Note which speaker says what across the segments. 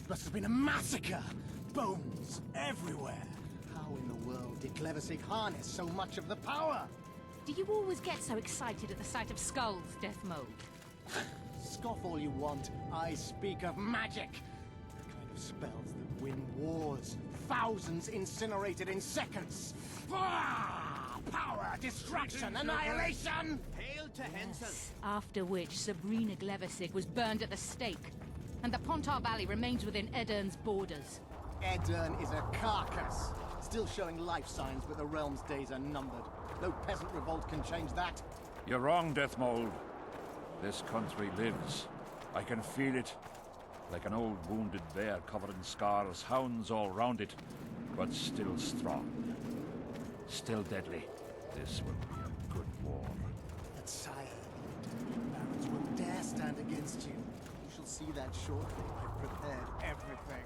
Speaker 1: must have been a massacre! Bones everywhere! How in the world did Glevasig harness so much of the power?
Speaker 2: Do you always get so excited at the sight of skulls, Death Mode?
Speaker 1: Scoff all you want, I speak of magic! The kind of spells that win wars, thousands incinerated in seconds! Power, destruction, annihilation!
Speaker 3: Hail to Hensel!
Speaker 2: After which Sabrina Glevasig was burned at the stake, and the Pontar Valley remains within Edern's borders.
Speaker 1: Edern is a carcass, still showing life signs, but the realm's days are numbered. No peasant revolt can change that.
Speaker 4: You're wrong, Deathmold. This country lives. I can feel it. Like an old wounded bear covered in scars, hounds all round it, but still strong. Still deadly. This will be a good war.
Speaker 1: But sire, barons won't dare stand against you. You shall see that shortly. I've prepared everything.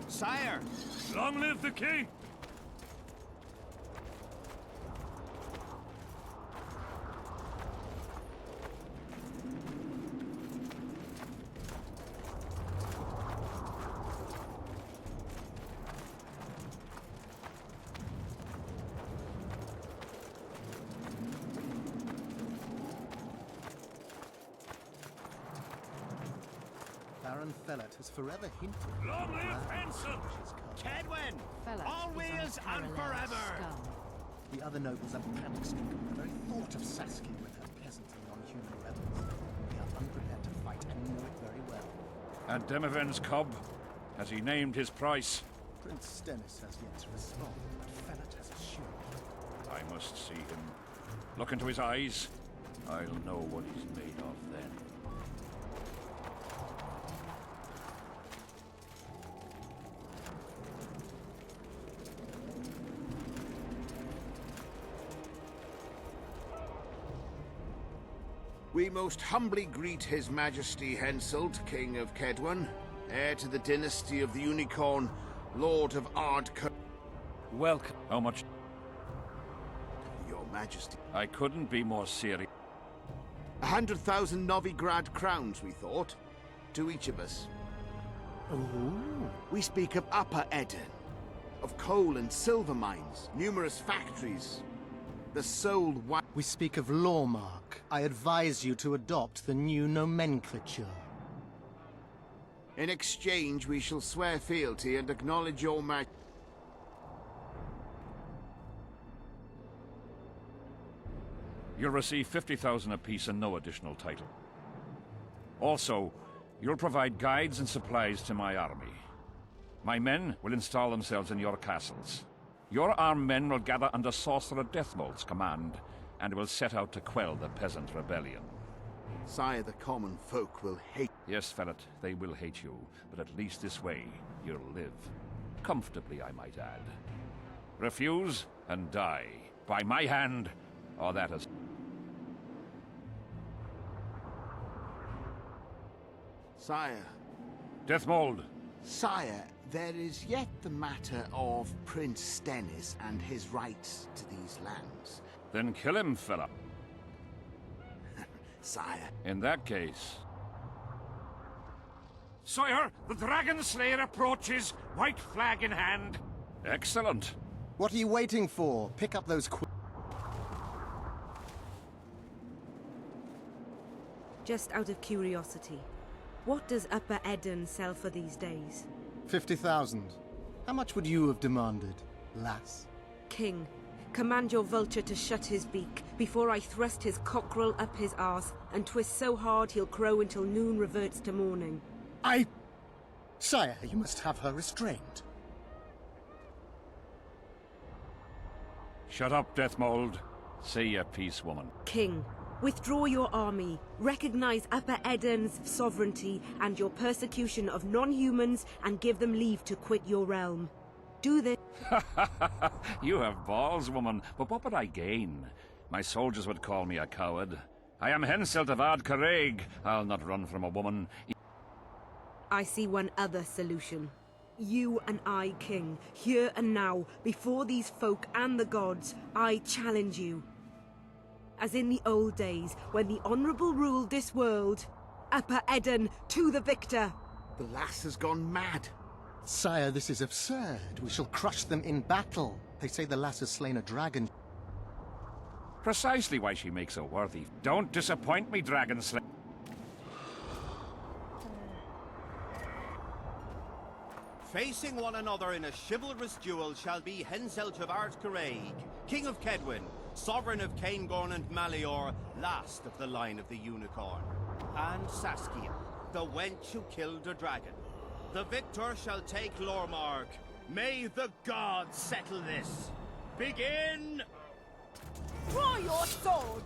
Speaker 3: Sire!
Speaker 4: Long live the king!
Speaker 1: Baron Fellet has forever hinted.
Speaker 4: Long live Hansel!
Speaker 3: Kedwin!
Speaker 2: Fella
Speaker 3: Always
Speaker 2: is
Speaker 3: and
Speaker 2: unparalleled
Speaker 3: forever!
Speaker 2: scum.
Speaker 1: The other nobles are panic-stricken at the very thought of Saskia with her peasant and non-human rebels. They are unprepared to fight and know it very well.
Speaker 4: And Demiven's cub? Has he named his price?
Speaker 1: Prince Stennis has yet to respond, but Fellet has assured.
Speaker 4: I must see him. Look into his eyes. I'll know what he's made of then.
Speaker 5: We most humbly greet His Majesty Henselt, King of Kedwen, heir to the dynasty of the Unicorn, Lord of Ardker.
Speaker 4: Welcome. How much?
Speaker 5: Your Majesty.
Speaker 4: I couldn't be more serious.
Speaker 5: 100,000 Novigrad crowns, we thought, to each of us.
Speaker 1: Ooh.
Speaker 5: We speak of Upper Eden, of coal and silver mines, numerous factories, the sole
Speaker 1: We speak of Lawmark. I advise you to adopt the new nomenclature.
Speaker 5: In exchange, we shall swear fealty and acknowledge your Majesty.
Speaker 4: You'll receive 50,000 apiece and no additional title. Also, you'll provide guides and supplies to my army. My men will install themselves in your castles. Your armed men will gather under Sorcerer Deathmold's command, and will set out to quell the peasant rebellion.
Speaker 5: Sire, the common folk will hate.
Speaker 4: Yes, Fellet, they will hate you, but at least this way, you'll live. Comfortably, I might add. Refuse, and die. By my hand, or that is...
Speaker 5: Sire.
Speaker 4: Deathmold!
Speaker 5: Sire, there is yet the matter of Prince Stennis and his rights to these lands.
Speaker 4: Then kill him, fella.
Speaker 5: Sire.
Speaker 4: In that case... Sire, the Dragon Slayer approaches, white flag in hand. Excellent.
Speaker 1: What are you waiting for? Pick up those
Speaker 6: Just out of curiosity, what does Upper Eden sell for these days?
Speaker 1: 50,000. How much would you have demanded, lass?
Speaker 6: King, command your vulture to shut his beak before I thrust his cockerel up his arse and twist so hard he'll crow until noon reverts to morning.
Speaker 1: Sire, you must have her restrained.
Speaker 4: Shut up, Deathmold. Say your piece, woman.
Speaker 6: King, withdraw your army, recognize Upper Eden's sovereignty and your persecution of non-humans, and give them leave to quit your realm. Do this.
Speaker 4: You have balls, woman, but what would I gain? My soldiers would call me a coward. I am Henselt of Ardcarreg. I'll not run from a woman.
Speaker 6: I see one other solution. You and I, King, here and now, before these folk and the gods, I challenge you. As in the old days, when the Honourable ruled this world, Upper Eden to the victor!
Speaker 5: The lass has gone mad.
Speaker 1: Sire, this is absurd. We shall crush them in battle. They say the lass has slain a dragon.
Speaker 4: Precisely why she makes her worthy. Don't disappoint me, Dragon Slayer.
Speaker 3: Facing one another in a chivalrous duel shall be Henselt of Ardcaraig, King of Kedwin, Sovereign of Caingorn and Malior, last of the line of the Unicorn, and Saskia, the wench who killed a dragon. The victor shall take Lormark. May the gods settle this. Begin!
Speaker 7: Draw your sword!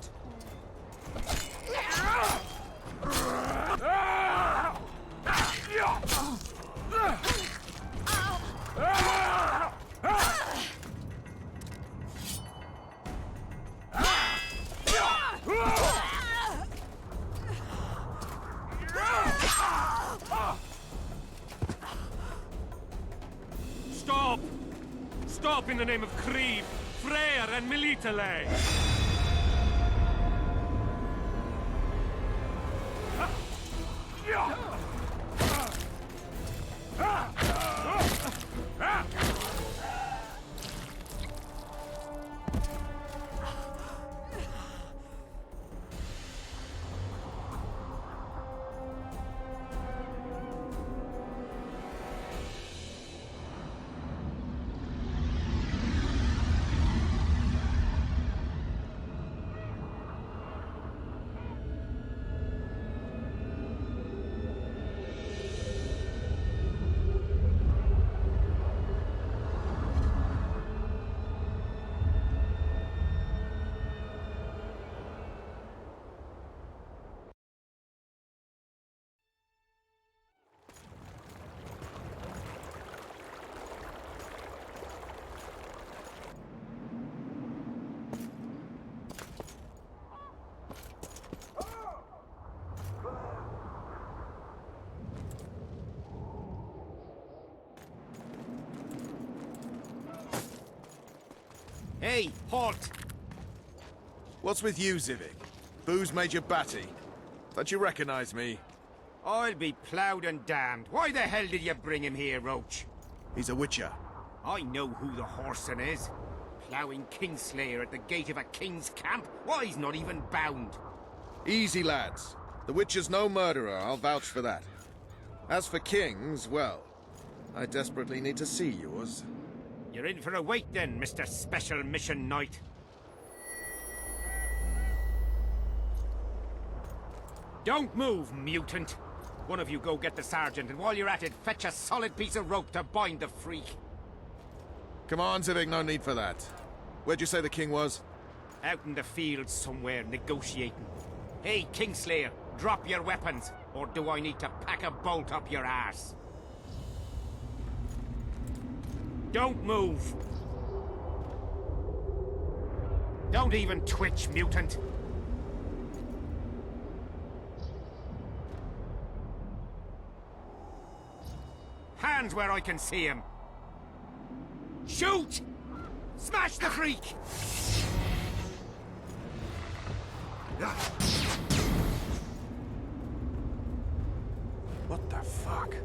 Speaker 8: Stop! Stop in the name of Creed, Freyr and Militale!
Speaker 3: Hey, halt!
Speaker 9: What's with you, Zivik? Booze Major Batty? Don't you recognize me?
Speaker 3: I'll be ploughed and damned. Why the hell did you bring him here, Roach?
Speaker 9: He's a witcher.
Speaker 3: I know who the whoreson is. Ploughing Kingslayer at the gate of a king's camp? Why, he's not even bound.
Speaker 9: Easy, lads. The witcher's no murderer, I'll vouch for that. As for kings, well, I desperately need to see yours.
Speaker 3: You're in for a wait then, Mr. Special Mission Knight. Don't move, mutant! One of you go get the sergeant, and while you're at it, fetch a solid piece of rope to bind the freak.
Speaker 9: Come on, Zivik, no need for that. Where'd you say the king was?
Speaker 3: Out in the field somewhere, negotiating. Hey, Kingslayer, drop your weapons, or do I need to pack a bolt up your ass? Don't move! Don't even twitch, mutant! Hands where I can see him! Shoot! Smash the freak!
Speaker 9: What the fuck?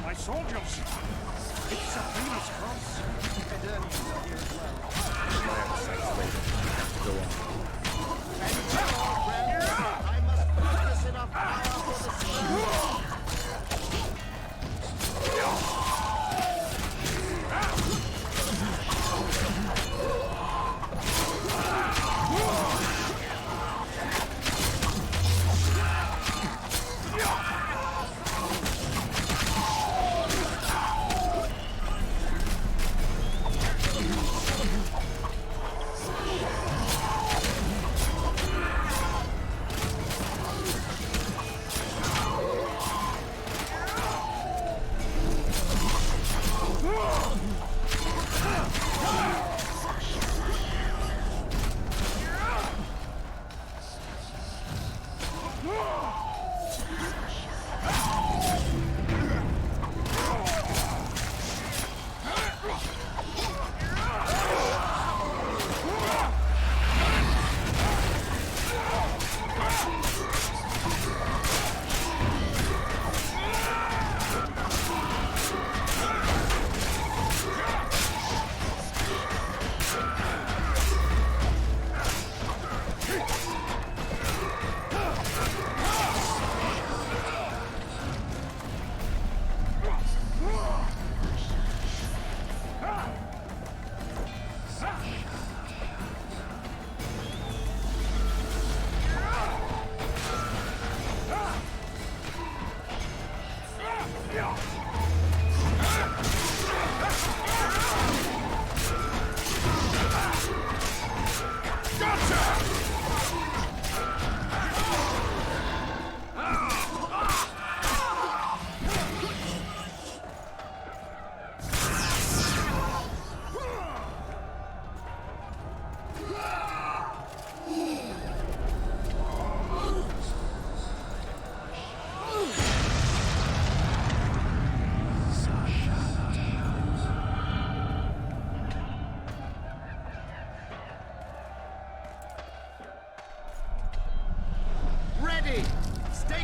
Speaker 4: My soldiers! It's Sabrina's cross!
Speaker 1: I must focus enough power for the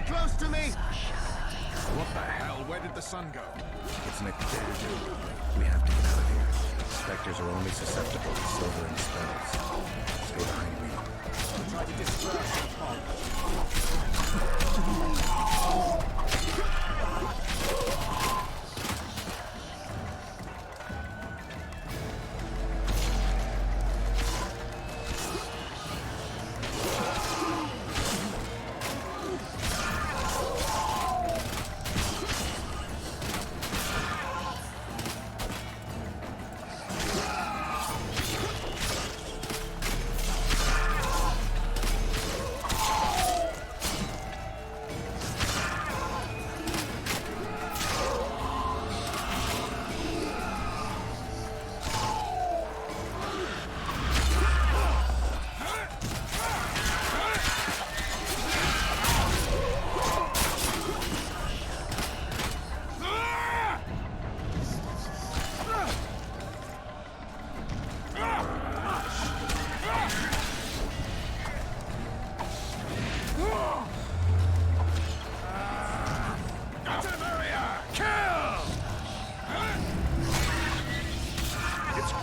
Speaker 1: close to me!
Speaker 9: What the hell? Where did the sun go?
Speaker 10: It's Nick. We have to get out of here. Spectres are only susceptible to silver and spells. Stay behind me.
Speaker 1: Try to disperse the fog.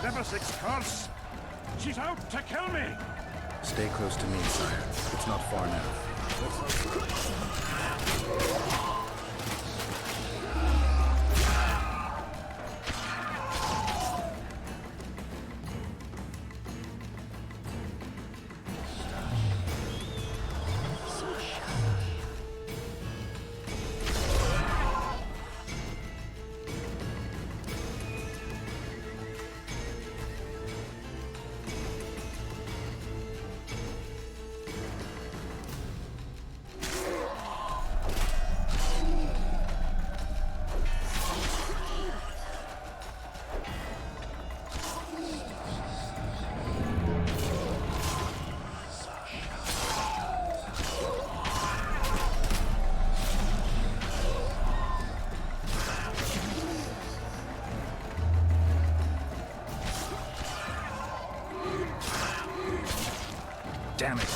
Speaker 4: Levesic's curse! She's out to kill me!
Speaker 10: Stay close to me, sire. It's not far now. Damn it.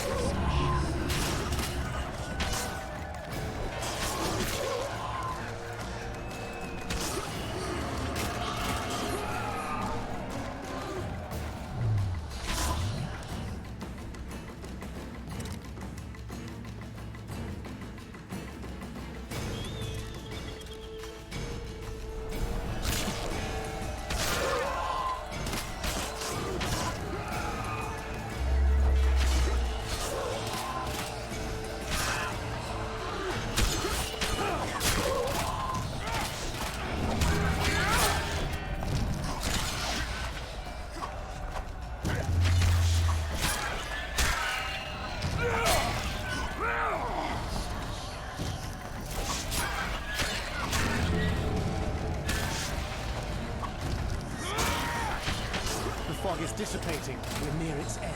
Speaker 1: The fog is dissipating. We're near its end.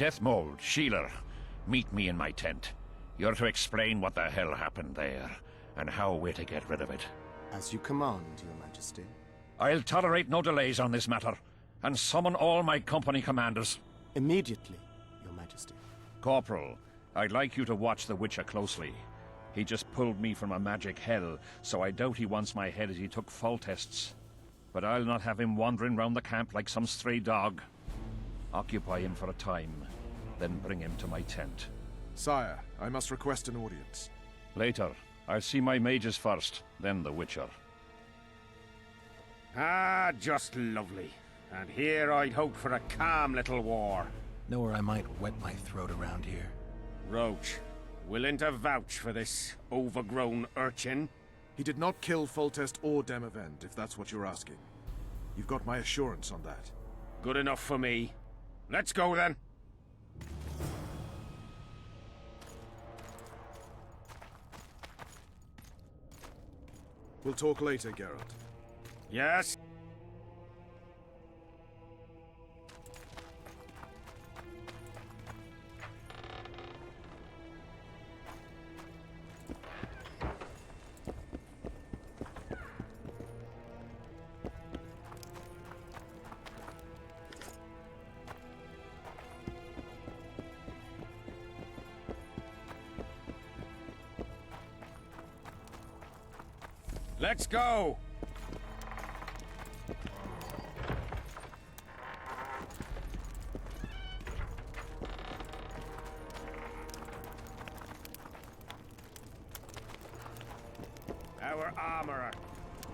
Speaker 4: Death Mold, Sheeler, meet me in my tent. You're to explain what the hell happened there, and how we're to get rid of it.
Speaker 1: As you command, Your Majesty.
Speaker 4: I'll tolerate no delays on this matter, and summon all my company commanders.
Speaker 1: Immediately, Your Majesty.
Speaker 4: Corporal, I'd like you to watch the Witcher closely. He just pulled me from a magic hell, so I doubt he wants my head as he took fall tests. But I'll not have him wandering round the camp like some stray dog. Occupy him for a time, then bring him to my tent.
Speaker 9: Sire, I must request an audience.
Speaker 4: Later. I'll see my mages first, then the Witcher.
Speaker 11: Ah, just lovely. And here I'd hoped for a calm little war.
Speaker 10: Know where I might wet my throat around here?
Speaker 11: Roach, willing to vouch for this overgrown urchin?
Speaker 9: He did not kill Foltest or Demavend, if that's what you're asking. You've got my assurance on that.
Speaker 11: Good enough for me. Let's go then.
Speaker 9: We'll talk later, Geralt.
Speaker 11: Yes? Let's go! Our armorer.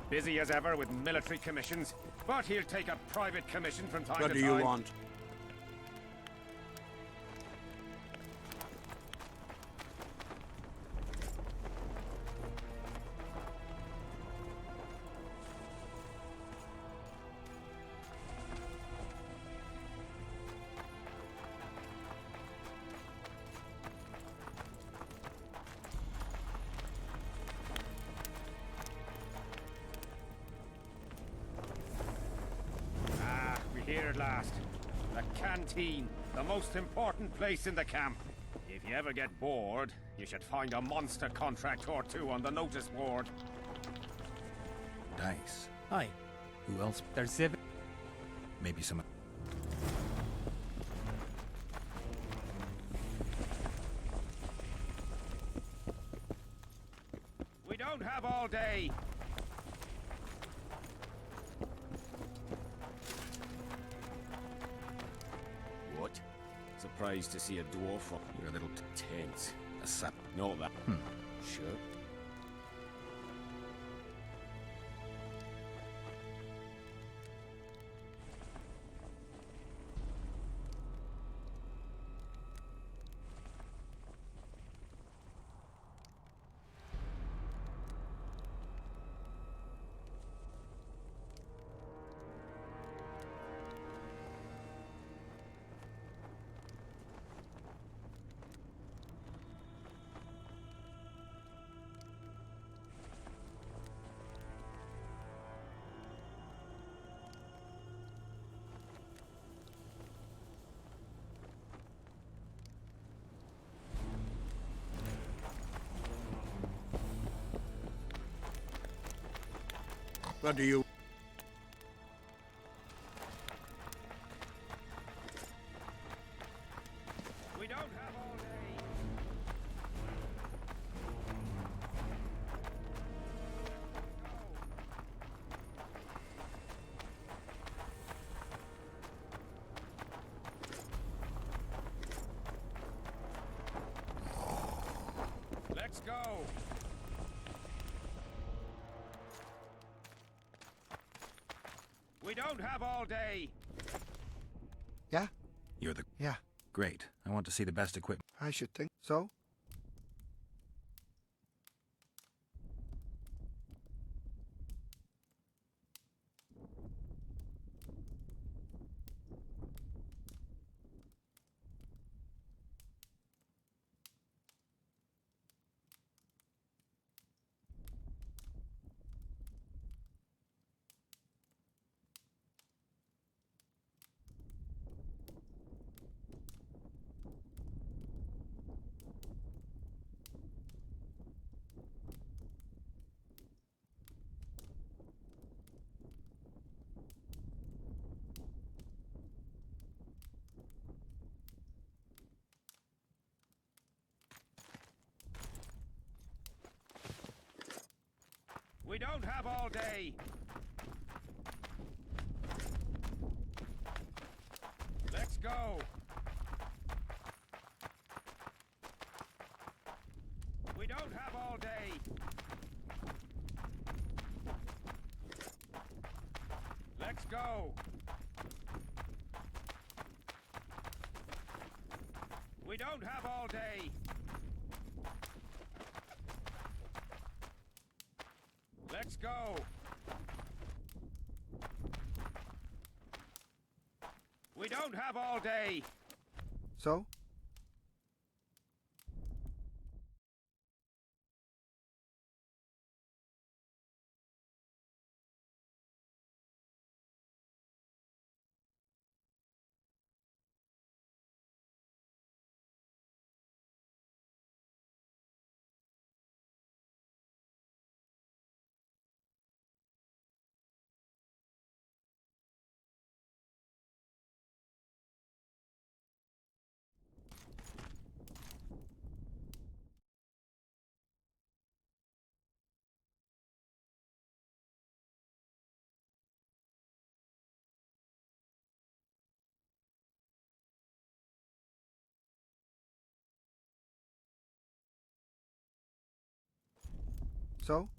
Speaker 11: Busy as ever with military commissions, but he'll take a private commission from time to time.
Speaker 5: What do you want?
Speaker 11: Here at last. The canteen, the most important place in the camp. If you ever get bored, you should find a monster contract or two on the notice board.
Speaker 10: Nice.
Speaker 12: Hi.
Speaker 10: Who else?
Speaker 12: There's Ziv.
Speaker 10: Maybe some...
Speaker 11: We don't have all day. What? Surprised to see a dwarf up your little tent. A sap. Not that. Sure.
Speaker 5: What do you...
Speaker 11: We don't have all day. Let's go. We don't have all day.
Speaker 10: Yeah? You're the...
Speaker 5: Yeah,
Speaker 10: Great. I want to see the best equipment.
Speaker 5: I should think so.
Speaker 11: don't have all day. Let's go. We don't have all day. Let's go. We don't have all day. Let's go. We don't have all day.
Speaker 9: So? So?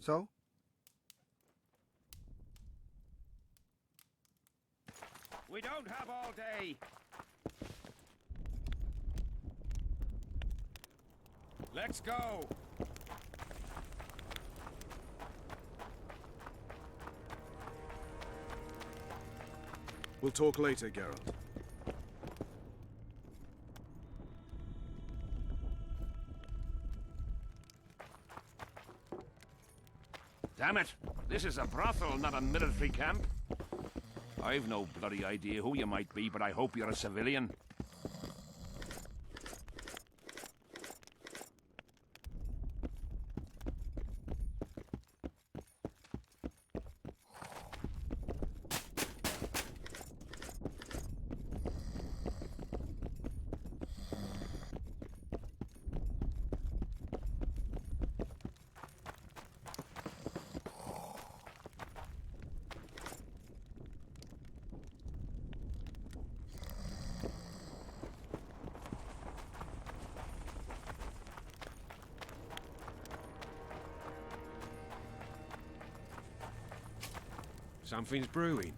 Speaker 9: So?
Speaker 11: We don't have all day. Let's go.
Speaker 9: We'll talk later, Geralt.
Speaker 4: Damn it! This is a brothel, not a military camp. I've no bloody idea who you might be, but I hope you're a civilian.
Speaker 8: Something's brewing.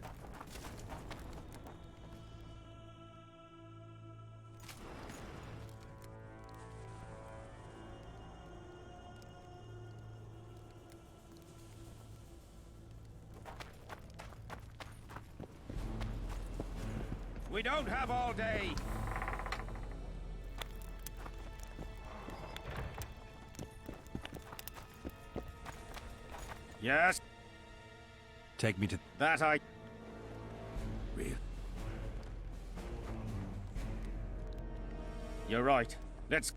Speaker 11: We don't have all day. Yes,
Speaker 10: Take me to...
Speaker 11: that I...
Speaker 10: Real.
Speaker 11: You're right. Let's...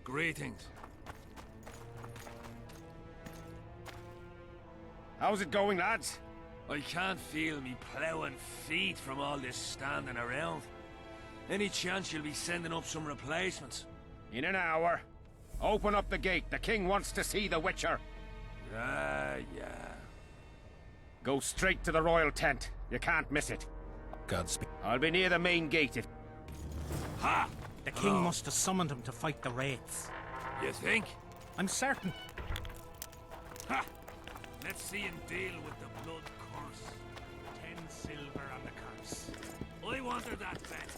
Speaker 8: Greetings.
Speaker 11: How's it going, lads?
Speaker 8: I can't feel me ploughing feet from all this standing around. Any chance you'll be sending up some replacements?
Speaker 11: In an hour. Open up the gate. The king wants to see the Witcher.
Speaker 8: Yeah.
Speaker 11: Go straight to the royal tent. You can't miss it.
Speaker 10: Godspeed.
Speaker 11: I'll be near the main gate if...
Speaker 8: Ha!
Speaker 12: The king must have summoned him to fight the wraiths.
Speaker 8: You think?
Speaker 12: I'm certain.
Speaker 8: Ha! Let's see him deal with the blood curse. 10 silver on the curse. I wanted that bet.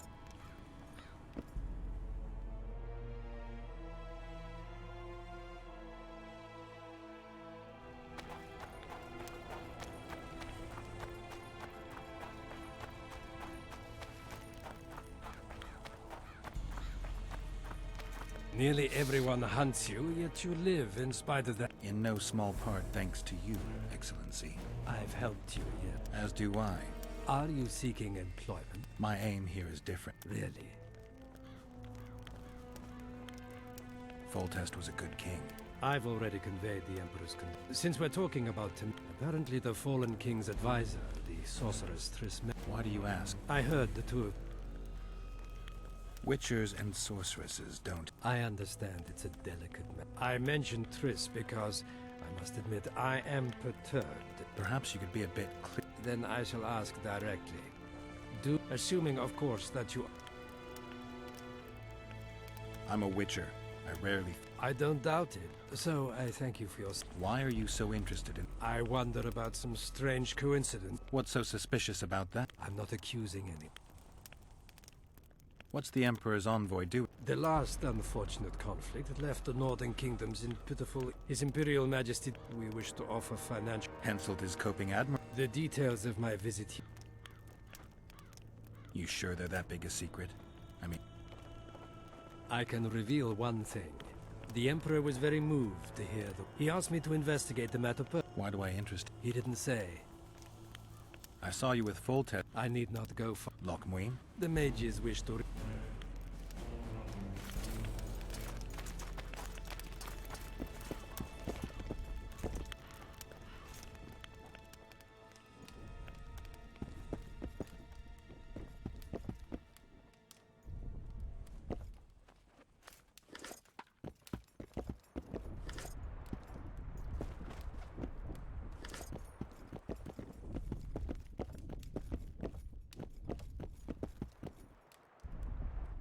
Speaker 13: Nearly everyone hunts you, yet you live in spite of that.
Speaker 10: In no small part thanks to you, Excellency.
Speaker 13: I've helped you yet.
Speaker 10: As do I.
Speaker 13: Are you seeking employment?
Speaker 10: My aim here is different.
Speaker 13: Really?
Speaker 10: Foltest was a good king.
Speaker 13: I've already conveyed the Emperor's Since we're talking about him, apparently the fallen king's advisor, the sorceress Triss...
Speaker 10: Why do you ask?
Speaker 13: I heard the two of...
Speaker 10: Witchers and sorceresses don't...
Speaker 13: I understand it's a delicate matter. I mentioned Triss because, I must admit, I am perturbed.
Speaker 10: Perhaps you could be a bit clear.
Speaker 13: Then I shall ask directly. Assuming, of course, that you...
Speaker 10: I'm a witcher. I rarely...
Speaker 13: I don't doubt it. So, I thank you for your...
Speaker 10: Why are you so interested in...
Speaker 13: I wonder about some strange coincidence.
Speaker 10: What's so suspicious about that?
Speaker 13: I'm not accusing any.
Speaker 10: What's the Emperor's envoy do?
Speaker 13: The last unfortunate conflict had left the northern kingdoms in pitiful... His Imperial Majesty, we wish to offer financial...
Speaker 10: Henselt is coping admiral.
Speaker 13: The details of my visit here...
Speaker 10: You sure they're that big a secret? I mean...
Speaker 13: I can reveal one thing. The Emperor was very moved to hear the... He asked me to investigate the matter
Speaker 10: Why do I interest?
Speaker 13: He didn't say.
Speaker 10: I saw you with Foltest.
Speaker 13: I need not go far.
Speaker 10: Lochmuin?
Speaker 13: The mages wish to...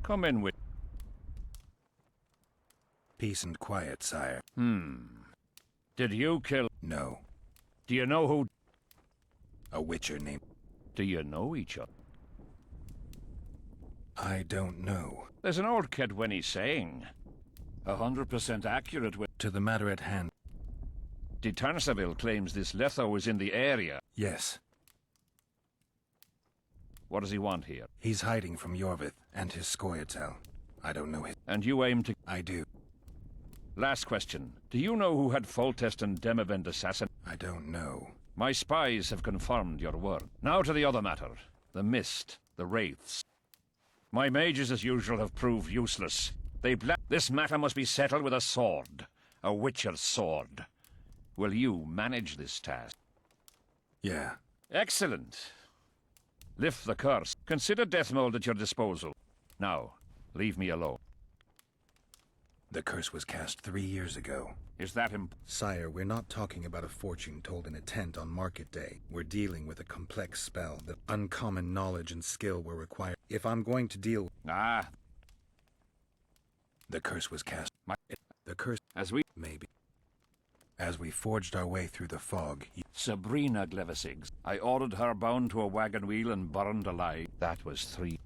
Speaker 4: Come in with...
Speaker 10: Peace and quiet, sire.
Speaker 4: Did you kill...
Speaker 10: No.
Speaker 4: Do you know who...
Speaker 10: A witcher named...
Speaker 4: Do you know each other?
Speaker 10: I don't know.
Speaker 4: There's an old Kedwenny saying. 100% accurate with...
Speaker 10: To the matter at hand.
Speaker 4: De Tansaville claims this Letho is in the area.
Speaker 10: Yes.
Speaker 4: What does he want here?
Speaker 10: He's hiding from Yorvith and his Scoia'tael. I don't know his...
Speaker 4: And you aim to...
Speaker 10: I do.
Speaker 4: Last question. Do you know who had Foltest and Demavend assassin?
Speaker 10: I don't know.
Speaker 4: My spies have confirmed your word. Now to the other matter. The Mist. The Wraiths. My mages, as usual, have proved useless. This matter must be settled with a sword. A Witcher's sword. Will you manage this task?
Speaker 10: Yeah.
Speaker 4: Excellent. Lift the curse. Consider Deathmold at your disposal. Now, leave me alone.
Speaker 10: The curse was cast 3 years ago.
Speaker 4: Is that
Speaker 10: Sire, we're not talking about a fortune told in a tent on market day. We're dealing with a complex spell. The uncommon knowledge and skill were required. If I'm going to deal...
Speaker 4: Ah.
Speaker 10: The curse was cast. The curse...
Speaker 4: As we...
Speaker 10: Maybe. As we forged our way through the fog...
Speaker 4: Sabrina Glevisigs. I ordered her bound to a wagon wheel and burned alive. That was 3.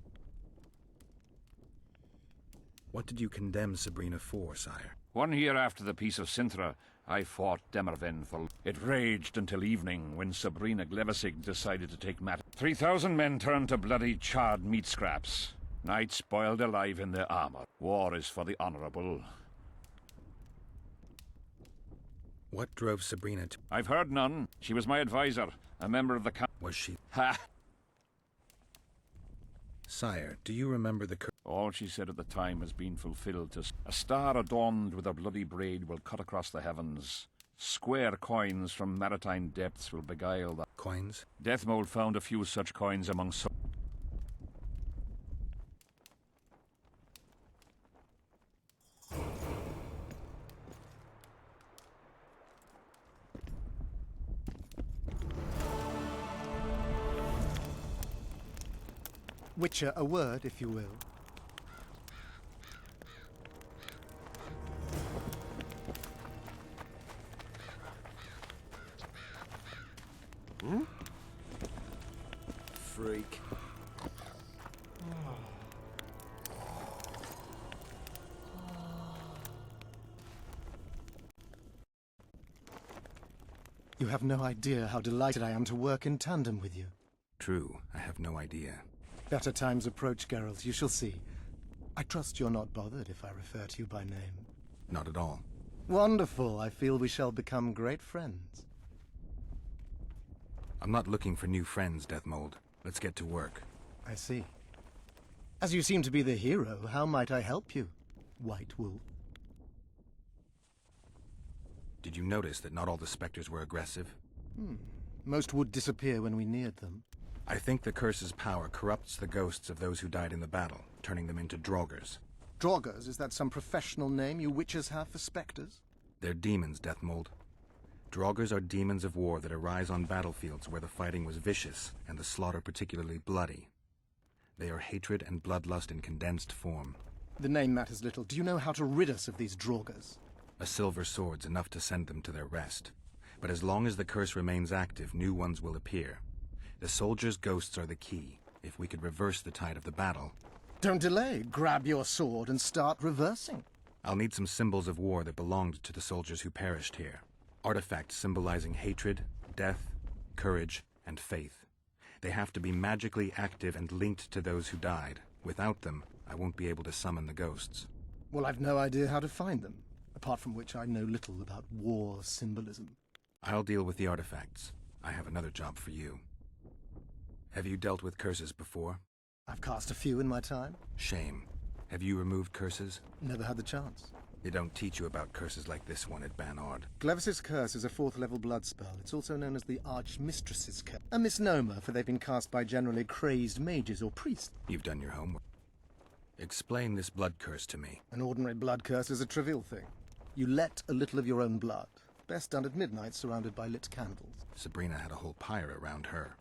Speaker 10: What did you condemn Sabrina for, sire?
Speaker 4: 1 year after the Peace of Sintra, I fought Demerven for... It raged until evening, when Sabrina Glevisig decided to take matters. 3,000 men turned to bloody, charred meat scraps. Knights boiled alive in their armor. War is for the honorable.
Speaker 10: What drove Sabrina to...
Speaker 4: I've heard none. She was my advisor, a member of the
Speaker 10: Was she...
Speaker 4: Ha!
Speaker 10: Sire, do you remember the curse?
Speaker 4: All she said at the time has been fulfilled. A star adorned with a bloody braid will cut across the heavens. Square coins from maritime depths will beguile the...
Speaker 10: Coins?
Speaker 4: Deathmold found a few such coins among
Speaker 1: Witcher, a word, if you will.
Speaker 5: Hmm? Freak.
Speaker 1: You have no idea how delighted I am to work in tandem with you.
Speaker 10: True, I have no idea.
Speaker 1: Better times approach, Geralt, you shall see. I trust you're not bothered if I refer to you by name.
Speaker 10: Not at all.
Speaker 1: Wonderful, I feel we shall become great friends.
Speaker 10: I'm not looking for new friends, Deathmold. Let's get to work.
Speaker 1: I see. As you seem to be the hero, how might I help you, White Wolf?
Speaker 10: Did you notice that not all the specters were aggressive?
Speaker 1: Most would disappear when we neared them.
Speaker 10: I think the curse's power corrupts the ghosts of those who died in the battle, turning them into Draugrs.
Speaker 1: Draugrs, is that some professional name you witches have for specters?
Speaker 10: They're demons, Deathmold. Draugrs are demons of war that arise on battlefields where the fighting was vicious and the slaughter particularly bloody. They are hatred and bloodlust in condensed form.
Speaker 1: The name matters little. Do you know how to rid us of these Draugrs?
Speaker 10: A silver sword's enough to send them to their rest. But as long as the curse remains active, new ones will appear. The soldiers' ghosts are the key. If we could reverse the tide of the battle...
Speaker 1: Don't delay. Grab your sword and start reversing.
Speaker 10: I'll need some symbols of war that belonged to the soldiers who perished here. Artifacts symbolizing hatred, death, courage, and faith. They have to be magically active and linked to those who died. Without them, I won't be able to summon the ghosts.
Speaker 1: Well, I've no idea how to find them, apart from which I know little about war symbolism.
Speaker 10: I'll deal with the artifacts. I have another job for you. Have you dealt with curses before?
Speaker 1: I've cast a few in my time.
Speaker 10: Shame. Have you removed curses?
Speaker 1: Never had the chance.
Speaker 10: They don't teach you about curses like this one at Banord.
Speaker 1: Glevis's curse is a 4th-level blood spell. It's also known as the Archmistress's curse. A misnomer, for they've been cast by generally crazed mages or priests.
Speaker 10: You've done your homework. Explain this blood curse to me.
Speaker 1: An ordinary blood curse is a trivial thing. You let a little of your own blood. Best done at midnight, surrounded by lit candles.
Speaker 10: Sabrina had a whole pyre around her.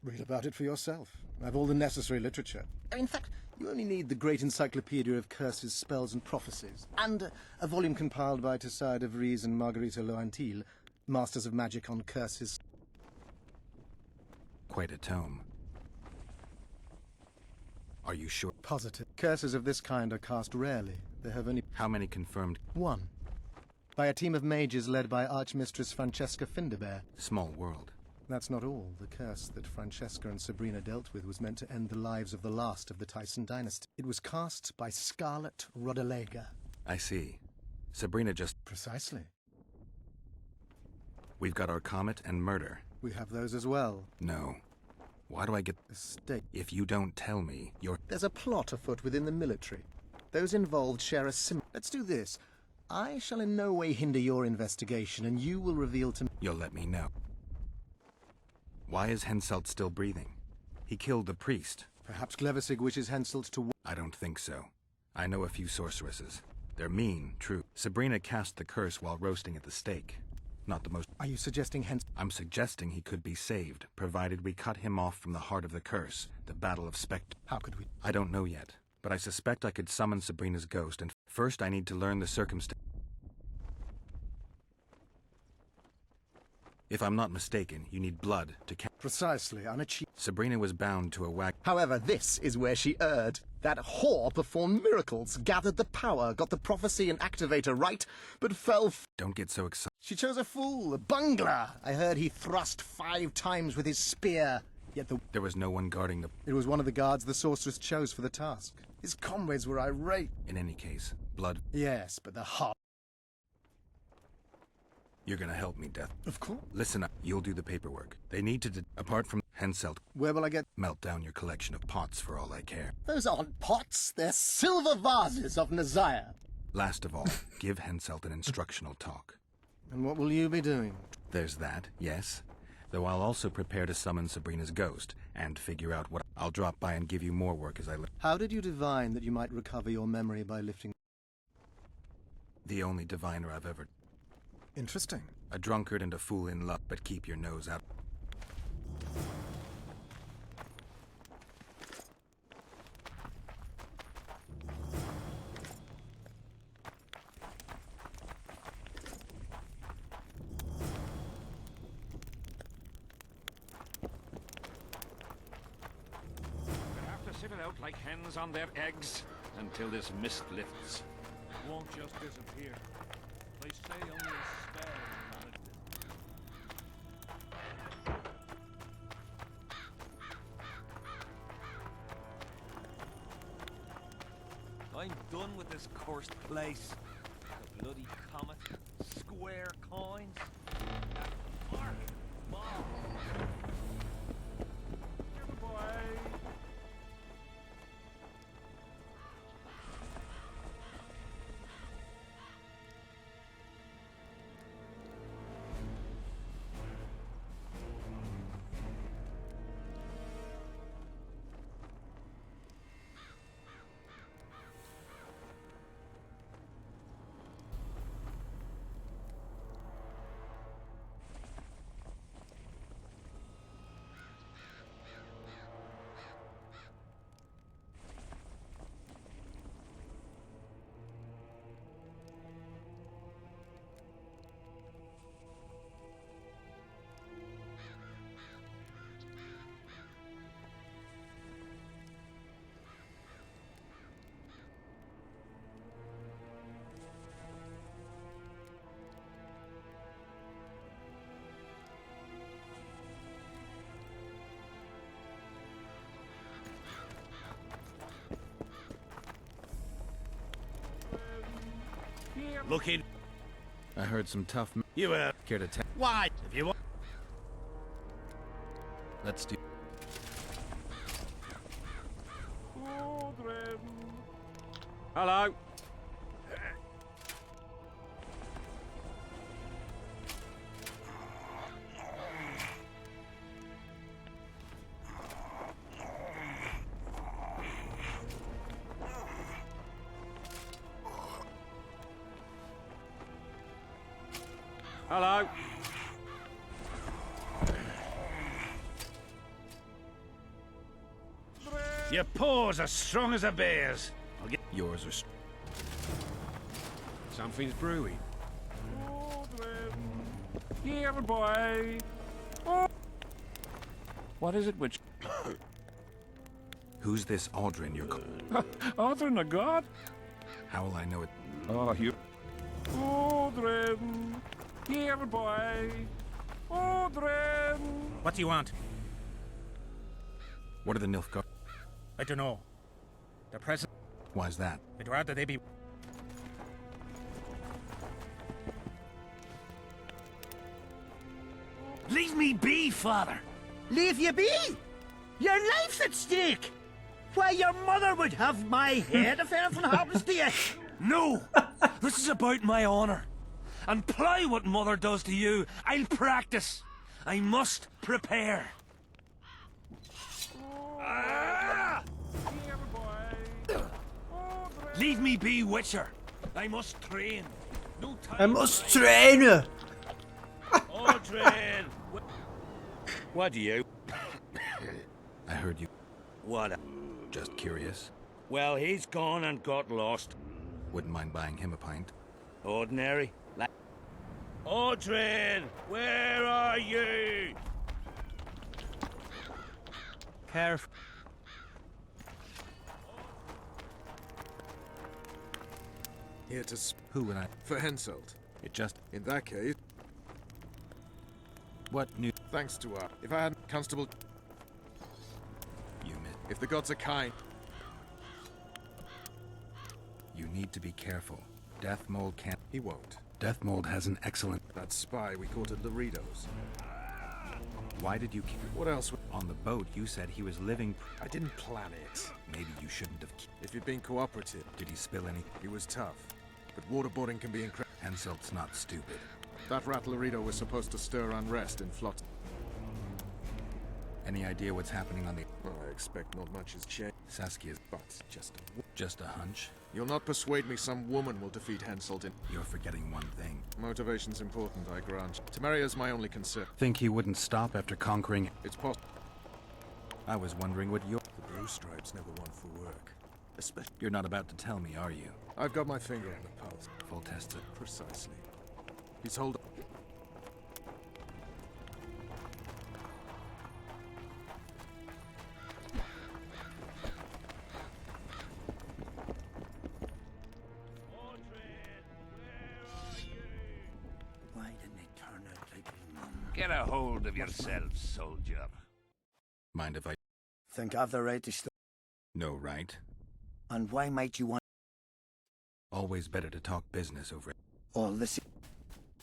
Speaker 1: Read about it for yourself. I've all the necessary literature. In fact, you only need the Great Encyclopedia of Curses, Spells and Prophecies, and a volume compiled by Tessard de Vries and Margarita Loantil, Masters of Magic on Curses.
Speaker 10: Quite a tome. Are you sure?
Speaker 1: Positive. Curses of this kind are cast rarely. They have only...
Speaker 10: How many confirmed?
Speaker 1: 1. By a team of mages led by Archmistress Francesca Finderbear.
Speaker 10: Small world.
Speaker 1: That's not all. The curse that Francesca and Sabrina dealt with was meant to end the lives of the last of the Tyson dynasty. It was cast by Scarlet Rodalega.
Speaker 10: I see. Sabrina just...
Speaker 1: Precisely.
Speaker 10: We've got our comet and murder.
Speaker 1: We have those as well.
Speaker 10: No. Why do I get...
Speaker 1: A stake.
Speaker 10: If you don't tell me, you're...
Speaker 1: There's a plot afoot within the military. Those involved share a Let's do this. I shall in no way hinder your investigation, and you will reveal to me...
Speaker 10: You'll let me know. Why is Henselt still breathing? He killed the priest.
Speaker 1: Perhaps Glevisig wishes Henselt to...
Speaker 10: I don't think so. I know a few sorceresses. They're mean, true. Sabrina cast the curse while roasting at the stake. Not the most...
Speaker 1: Are you suggesting hence...
Speaker 10: I'm suggesting he could be saved, provided we cut him off from the heart of the curse, the Battle of Spect...
Speaker 1: How could we...
Speaker 10: I don't know yet, but I suspect I could summon Sabrina's ghost, and first I need to learn the circumstance. If I'm not mistaken, you need blood to
Speaker 1: Precisely, unachieved.
Speaker 10: Sabrina was bound to a
Speaker 1: However, this is where she erred. That whore performed miracles, gathered the power, got the prophecy and activator right, but fell
Speaker 10: Don't get so excited.
Speaker 1: She chose a fool, a bungler. I heard he thrust 5 times with his spear. Yet
Speaker 10: there was no one guarding the...
Speaker 1: It was one of the guards the sorceress chose for the task. His comrades were irate.
Speaker 10: In any case, blood...
Speaker 1: Yes, but the heart...
Speaker 10: You're gonna help me, Death.
Speaker 1: Of course.
Speaker 10: Listen up. You'll do the paperwork. They need to... Apart from Henselt...
Speaker 1: Where will I get...
Speaker 10: Melt down your collection of pots for all I care.
Speaker 1: Those aren't pots. They're silver vases of Nazaya.
Speaker 10: Last of all, give Henselt an instructional talk.
Speaker 1: And what will you be doing?
Speaker 10: There's that, yes. Though I'll also prepare to summon Sabrina's ghost, and figure out what... I'll drop by and give you more work as I...
Speaker 1: How did you divine that you might recover your memory by lifting...
Speaker 10: The only diviner I've ever...
Speaker 1: Interesting.
Speaker 10: A drunkard and a fool in love, but keep your nose out.
Speaker 4: Sit it out like hens on their eggs until this mist lifts.
Speaker 8: It won't just disappear. They say only a spell can lift it. I'm done with this cursed place. The bloody comet, square coins, that mark, bomb.
Speaker 11: Looking.
Speaker 10: I heard some tough...
Speaker 11: You,
Speaker 10: Care to tell...
Speaker 11: Why? If you want...
Speaker 10: Let's do...
Speaker 4: Hello. Hello.
Speaker 11: Your paws are strong as a bear's. I'll get...
Speaker 10: Yours are...
Speaker 11: Something's brewing.
Speaker 4: Here, boy. Oh. What is it which...
Speaker 10: Who's this Aldrin you're...
Speaker 4: Aldrin the god?
Speaker 10: How will I know it?
Speaker 4: Oh, you... Aldrin. Here, boy. Aldrin.
Speaker 12: What do you want?
Speaker 10: What are the Nilfgaard?
Speaker 12: I don't know. The present...
Speaker 10: Why's that?
Speaker 12: I'd rather they be...
Speaker 8: Leave me be, father. Leave you be? Your life's at stake. Why, your mother would have my head if anything happens to you. No, this is about my honor. And ply what mother does to you, I'll practice. I must prepare. Leave me be, Witcher. I must train. No time.
Speaker 14: I must train.
Speaker 8: Audrey!
Speaker 11: What do you?
Speaker 10: I heard you.
Speaker 11: What?
Speaker 10: Just curious.
Speaker 11: Well, he's gone and got lost.
Speaker 10: Wouldn't mind buying him a pint.
Speaker 11: Ordinary. Audrey! Where are you?
Speaker 14: Careful.
Speaker 9: Here to
Speaker 10: Who would I?
Speaker 9: for Henselt.
Speaker 10: It just.
Speaker 9: In that case,
Speaker 10: What new?
Speaker 9: thanks to our... If I had Constable...
Speaker 10: You miss.
Speaker 9: If the gods are kind...
Speaker 10: You need to be careful. Death Mold can't.
Speaker 9: He won't.
Speaker 10: Death Mold has an excellent.
Speaker 9: That spy we caught at Doritos.
Speaker 10: Why did you keep?
Speaker 9: What else?
Speaker 10: On the boat, you said he was living.
Speaker 9: I didn't plan it.
Speaker 10: Maybe you shouldn't have.
Speaker 9: If you'd been cooperative...
Speaker 10: Did he spill any?
Speaker 9: He was tough. But waterboarding can be incredible.
Speaker 10: Henselt's not stupid.
Speaker 9: That rat Laredo was supposed to stir unrest in Flot.
Speaker 10: Any idea what's happening on the?
Speaker 9: Well, I expect not much has changed.
Speaker 10: Saskia's.
Speaker 9: But
Speaker 10: Just a hunch.
Speaker 9: you'll not persuade me some woman will defeat Henselt in...
Speaker 10: You're forgetting one thing.
Speaker 9: Motivation's important, I grant. Temeria's my only concern.
Speaker 10: Think he wouldn't stop after conquering?
Speaker 9: It's possible.
Speaker 10: I was wondering what your.
Speaker 9: The blue stripes never won for work. Especially...
Speaker 10: You're not about to tell me, are you?
Speaker 9: I've got my finger on the pulse.
Speaker 10: Full test it.
Speaker 9: Precisely. He's hold up.
Speaker 8: Why didn't they turn out like his mum?
Speaker 11: Get a hold of yourself, soldier.
Speaker 10: Mind if I?
Speaker 8: Think I've the right to stop?
Speaker 10: No, right?
Speaker 8: And why might you want
Speaker 10: Always better to talk business over.
Speaker 8: all this?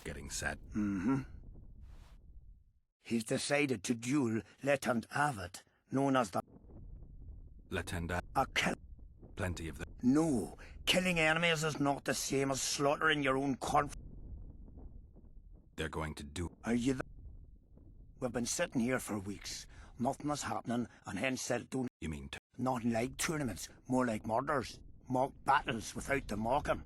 Speaker 10: Getting sad.
Speaker 8: Mm-hmm. He's decided to duel Lieutenant Avid, known as the...
Speaker 10: Latenda.
Speaker 8: A kill...
Speaker 10: Plenty of them.
Speaker 8: No, killing enemies is not the same as slaughtering your own
Speaker 10: They're going to do.
Speaker 8: Are you We've been sitting here for weeks. Nothing is happening, and hence said don't...
Speaker 10: You mean?
Speaker 8: Not like tournaments, more like murders. Mock battles without the mocking.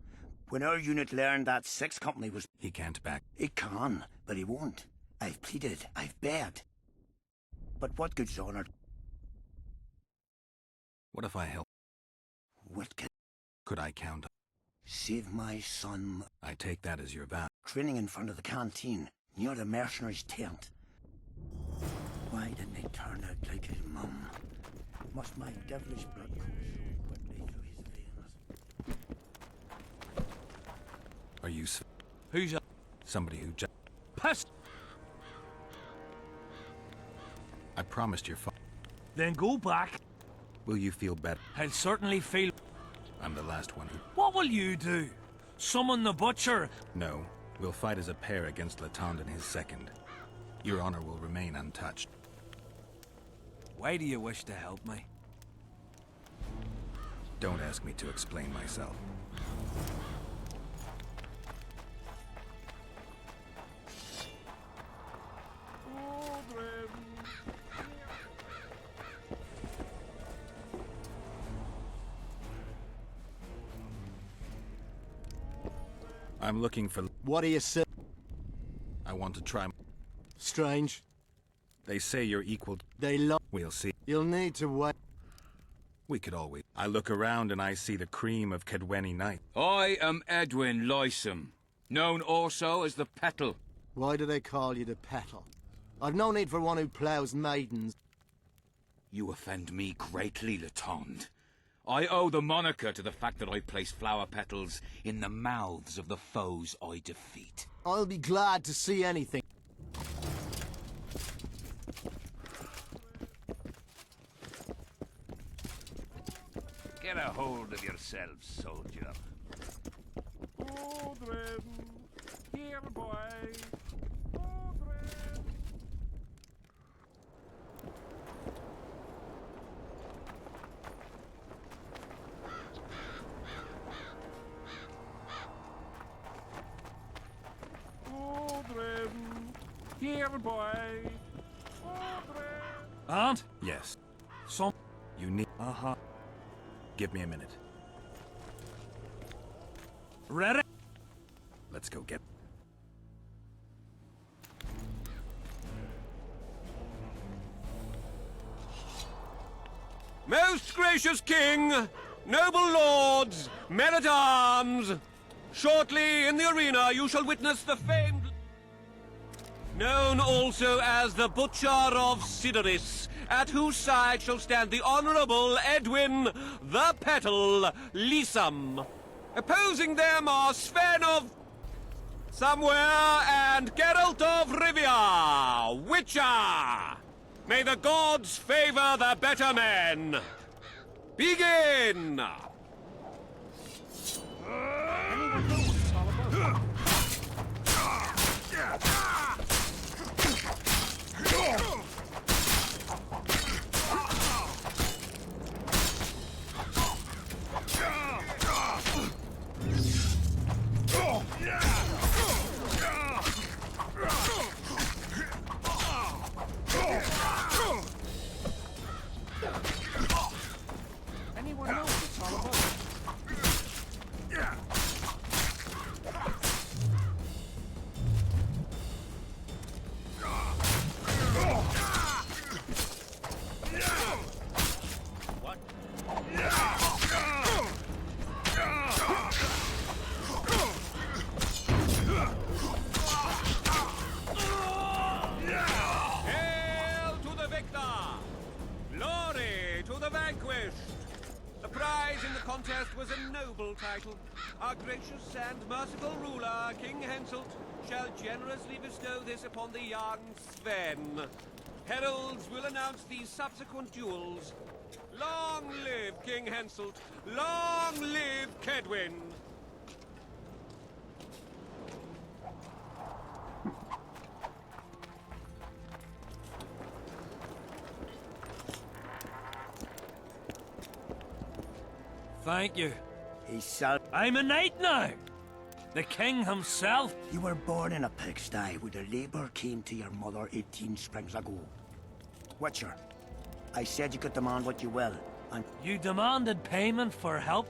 Speaker 8: When our unit learned that 6th Company was...
Speaker 10: He can't back.
Speaker 8: He can, but he won't. I've pleaded, I've begged. But what good's honour?
Speaker 10: What if I help?
Speaker 8: What can...
Speaker 10: Could I count?
Speaker 8: Save my son.
Speaker 10: I take that as your vow.
Speaker 8: Training in front of the canteen, near the mercenaries' tent. Why didn't they turn out like his mum? Must my devilish blood course so quickly through his veins?
Speaker 10: Are you?
Speaker 11: Who's a...
Speaker 10: Somebody who just...
Speaker 11: Pest?
Speaker 10: I promised your father.
Speaker 8: Then go back.
Speaker 10: Will you feel better?
Speaker 8: I'll certainly feel...
Speaker 10: I'm the last one who...
Speaker 8: What will you do? Summon the butcher?
Speaker 10: No. We'll fight as a pair against Latond and his second. Your honor will remain untouched.
Speaker 8: Why do you wish to help me?
Speaker 10: Don't ask me to explain myself. I'm looking for...
Speaker 1: What do you say?
Speaker 10: I want to try...
Speaker 1: Strange.
Speaker 10: They say you're equal...
Speaker 1: They love...
Speaker 10: We'll see.
Speaker 1: You'll need to wait.
Speaker 10: We could always... I look around and I see the cream of Kedweni Knight.
Speaker 15: I am Edwin Lysam, known also as the Petal.
Speaker 1: Why do they call you the Petal? I've no need for one who ploughs maidens.
Speaker 15: You offend me greatly, Latond. I owe the moniker to the fact that I place flower petals in the mouths of the foes I defeat.
Speaker 1: I'll be glad to see anything.
Speaker 11: Get a hold of yourself, soldier.
Speaker 8: Audrey, here, boy. Audrey, here, boy. Audrey.
Speaker 12: Aunt?
Speaker 10: Yes.
Speaker 12: Some...
Speaker 10: You need...
Speaker 12: Uh-huh.
Speaker 10: Give me a minute.
Speaker 13: Ready?
Speaker 10: Let's go get...
Speaker 11: Most gracious king, noble lords, men-at-arms, shortly in the arena you shall witness the famed... known also as the Butcher of Sidoris, at whose side shall stand the Honourable Edwin the Petal Lysam. Opposing them are Sven of Somewhere and Geralt of Rivia, Witcher. May the gods favor the better men. Begin!
Speaker 1: Anyone know what it's all about?
Speaker 11: Hail to the victor! Glory to the vanquished! The prize in the contest was a noble title. Our gracious and merciful ruler, King Henselt, shall generously bestow this upon the young Sven. Heralds will announce these subsequent duels. Long live King Henselt! Long live Kedwin!
Speaker 13: Thank you.
Speaker 8: He shall.
Speaker 13: I'm a knight now. The king himself.
Speaker 8: You were born in a pigsty where the labour came to your mother 18 springs ago. Witcher, I said you could demand what you will, and...
Speaker 13: You demanded payment for help?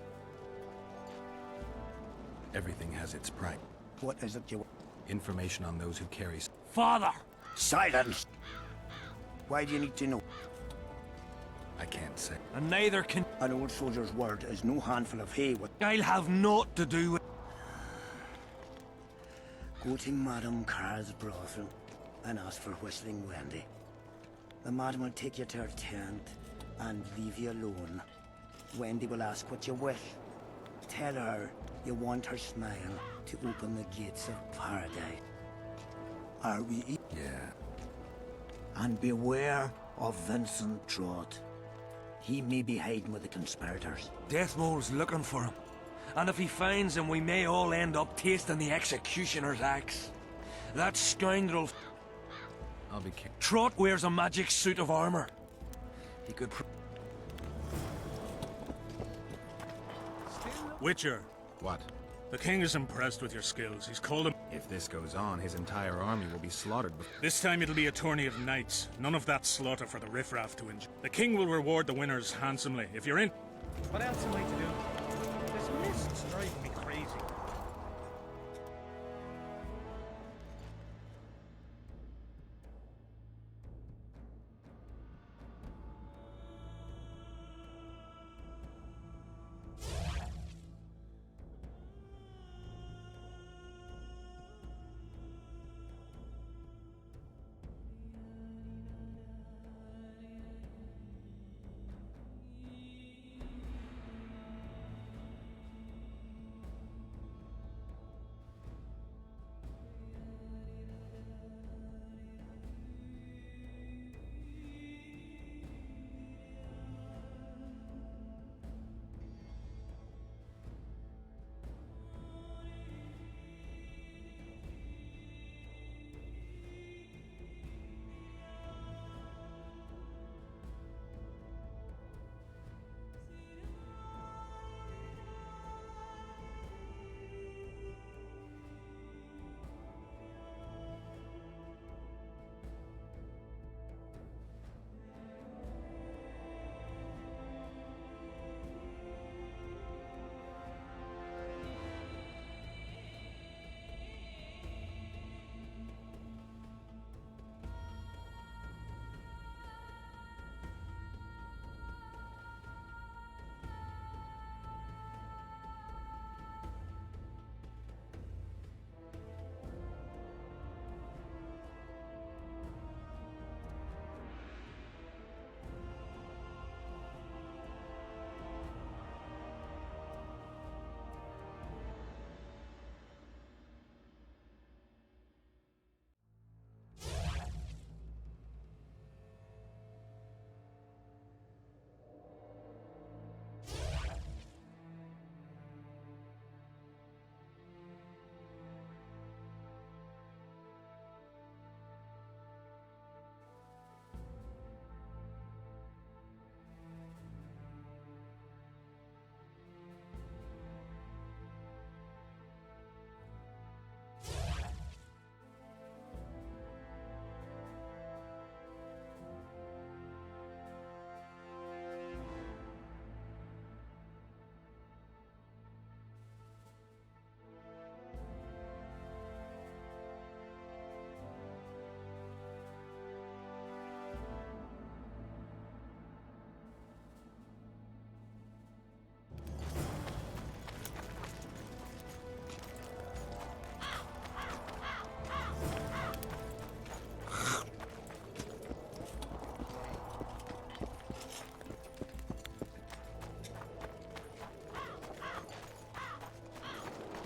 Speaker 10: Everything has its price.
Speaker 8: What is it you...
Speaker 10: Information on those who carry...
Speaker 13: Father!
Speaker 8: Silence! Why do you need to know?
Speaker 10: I can't say.
Speaker 13: And neither can...
Speaker 8: An old soldier's word is no handful of hay with...
Speaker 13: I'll have naught to do with...
Speaker 8: Go to Madame Carr's brothel and ask for Whistling Wendy. The madam will take you to her tent and leave you alone. Wendy will ask what you wish. Tell her you want her smile to open the gates of paradise. Are we...
Speaker 10: Yeah.
Speaker 8: And beware of Vincent Trott. He may be hiding with the conspirators.
Speaker 13: Deathmole's looking for him. And if he finds him, we may all end up tasting the executioner's axe. That scoundrel...
Speaker 10: I'll be careful.
Speaker 13: Trott wears a magic suit of armor. He could...
Speaker 12: Witcher,
Speaker 10: What?
Speaker 12: the king is impressed with your skills. He's called him...
Speaker 10: If this goes on, his entire army will be slaughtered before...
Speaker 12: This time it'll be a tourney of knights. None of that slaughter for the riffraff to enjoy. The king will reward the winners handsomely. If you're in...
Speaker 1: What else am I to do? This mist's driving me crazy.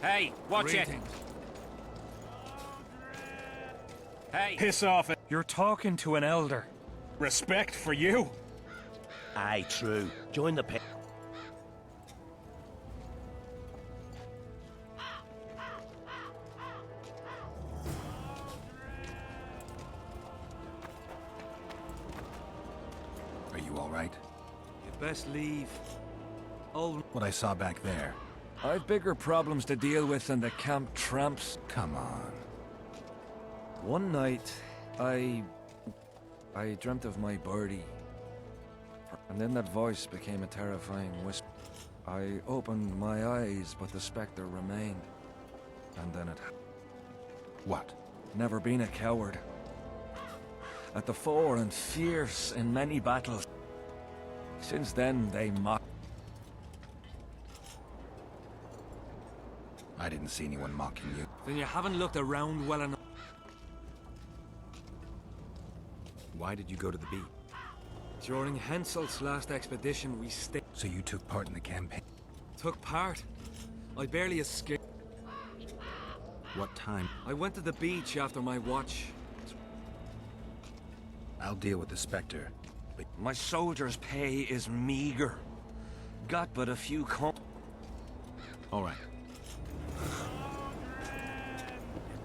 Speaker 4: Hey, watch it! Hey!
Speaker 12: Piss off it. You're talking to an elder. Respect for you?
Speaker 8: Aye, true. Join the pit.
Speaker 10: Are you all right?
Speaker 13: You best leave. Oh,
Speaker 10: What I saw back there.
Speaker 4: I've bigger problems to deal with than the camp tramps.
Speaker 10: Come on.
Speaker 13: one night, I dreamt of my birdie. And then that voice became a terrifying whisper. I opened my eyes, but the spectre remained. And then it...
Speaker 10: What?
Speaker 13: Never been a coward. At the fore and fierce in many battles. Since then, they mock.
Speaker 10: I didn't see anyone mocking you.
Speaker 13: Then you haven't looked around well enough.
Speaker 10: Why did you go to the beach?
Speaker 13: During Henselt's last expedition, we stayed.
Speaker 10: So you took part in the campaign?
Speaker 13: Took part? I barely escaped.
Speaker 10: What time?
Speaker 13: I went to the beach after my watch.
Speaker 10: I'll deal with the Spectre. But
Speaker 13: My soldier's pay is meager. Got but a few
Speaker 10: all right.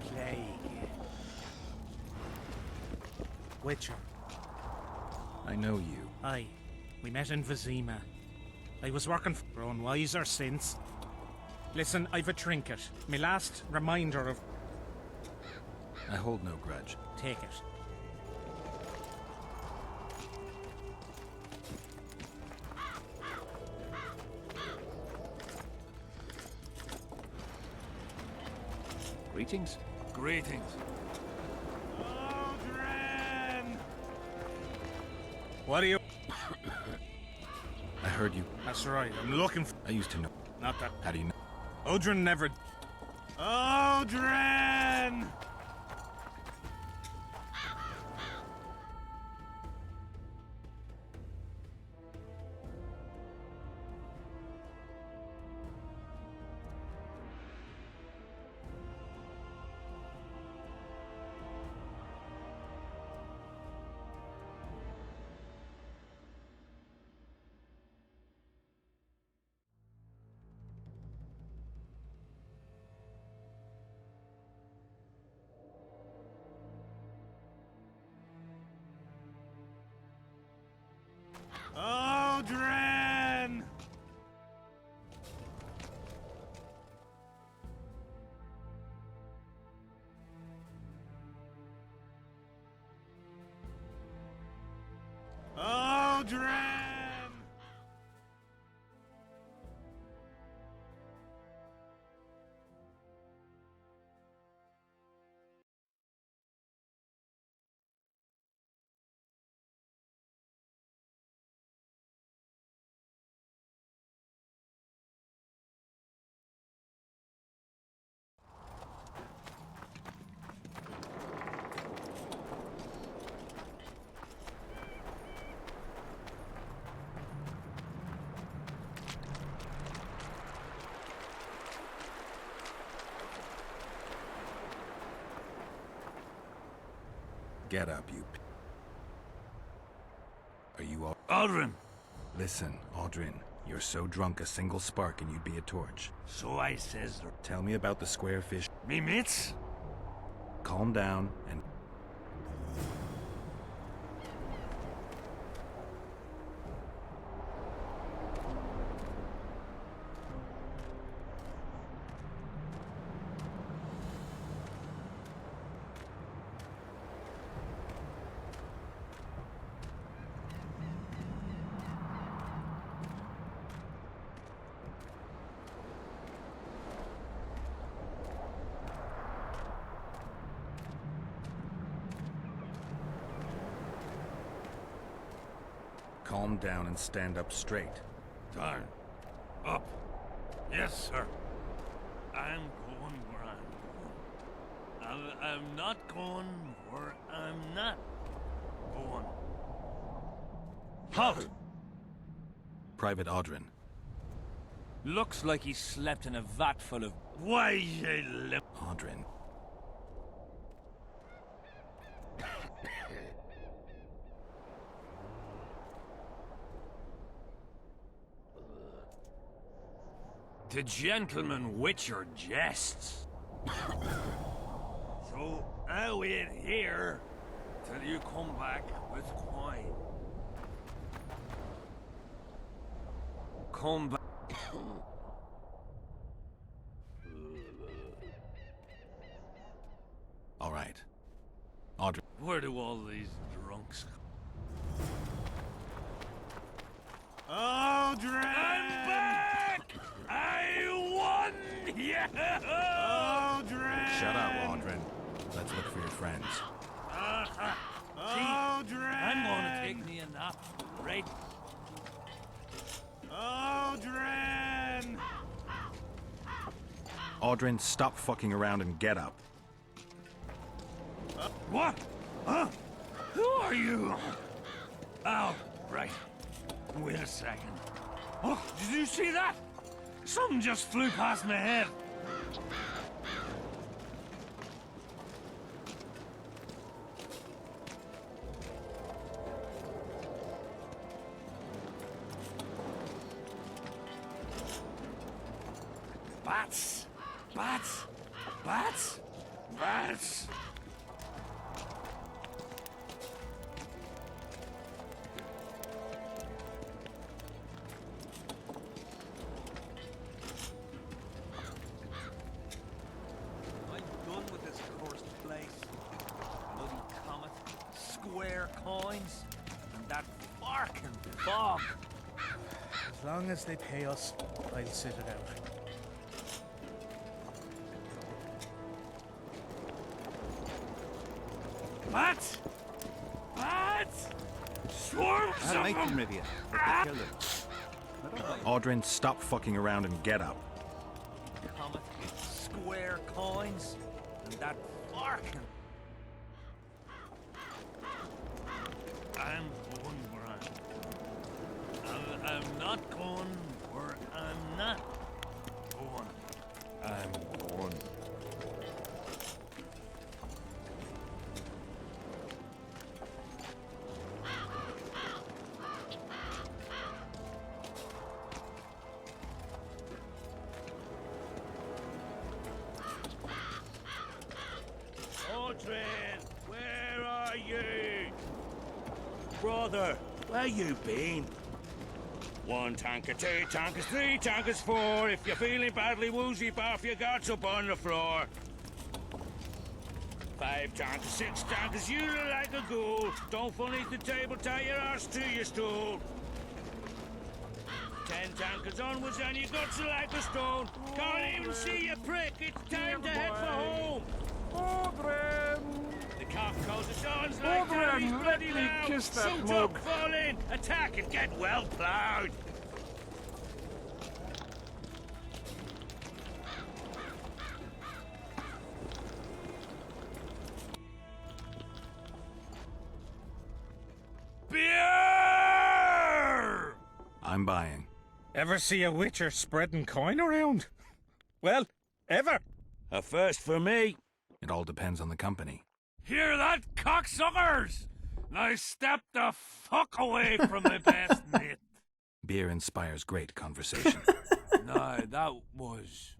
Speaker 1: Plague. Witcher.
Speaker 10: I know you.
Speaker 1: Aye. We met in Vizima. I was working for grown wiser since. Listen, I've a trinket. My last reminder of...
Speaker 10: I hold no grudge.
Speaker 1: Take it.
Speaker 4: Greetings?
Speaker 13: Greetings.
Speaker 12: What are you?
Speaker 10: I heard you.
Speaker 12: That's right. I'm looking for...
Speaker 10: I used to know.
Speaker 12: Not that...
Speaker 10: How do you know?
Speaker 12: Odrin never... Odrin! Odrin! Odrin!
Speaker 10: Get up, you... Are you all...
Speaker 13: Aldrin!
Speaker 10: Listen, Aldrin. You're so drunk a single spark and you'd be a torch.
Speaker 13: So I says...
Speaker 10: Tell me about the square fish.
Speaker 13: Me mates?
Speaker 10: Calm down and... Calm down and stand up straight.
Speaker 13: Turn. Up. Yes, sir. I'm going where I'm going. I'm not going where I'm not going. Halt!
Speaker 10: Private Audrin.
Speaker 8: Looks like he slept in a vat full of... Why, you
Speaker 10: Audrin.
Speaker 8: The gentleman witcher jests. So, I'll wait here till you come back with wine. Come back.
Speaker 10: All right. Audrin.
Speaker 8: Where do all these drunks come?
Speaker 3: Aldrin!
Speaker 8: I'm back! I won! Yeah!
Speaker 3: Aldrin!
Speaker 10: Shut up, Audrin. Let's look for your friends.
Speaker 8: Aldrin! I'm gonna take me a nap, right?
Speaker 3: Aldrin!
Speaker 10: Audrin, stop fucking around and get up.
Speaker 8: What? Huh? Who are you? Oh, right. Wait a second. Oh, did you see that? Something just flew past my head. Bats! Bats! Bats! Bats! I'm done with this cursed place. Bloody comet, square coins, and that fucking fog.
Speaker 12: As long as they pay us, I'll sit it out.
Speaker 8: Bats! Bats! Swarms
Speaker 3: I
Speaker 8: of
Speaker 3: like
Speaker 8: them!
Speaker 3: them, Rivia, but they killed him.
Speaker 10: Audrin, stop fucking around and get up.
Speaker 8: Comet, square coins, and that fucking... I'm going where I'm not going where I'm not going. I'm going. Audrin, where are you? Brother, where you been? 1 tanker, 2 tankers, 3 tankers, 4. If you're feeling badly woozy, barf your guts up on the floor. 5 tankers, 6 tankers, you look like a ghoul. Don't fall into the table, tie your arse to your stool. 10 tankers onwards and your guts are like a stone. Can't even see you prick, it's time to head for home. The cock calls the dawns like Daddy's bloody loud.
Speaker 4: kiss that
Speaker 8: Suit
Speaker 4: mug.
Speaker 8: up, fall in, attack and get well ploughed. Beer!
Speaker 10: I'm buying.
Speaker 12: Ever see a witcher spreading coin around? Well, ever.
Speaker 8: A first for me.
Speaker 10: It all depends on the company.
Speaker 8: Hear that, cocksuckers? Now step the fuck away from my best mate.
Speaker 10: Beer inspires great conversation.
Speaker 8: No, that was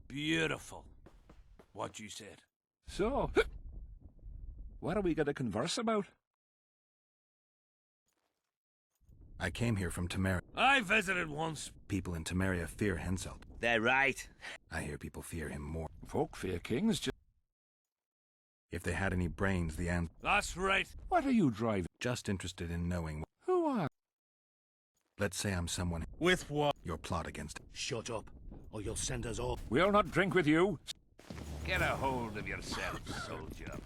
Speaker 8: beautiful, what you said.
Speaker 4: So, what are we going to converse about?
Speaker 10: I came here from Temeria.
Speaker 8: I visited once.
Speaker 10: People in Temeria fear Henselt.
Speaker 8: They're right.
Speaker 10: I hear people fear him more.
Speaker 4: Folk fear kings.
Speaker 10: If they had any brains, the answer.
Speaker 8: That's right.
Speaker 4: What are you driving?
Speaker 10: Just interested in knowing.
Speaker 4: Who are?
Speaker 10: Let's say I'm someone.
Speaker 12: With what?
Speaker 10: Your plot against.
Speaker 8: Shut up, or you'll send us all.
Speaker 4: We'll not drink with you. Get a hold of yourself, soldier.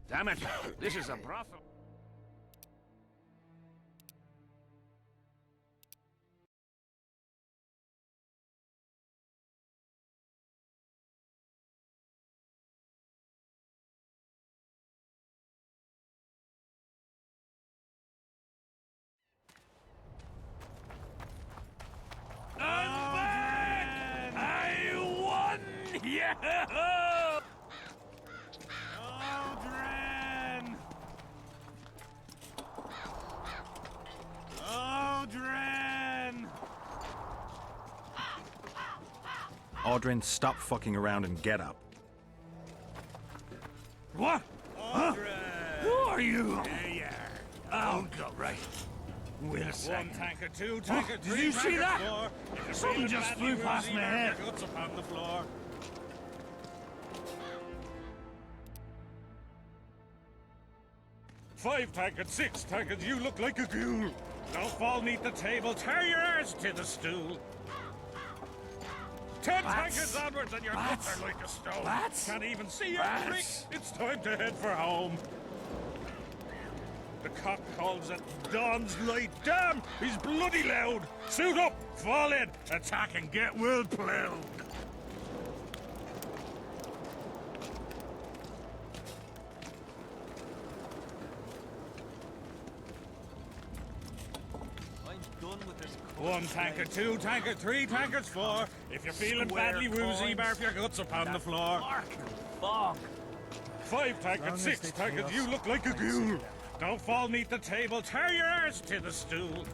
Speaker 4: Damn it! This is a brothel.
Speaker 8: I'm back! I won! Yeah! Aldrin! Aldrin!
Speaker 10: Aldrin, stop fucking around and get up.
Speaker 8: What? Huh? Who are you? There you are. Oh, God, right. Wait a second. One tanker, two tanker, three. Did you see that? Something just flew past my head. Guts upon the floor. Five tankers, six tankers, you look like a ghoul. Don't fall neath the table, tear your arse to the stool. 10 tankers onwards and your guts are like a stone. Can't even see your prick. It's time to head for home. The cock calls at dawn's light. Damn, he's bloody loud. Suit up, fall in, attack and get well plowed. One tanker, two tanker, three tankers, four. If you're feeling badly woozy, barf your guts upon the floor. Fuck. Five tankers, six tankers, you look like a ghoul. Don't fall neath the table, tear your arse to the stool.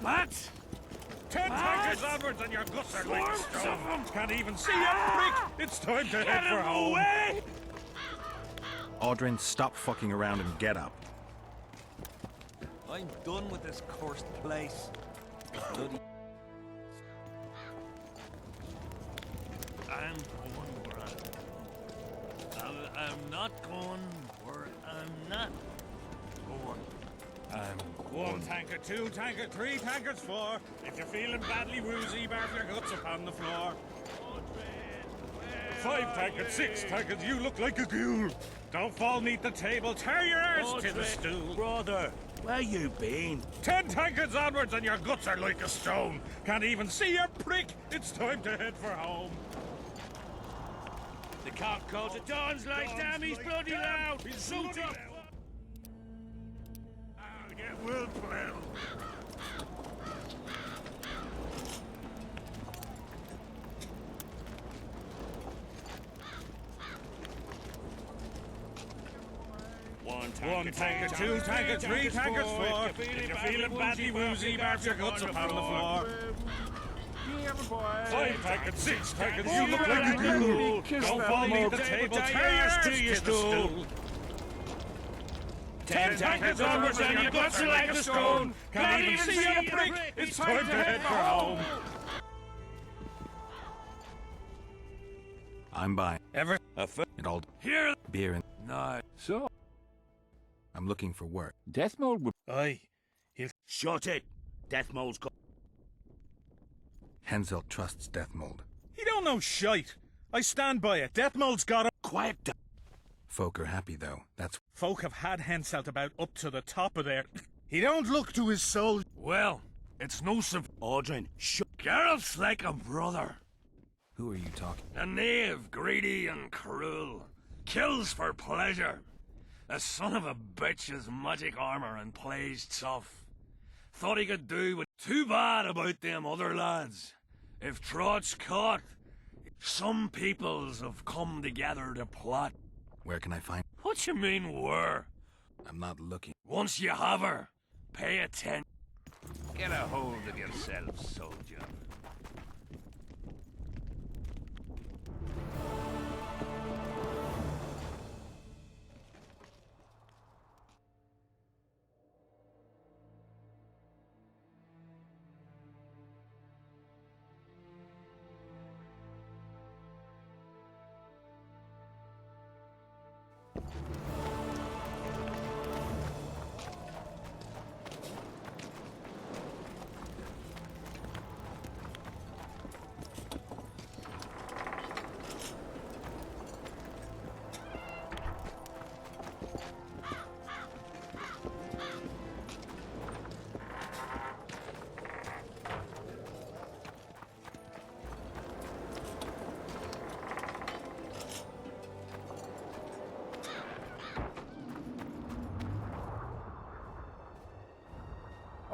Speaker 8: What? 10 tankers onwards and your guts are like a stone. Can't even see your prick. It's time to head for home. Away.
Speaker 10: Aldrin, stop fucking around and get up.
Speaker 8: I'm done with this cursed place. Bloody. I'm going where I'm not going where I'm not going. One tanker, two tanker, three tankers, four. If you're feeling badly woozy, barf your guts upon the floor. Five tankers, six tankers, you look like a ghoul. Don't fall neath the table, tear your arse to the stool. Brother, where you been? 10 tankers onwards and your guts are like a stone. Can't even see your prick. It's time to head for home. The cock calls at dawn's light. Damn, he's bloody loud. He's suit up. I'll get well plowed. One tanker, two tanker, three tankers, four. If you're feeling badly woozy, barf your guts upon the floor. Five tankers, six tankers, you look like a ghoul. Don't fall neath the table, tear your arse to the stool. 10 tankers onwards and your guts are like a stone. Can't even see your prick. It's time to head for home.
Speaker 10: I'm by.
Speaker 8: Ever
Speaker 10: It all
Speaker 8: here?
Speaker 10: beer and
Speaker 8: No.
Speaker 4: So,
Speaker 10: I'm looking for work.
Speaker 4: death mode would...
Speaker 8: Aye. He'll shut it. Death mole's got.
Speaker 10: Henselt trusts Death Mold.
Speaker 8: He don't know shite. I stand by it. Death mole's got him. Quiet down.
Speaker 10: Folk are happy though. That's
Speaker 8: Folk have had Henselt about up to the top of their. He don't look to his soul. Well, it's no Aldrin, Geralt's like a brother.
Speaker 13: Who are you talking?
Speaker 8: A knave, greedy and cruel. Kills for pleasure. A son of a bitch has magic armor and plays tough. Thought he could do what too bad about them other lads. If Trot's caught, some peoples have come together to plot.
Speaker 10: where can I find?
Speaker 8: What you mean where?
Speaker 10: I'm not looking.
Speaker 8: Once you have her, pay attention.
Speaker 4: Get a hold of yourself, soldier.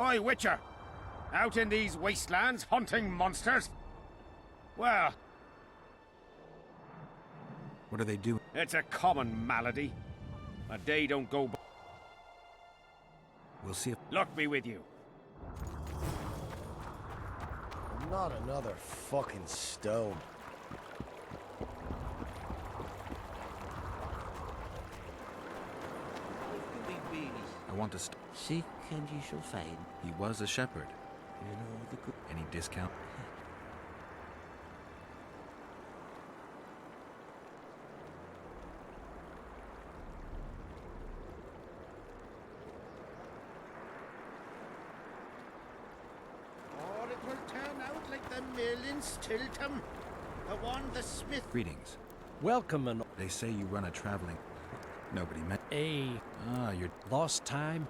Speaker 3: Oi, Witcher! Out in these wastelands hunting monsters? Well,
Speaker 10: What are they doing?
Speaker 3: it's a common malady. A day don't go by.
Speaker 10: We'll see if...
Speaker 3: Luck be with you.
Speaker 1: Not another fucking stone.
Speaker 10: I want to
Speaker 8: Seek and ye shall find.
Speaker 10: He was a shepherd.
Speaker 8: You know the good.
Speaker 10: Any discount?
Speaker 5: Or it will turn out like the mill in Stilton. The one the smith...
Speaker 10: Greetings.
Speaker 8: Welcome and
Speaker 10: They say you run a traveling... Nobody met...
Speaker 8: a
Speaker 10: Ah, you're...
Speaker 8: lost time.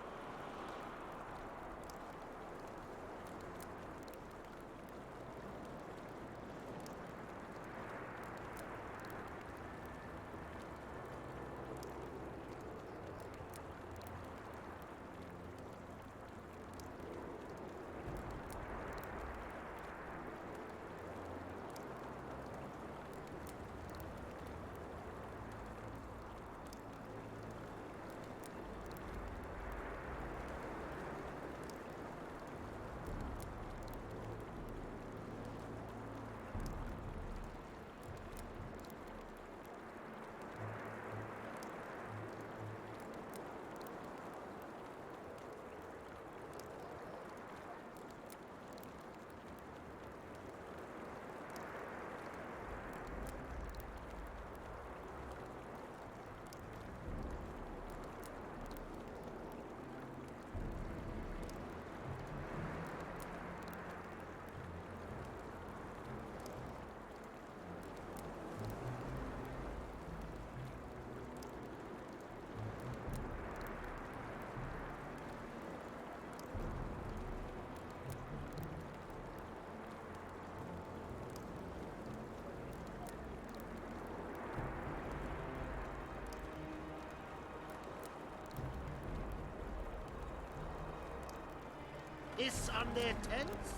Speaker 5: Is on their tents?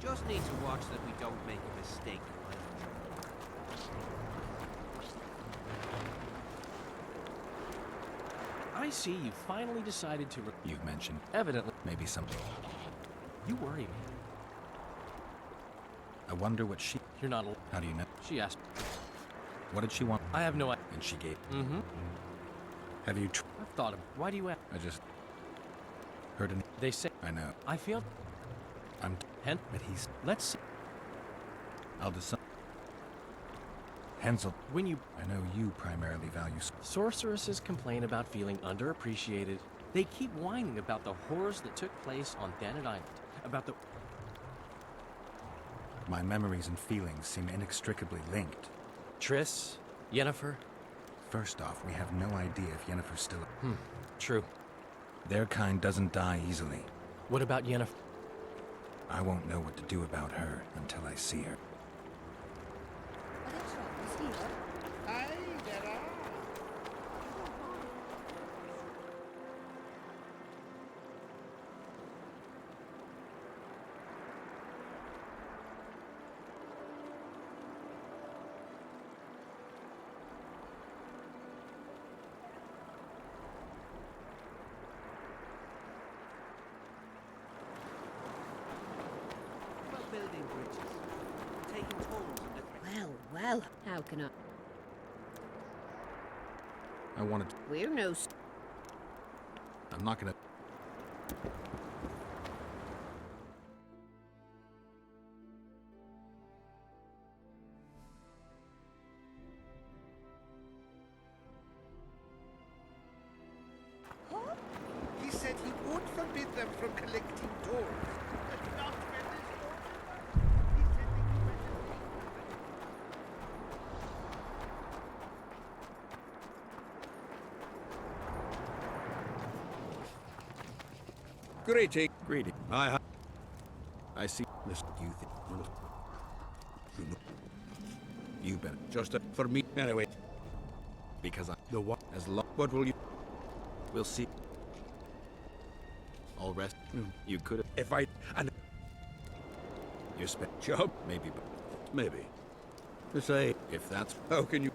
Speaker 16: Just need to watch that we don't make a mistake.
Speaker 8: I see you finally decided to.
Speaker 10: You've mentioned...
Speaker 8: Evidently.
Speaker 10: Maybe something.
Speaker 8: You worry me.
Speaker 10: I wonder what she...
Speaker 8: You're not.
Speaker 10: How do you know?
Speaker 8: She asked.
Speaker 10: What did she want?
Speaker 8: I have no idea.
Speaker 10: And she gave...
Speaker 8: Mm-hmm.
Speaker 10: Have you...
Speaker 8: I've thought of. Why do you ask?
Speaker 10: I just... Heard an...
Speaker 8: They say.
Speaker 10: I know.
Speaker 8: I feel.
Speaker 10: I'm...
Speaker 8: Hen.
Speaker 10: But he's...
Speaker 8: Let's see.
Speaker 10: I'll decide. Hensel.
Speaker 8: When you...
Speaker 10: I know you primarily value...
Speaker 8: Sorceresses complain about feeling underappreciated. They keep whining about the horrors that took place on Thanet Island. About the...
Speaker 10: My memories and feelings seem inextricably linked.
Speaker 8: Triss, Yennefer.
Speaker 10: First off, we have no idea if Yennefer's still...
Speaker 8: True.
Speaker 10: Their kind doesn't die easily.
Speaker 8: What about Yennefer?
Speaker 10: I won't know what to do about her until I see her.
Speaker 5: Aye, there are.
Speaker 17: How can
Speaker 9: I wanted to...
Speaker 17: We're no...
Speaker 9: I'm not gonna...
Speaker 8: He said he would forbid them from collecting tolls, but not when this
Speaker 9: Greeting. Greeting. I see this. You think... You better. Just for me. Anyway. Because I... The what? As long... What will you... We'll see. All rest. You could have... If I... And... Your spec job? Maybe, but... Maybe. To say... If that's... How can you...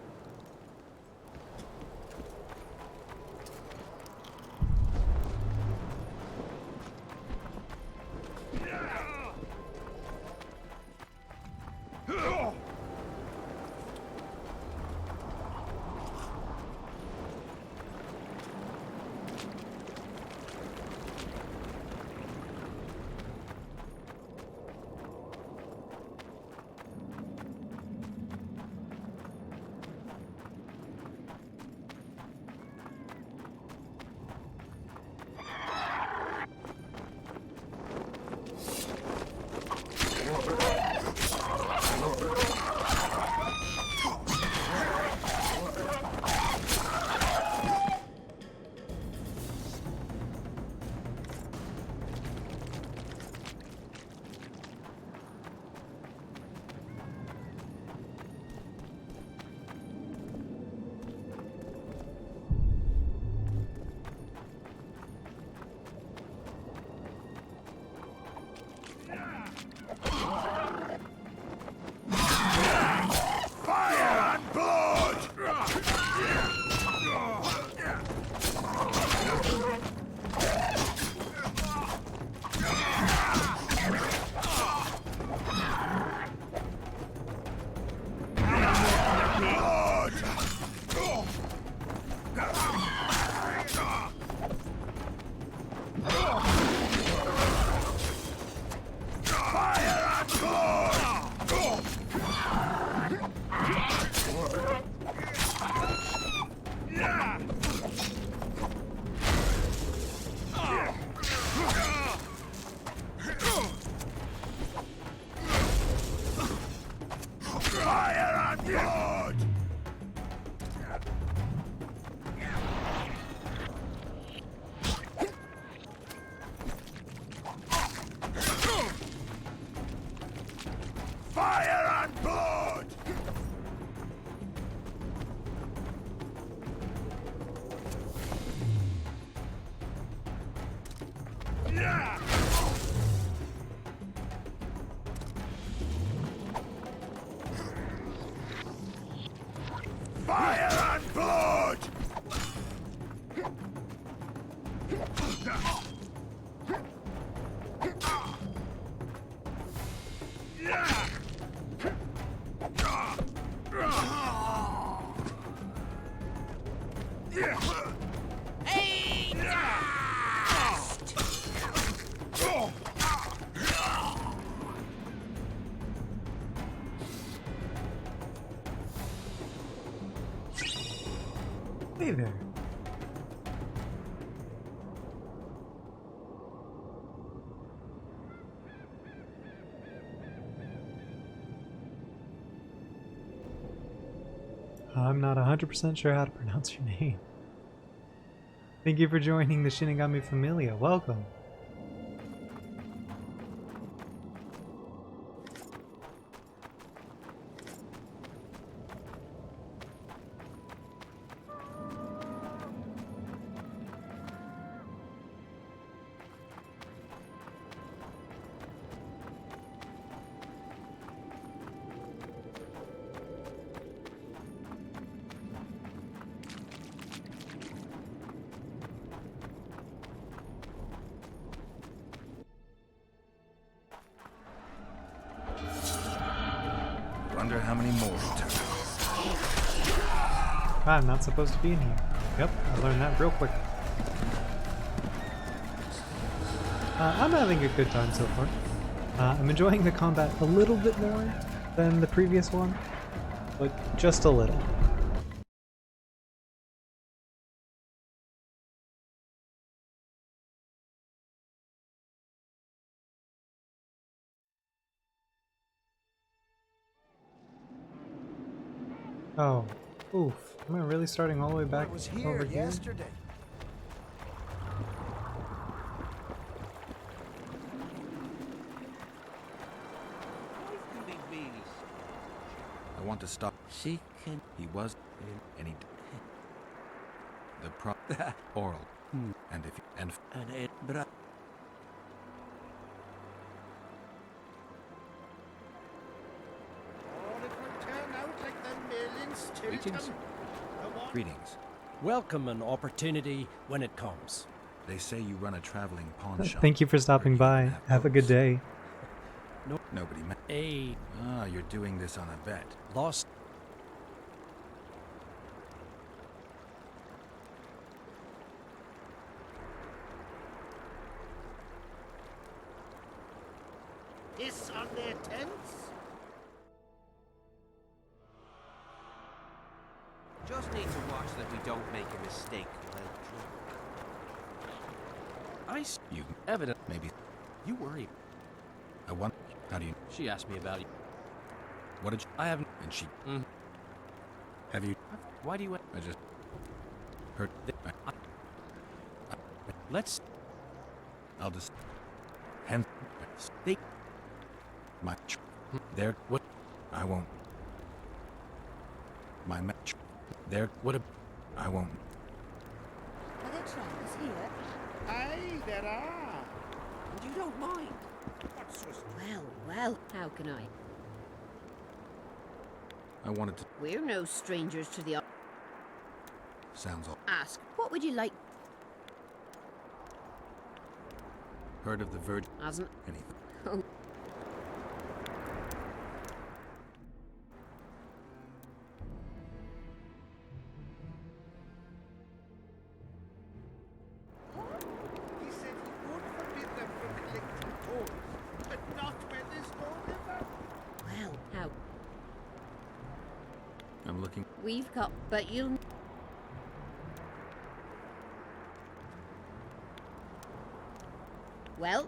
Speaker 14: Hey there. I'm not 100% sure how to pronounce your name. Thank you for joining the Shinigami Familia. Welcome.
Speaker 10: Wonder how many more return.
Speaker 14: I'm not supposed to be in here. Yep, I learned that real quick. I'm having a good time so far. I'm enjoying the combat a little bit more than the previous one, but just a little. Oh, oof. Am I really starting all the way back over here?
Speaker 8: Yesterday.
Speaker 10: I want to stop.
Speaker 16: She can.
Speaker 10: He was and he the oral and if and
Speaker 16: it bra.
Speaker 10: Greetings. Greetings.
Speaker 17: Welcome an opportunity when it comes.
Speaker 10: They say you run a traveling pawn shop.
Speaker 14: Thank you for stopping by. Have a good day.
Speaker 17: No.
Speaker 10: Nobody met.
Speaker 17: A.
Speaker 10: Ah, you're doing this on a bet.
Speaker 17: Lost.
Speaker 8: Piss on their tents?
Speaker 16: Just need to watch that we don't make a mistake while drunk.
Speaker 10: You evident maybe.
Speaker 17: You worry.
Speaker 10: I want. How do you?
Speaker 17: She asked me about you.
Speaker 10: What did you?
Speaker 17: I haven't.
Speaker 10: And she. Have you?
Speaker 17: Why do you?
Speaker 10: I just heard.
Speaker 17: Let's.
Speaker 10: I'll just. Hence.
Speaker 17: They.
Speaker 10: My. There. What? I won't. My match. There. What? I won't.
Speaker 7: Are there travelers here?
Speaker 8: Aye, there are.
Speaker 7: And you don't mind?
Speaker 8: What's so
Speaker 7: Well, how can I?
Speaker 10: I wanted to.
Speaker 7: We're no strangers to the...
Speaker 10: Sounds all.
Speaker 7: Ask, what would you like?
Speaker 10: Heard of the Virgin?
Speaker 7: Hasn't...
Speaker 10: Anything.
Speaker 7: Oh.
Speaker 8: He said he would forbid them from collecting tolls, but not where there's no river.
Speaker 7: Well, how?
Speaker 10: I'm looking.
Speaker 7: We've got... But you'll... Well,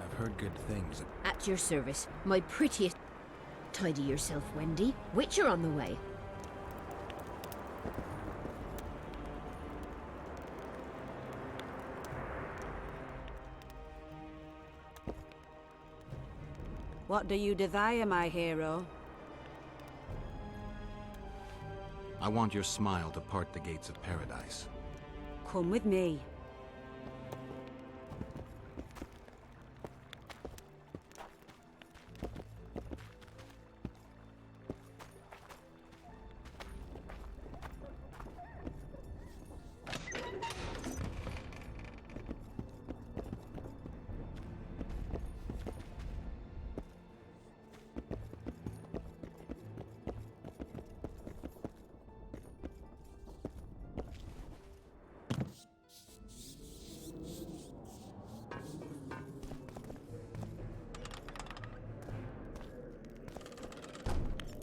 Speaker 10: I've heard good things.
Speaker 7: at your service, my prettiest... Tidy yourself, Wendy. Witcher on the way.
Speaker 18: What do you desire, my hero?
Speaker 10: I want your smile to part the gates of paradise.
Speaker 18: Come with me.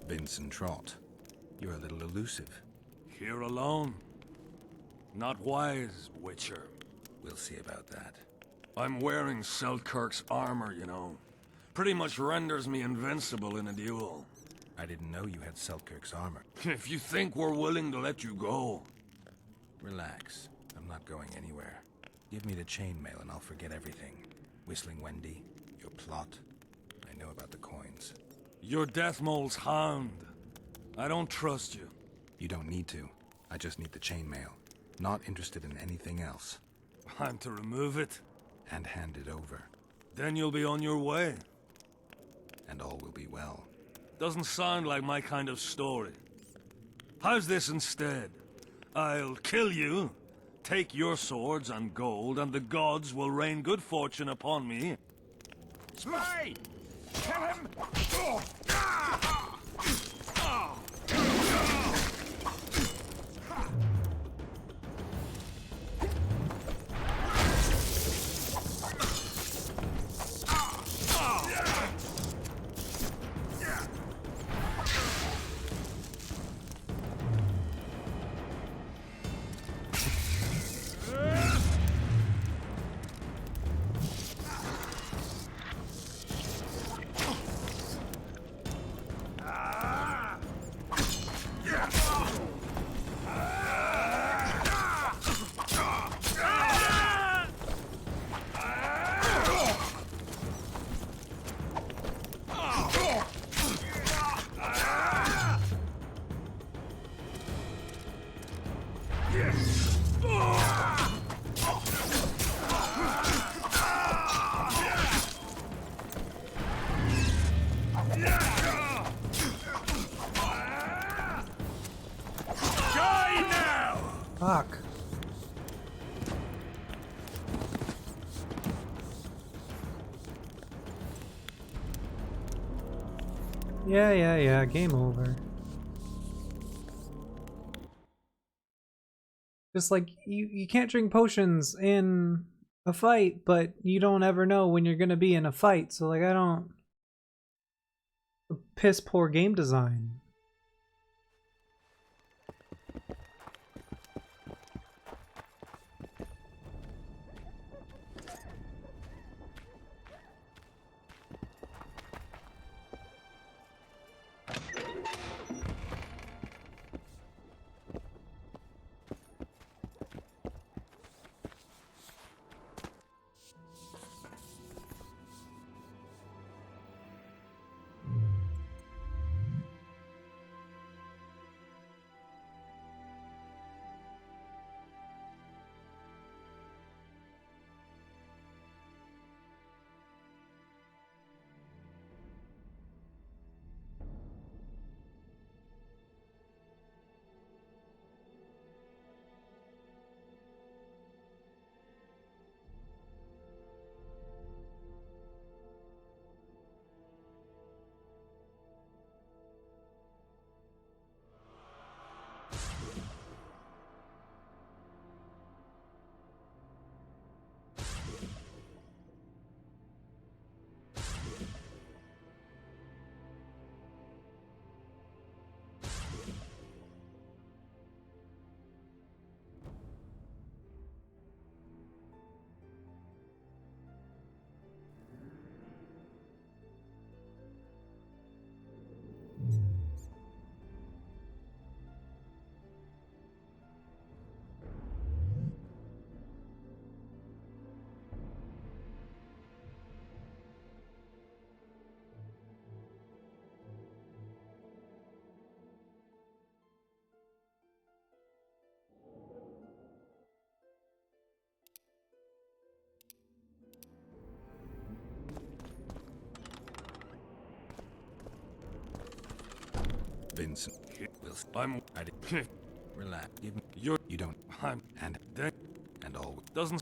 Speaker 10: Vincent Trott, you're a little elusive.
Speaker 4: Here alone. Not wise, Witcher.
Speaker 10: We'll see about that.
Speaker 4: I'm wearing Selkirk's armor, you know. Pretty much renders me invincible in a duel.
Speaker 10: I didn't know you had Selkirk's armor.
Speaker 4: If you think we're willing to let you go...
Speaker 10: Relax. I'm not going anywhere. Give me the chainmail and I'll forget everything. Whistling Wendy, your plot. I know about the coins.
Speaker 4: You're Deathmole's hound. I don't trust you.
Speaker 10: You don't need to. I just need the chainmail. Not interested in anything else.
Speaker 4: I'm to remove it?
Speaker 10: And hand it over.
Speaker 4: Then you'll be on your way.
Speaker 10: And all will be well.
Speaker 4: Doesn't sound like my kind of story. How's this instead? I'll kill you, take your swords and gold, and the gods will rain good fortune upon me.
Speaker 8: Spy!
Speaker 4: Kill him!
Speaker 14: Fuck. Yeah, game over. Just like, you can't drink potions in a fight, but you don't ever know when you're gonna be in a fight, so like, I don't... Piss poor game design.
Speaker 10: Vincent.
Speaker 13: I'm ready.
Speaker 10: Relax.
Speaker 13: You
Speaker 10: don't.
Speaker 13: I'm
Speaker 10: And
Speaker 13: then
Speaker 10: and all.
Speaker 13: doesn't.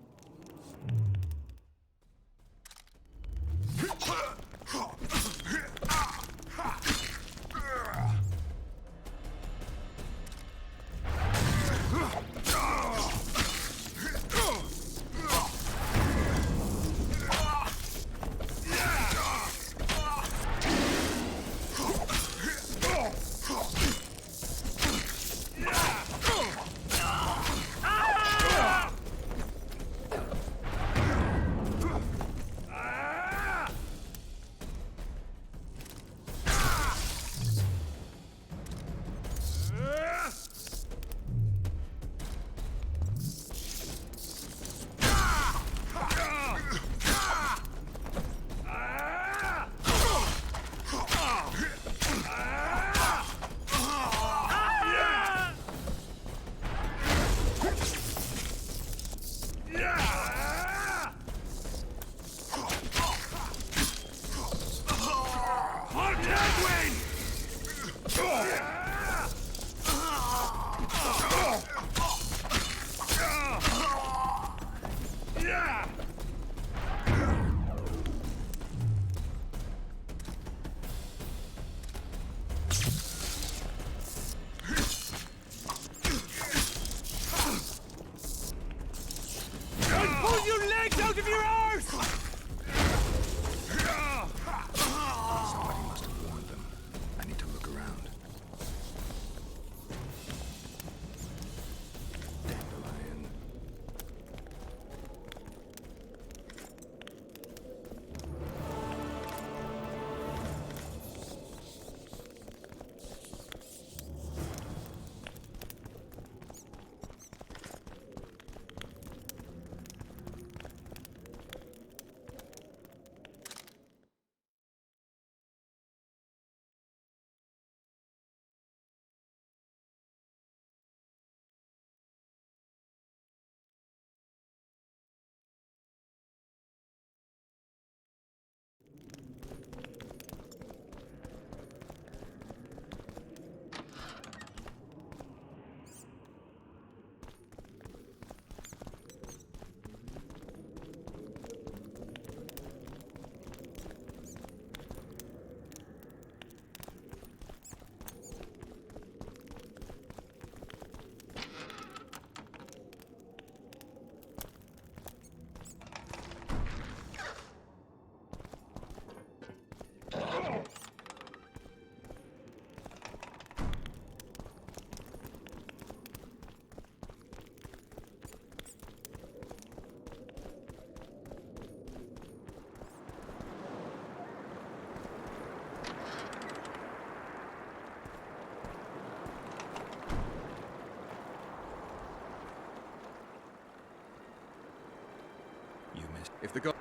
Speaker 9: If the god...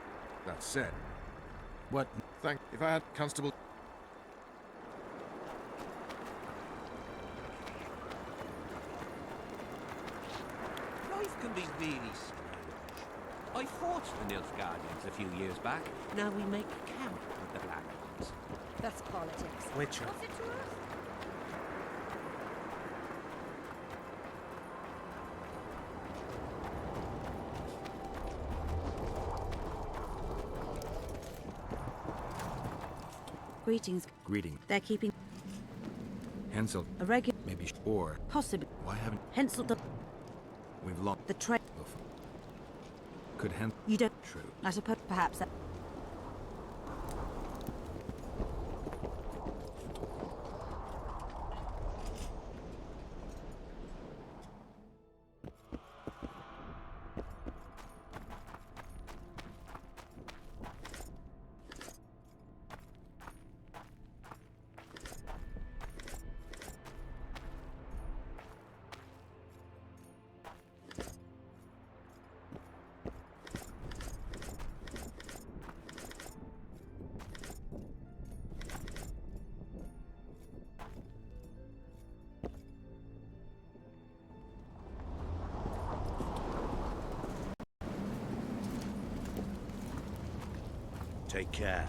Speaker 9: That said...
Speaker 13: What?
Speaker 9: If I had Constable...
Speaker 16: Life can be really strange. I fought the Nilfgaardians a few years back. Now we make camp with the Black Ones.
Speaker 7: That's politics.
Speaker 12: Witcher.
Speaker 7: What's it to us?
Speaker 18: Greetings.
Speaker 10: Greeting.
Speaker 18: They're keeping
Speaker 10: Hensel.
Speaker 18: a regular,
Speaker 10: Maybe. Or.
Speaker 18: possibly.
Speaker 10: Why haven't.
Speaker 18: Hensel the
Speaker 10: We've lost.
Speaker 18: the trade.
Speaker 10: Could Hensel.
Speaker 18: You don't.
Speaker 10: True.
Speaker 18: I suppose perhaps that.
Speaker 8: Take care.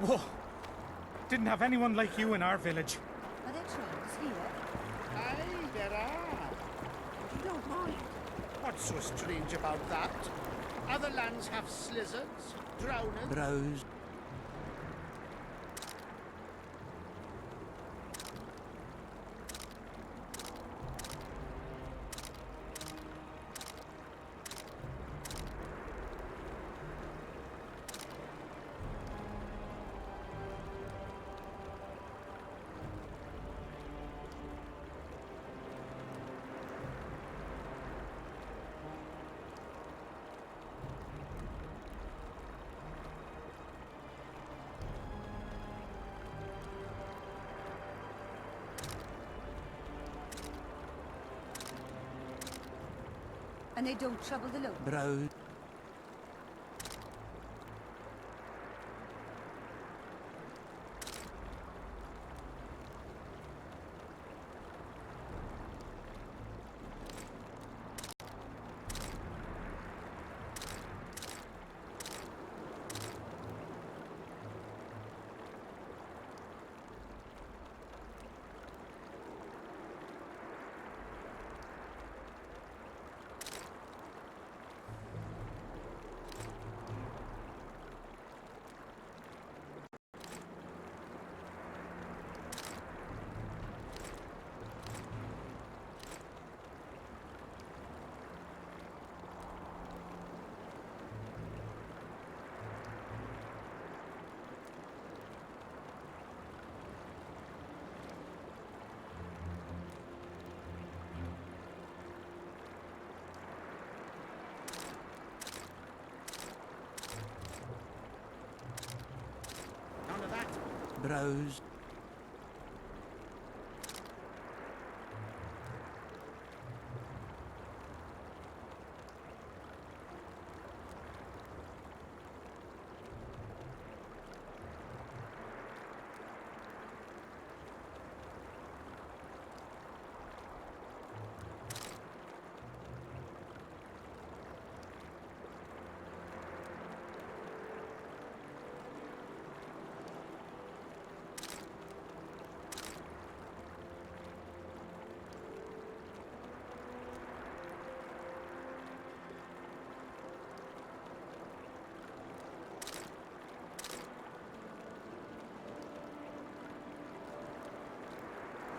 Speaker 12: Whoa! Didn't have anyone like you in our village.
Speaker 7: Are there trolls here?
Speaker 8: Aye, there are. If you don't mind. What's so strange about that? Other lands have slizzards, drowners...
Speaker 16: Browse.
Speaker 7: And they don't trouble the locals?
Speaker 16: Browse.
Speaker 8: None of that.
Speaker 16: Browse.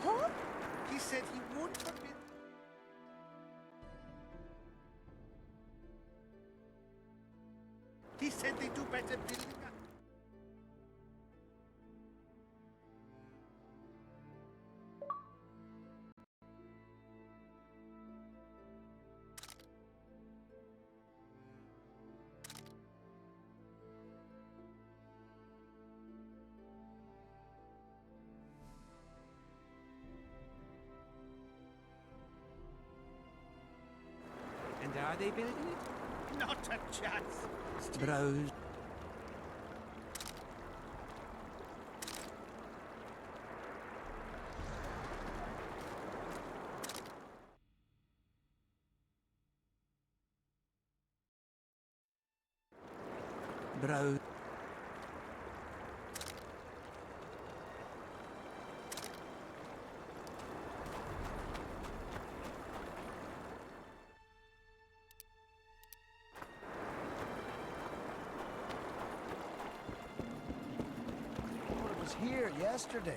Speaker 8: Huh? He said he would forbid... He said they do better building a...
Speaker 16: they building it?
Speaker 8: Not a chance.
Speaker 16: Browse. Browse.
Speaker 8: It was here yesterday.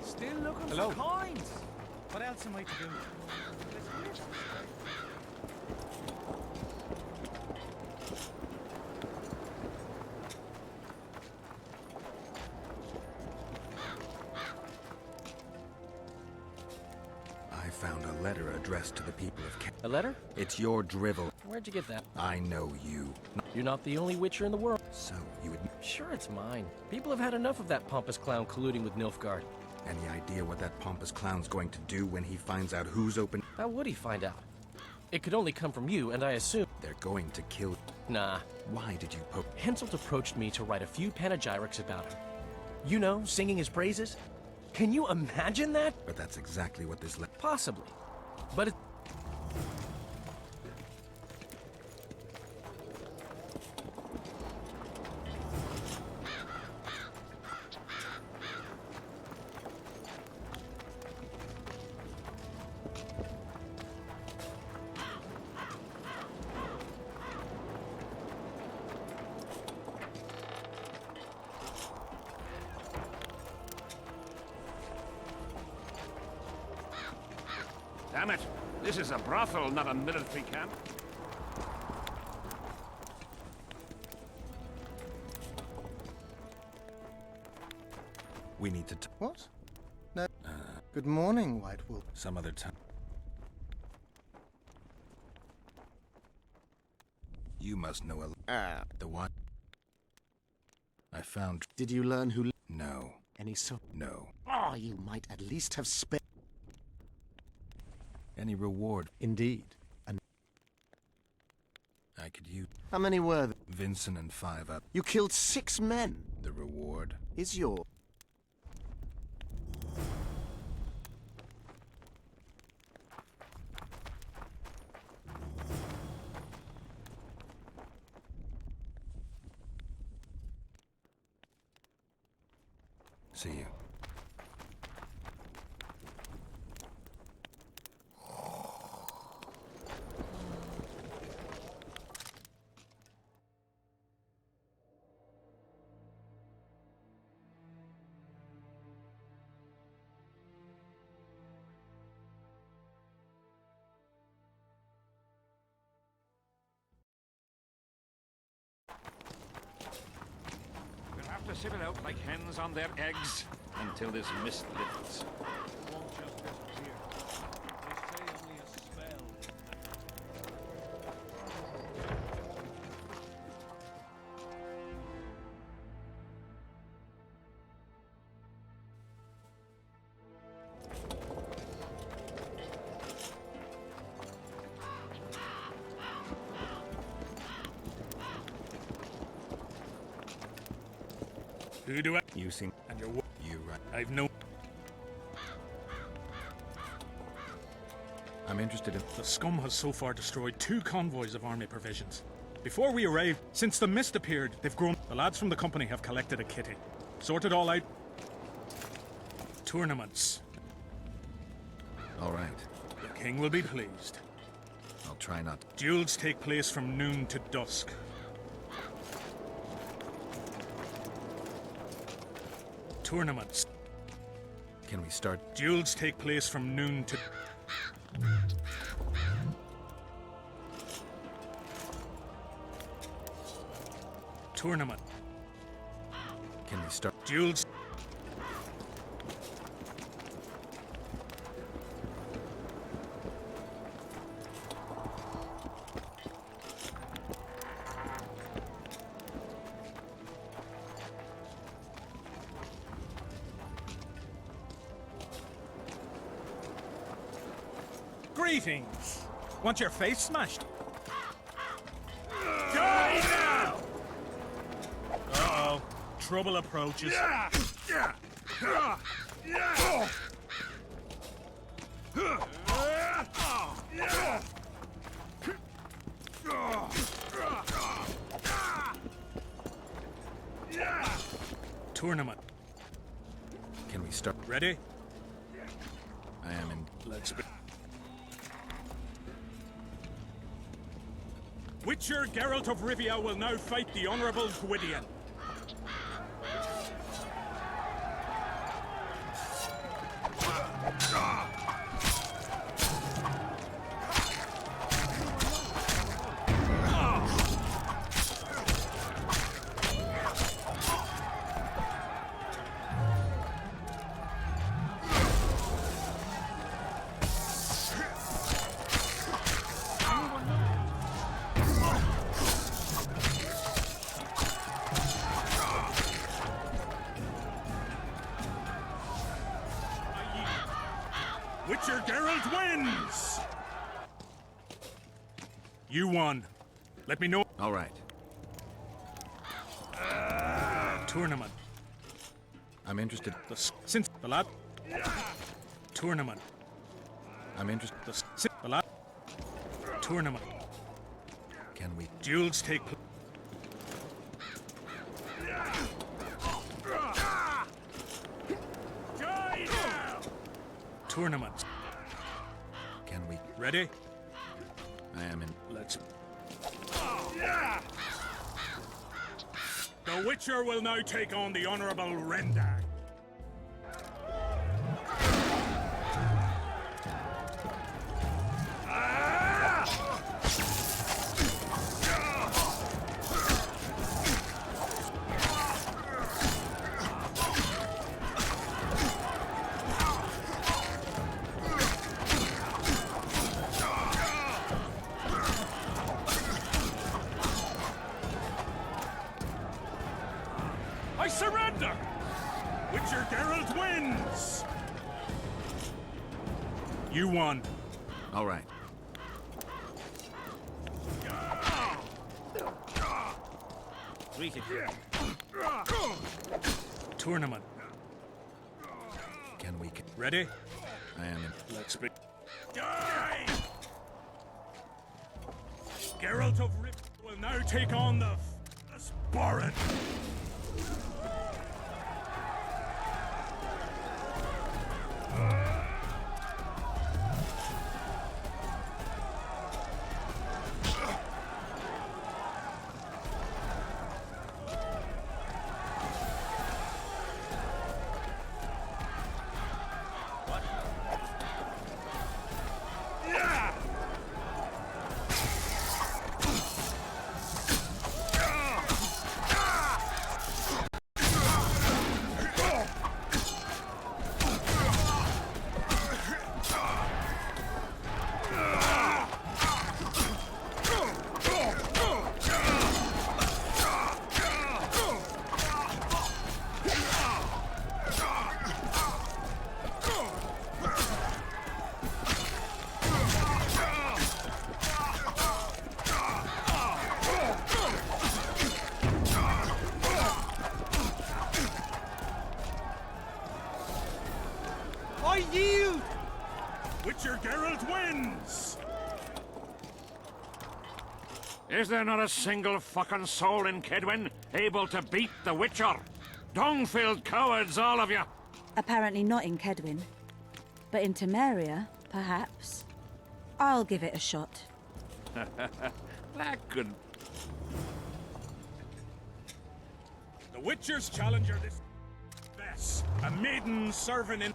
Speaker 17: Still looking
Speaker 8: Hello.
Speaker 17: for coins.
Speaker 8: What else am I to do?
Speaker 10: I found a letter addressed to the people of
Speaker 17: A letter?
Speaker 10: It's your drivel.
Speaker 17: Where'd you get that?
Speaker 10: I know you.
Speaker 17: You're not the only Witcher in the world.
Speaker 10: So, you would...
Speaker 17: Sure, it's mine. People have had enough of that pompous clown colluding with Nilfgaard.
Speaker 10: Any idea what that pompous clown's going to do when he finds out who's open?
Speaker 17: How would he find out? It could only come from you, and I assume...
Speaker 10: They're going to kill...
Speaker 17: Nah.
Speaker 10: Why did you poke...
Speaker 17: Henselt approached me to write a few panegyrics about him. You know, singing his praises. Can you imagine that?
Speaker 10: But that's exactly what this letter...
Speaker 17: Possibly. But it...
Speaker 4: Damn it! This is a brothel, not a military camp.
Speaker 10: We need to...
Speaker 1: What? No. Good morning, White Wolf.
Speaker 10: Some other time. You must know a... the what? I found...
Speaker 1: Did you learn who...
Speaker 10: No.
Speaker 1: Any so...
Speaker 10: No.
Speaker 1: Oh, you might at least have spent...
Speaker 10: Any reward?
Speaker 1: Indeed. And
Speaker 10: I could use...
Speaker 1: how many were there?
Speaker 10: Vincent and 5 up.
Speaker 1: You killed 6 men.
Speaker 10: The reward
Speaker 1: is your...
Speaker 10: See you.
Speaker 4: We'll have to sit it out like hens on their eggs until this mist lifts.
Speaker 12: Won't just disappear. They say only a spell. Who do I...
Speaker 10: You seem...
Speaker 12: And you're...
Speaker 10: You right.
Speaker 12: I've no...
Speaker 10: I'm interested in...
Speaker 12: The scum has so far destroyed 2 convoys of army provisions. Before we arrived, since the mist appeared, they've grown... The lads from the company have collected a kitty. Sorted all out. Tournaments.
Speaker 10: All right.
Speaker 12: The king will be pleased.
Speaker 10: I'll try not...
Speaker 12: Duels take place from noon to dusk. Tournaments.
Speaker 10: Can we start?
Speaker 12: Duels take place from noon to... Tournament.
Speaker 10: Can we start?
Speaker 12: Duels. Greetings. Want your face smashed? Die now! Uh-oh. Trouble approaches. Tournament.
Speaker 10: Can we start?
Speaker 12: Ready?
Speaker 10: I am in.
Speaker 12: Let's be. Witcher Geralt of Rivia will now fight the Honorable Gwydion. Witcher Geralt wins! You won. Let me know.
Speaker 10: All right.
Speaker 12: Tournament.
Speaker 10: I'm interested.
Speaker 12: Since the lad. Tournament.
Speaker 10: I'm interested.
Speaker 12: The lad. Tournament.
Speaker 10: Can we?
Speaker 12: Duels take place. Tournament.
Speaker 10: Can we?
Speaker 12: Ready?
Speaker 10: I am in.
Speaker 12: Let's. The Witcher will now take on the Honorable Rendag. I surrender! Witcher Geralt wins! You won.
Speaker 10: All right.
Speaker 12: Tournament.
Speaker 10: Can we?
Speaker 12: Ready?
Speaker 10: I am in.
Speaker 12: Let's be. Die! Geralt of Rivia will now take on the Sporran. I yield! Witcher Geralt wins!
Speaker 4: Is there not a single fucking soul in Kedwin able to beat the Witcher? Dung-filled cowards, all of you!
Speaker 18: Apparently not in Kedwin. But in Temeria, perhaps. I'll give it a shot.
Speaker 4: That could...
Speaker 12: The Witcher's challenger this... Bess, a maiden servant in...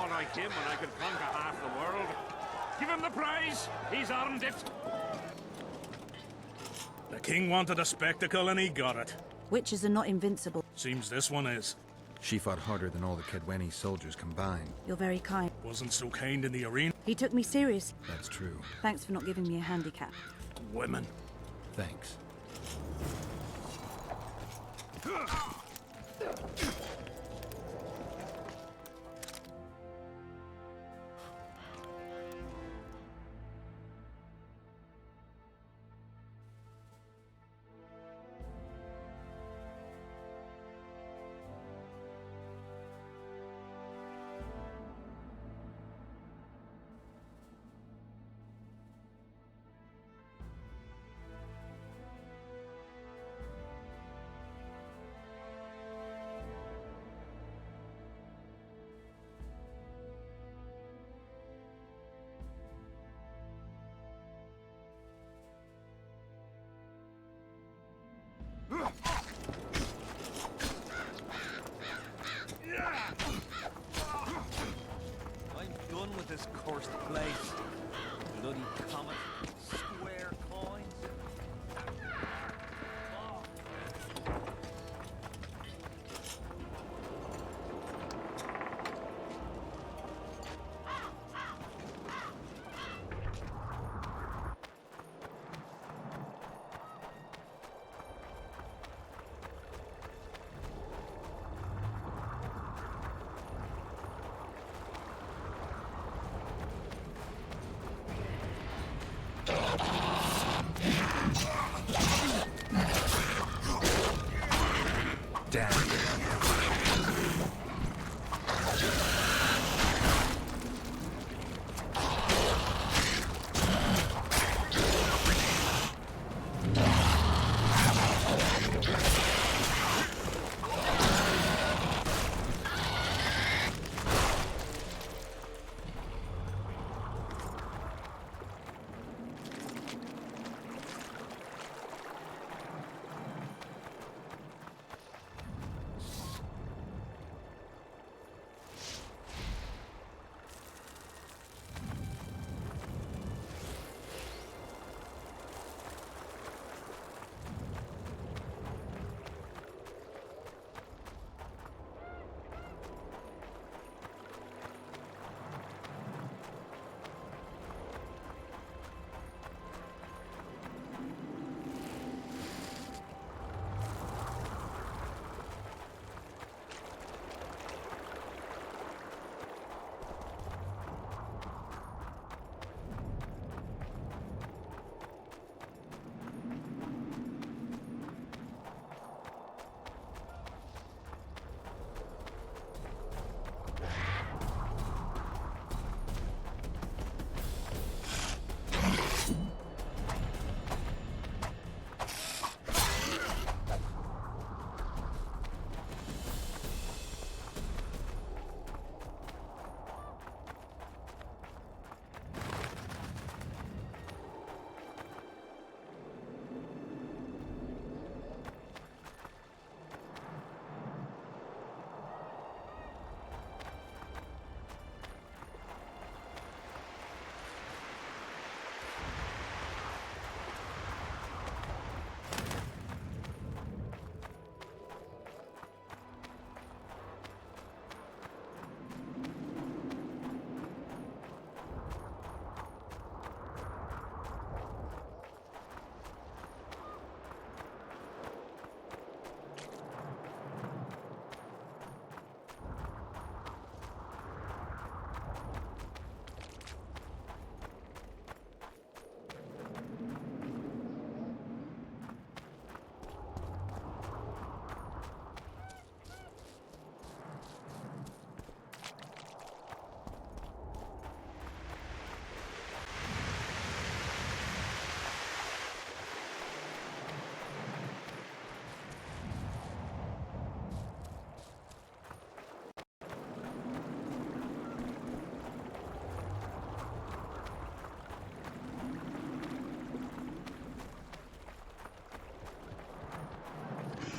Speaker 4: more like him when I could conquer half the world. Give him the prize. He's earned it.
Speaker 12: The king wanted a spectacle and he got it.
Speaker 18: Witches are not invincible.
Speaker 12: Seems this one is.
Speaker 10: She fought harder than all the Kedweni soldiers combined.
Speaker 18: You're very kind.
Speaker 12: Wasn't so kind in the arena.
Speaker 18: He took me serious.
Speaker 10: That's true.
Speaker 18: Thanks for not giving me a handicap.
Speaker 12: Women.
Speaker 10: Thanks.
Speaker 16: I'm done with this cursed place. Bloody comet. Square coins.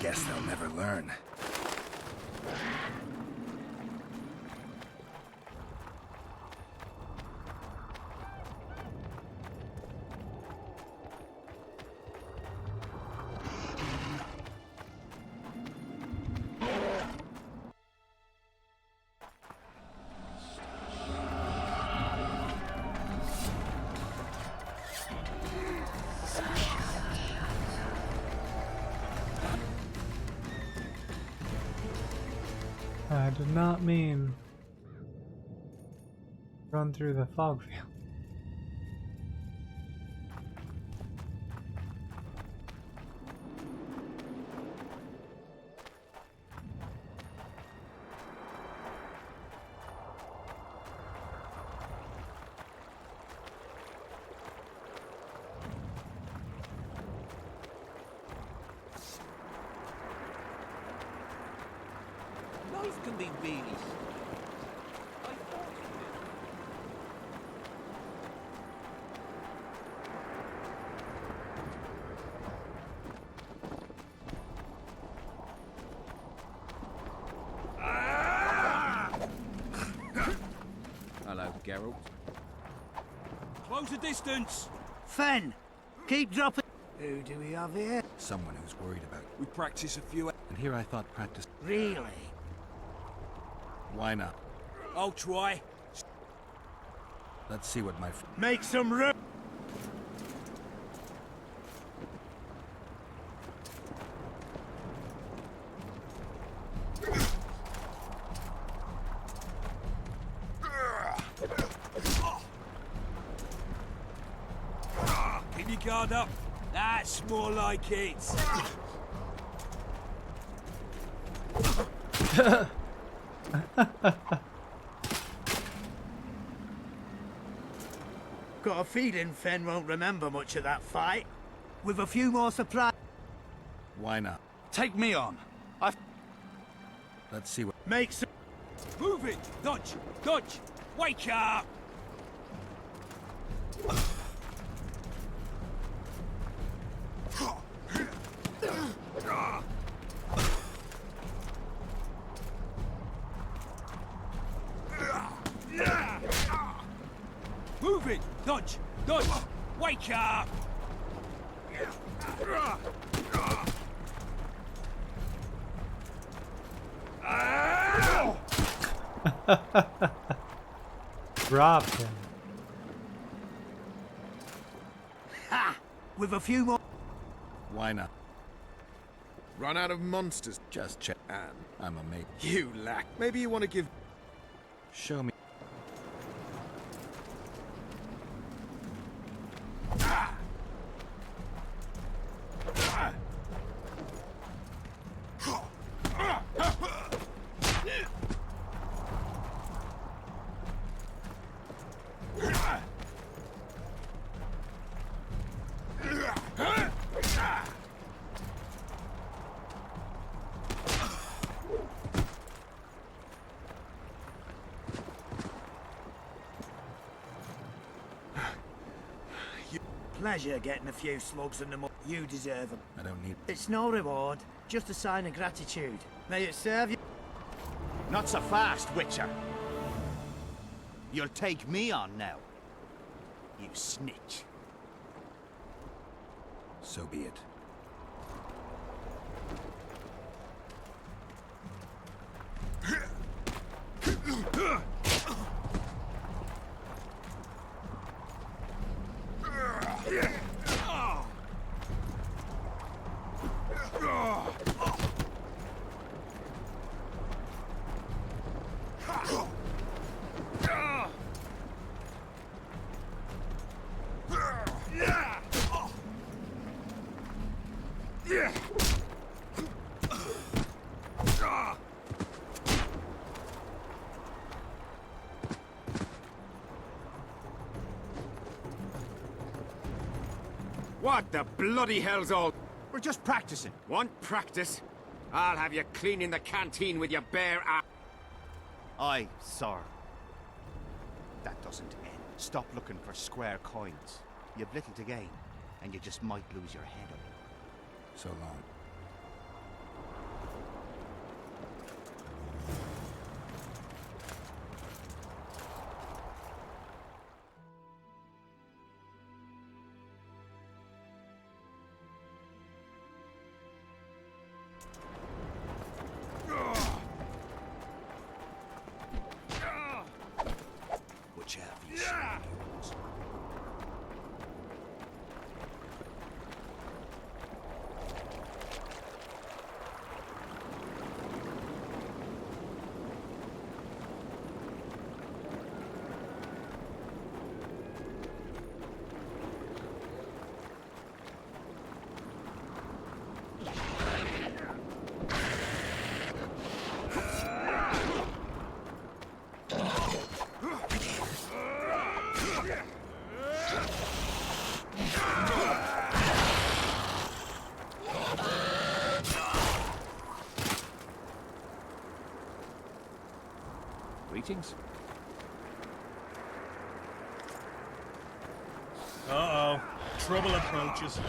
Speaker 10: Guess they'll never learn.
Speaker 14: I did not mean run through the fog field.
Speaker 16: Life can be really strange. I thought it
Speaker 11: Hello, Geralt.
Speaker 8: Close the distance! Fen, keep dropping. Who do we have here?
Speaker 10: Someone who's worried about.
Speaker 15: We practice a few.
Speaker 10: And here I thought practice.
Speaker 8: Really?
Speaker 10: Why not?
Speaker 8: I'll try.
Speaker 10: Let's see what my.
Speaker 8: Make some room. Keep your guard up. That's more like it. Got a feeling Fen won't remember much of that fight. With a few more supplies.
Speaker 10: Why not?
Speaker 8: Take me on.
Speaker 10: Let's see what.
Speaker 8: Make some. Move it! Dodge! Dodge! Wake up! Move it! Dodge! Dodge! Wake up!
Speaker 14: Dropped him.
Speaker 8: Ha! With a few more.
Speaker 10: Why not?
Speaker 9: Run out of monsters.
Speaker 10: Just check.
Speaker 9: Anne.
Speaker 10: I'm a mate.
Speaker 9: You lack. Maybe you want to give.
Speaker 10: Show me.
Speaker 8: Pleasure getting a few slugs in the mud. You deserve them.
Speaker 10: I don't need.
Speaker 8: It's no reward, just a sign of gratitude. May it serve you.
Speaker 3: Not so fast, Witcher. You'll take me on now. You snitch.
Speaker 10: So be it.
Speaker 11: What the bloody hell's all?
Speaker 3: We're just practicing.
Speaker 11: Want practice? I'll have you cleaning the canteen with your bare ass.
Speaker 3: Aye, sir. That doesn't end. Stop looking for square coins. You've little to gain, and you just might lose your head up.
Speaker 10: So long.
Speaker 8: Which have you seen?
Speaker 4: Greetings.
Speaker 12: Uh-oh. Trouble approaches.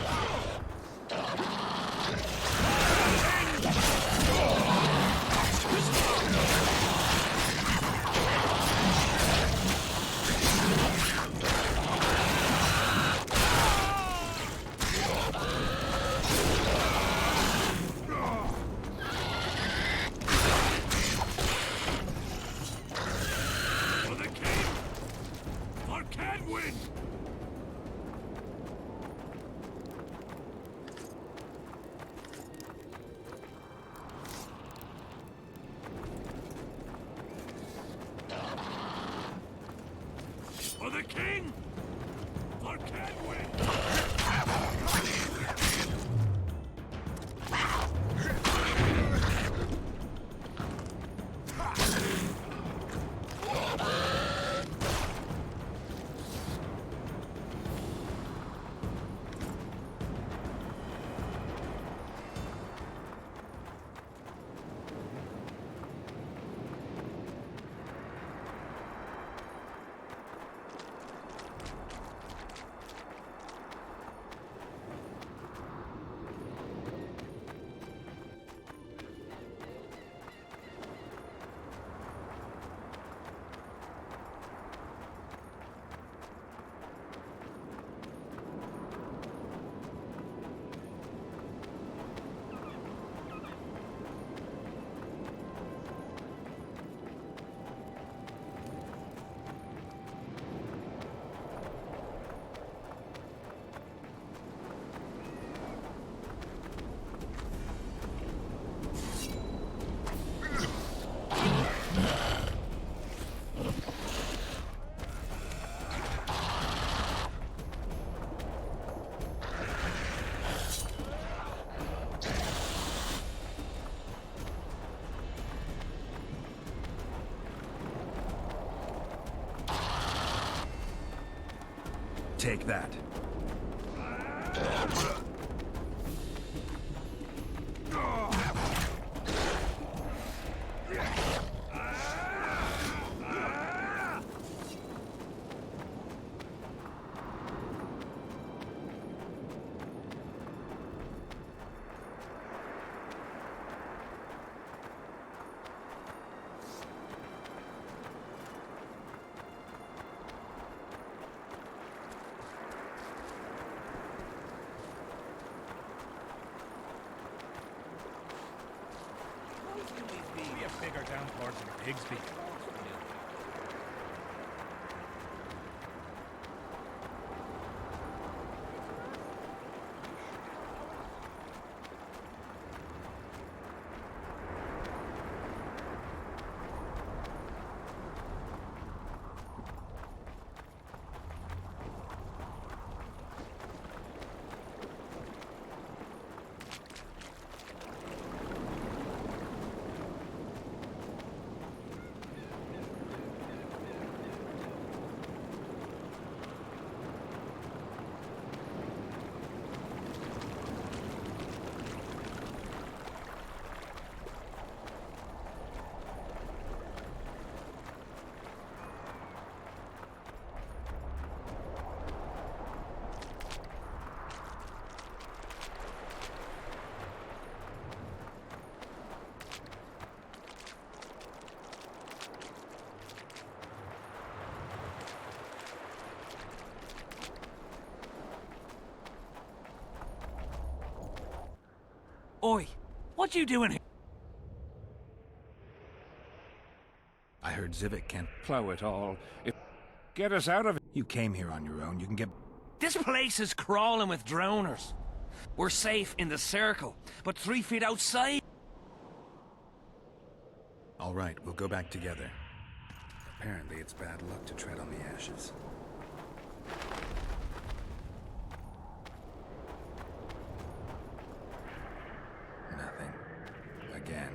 Speaker 4: For the king! For Kedwin! For the king! For Kedwin!
Speaker 10: Take that.
Speaker 12: Be a bigger downpour than Bigsby.
Speaker 8: Oi, what you doing here?
Speaker 10: I heard Zivik can't
Speaker 4: plow it all. Get us out of it.
Speaker 10: You came here on your own. You can get...
Speaker 8: This place is crawling with droners. We're safe in the circle, but 3 feet outside.
Speaker 10: All right, we'll go back together. Apparently it's bad luck to tread on the ashes. Nothing. Again.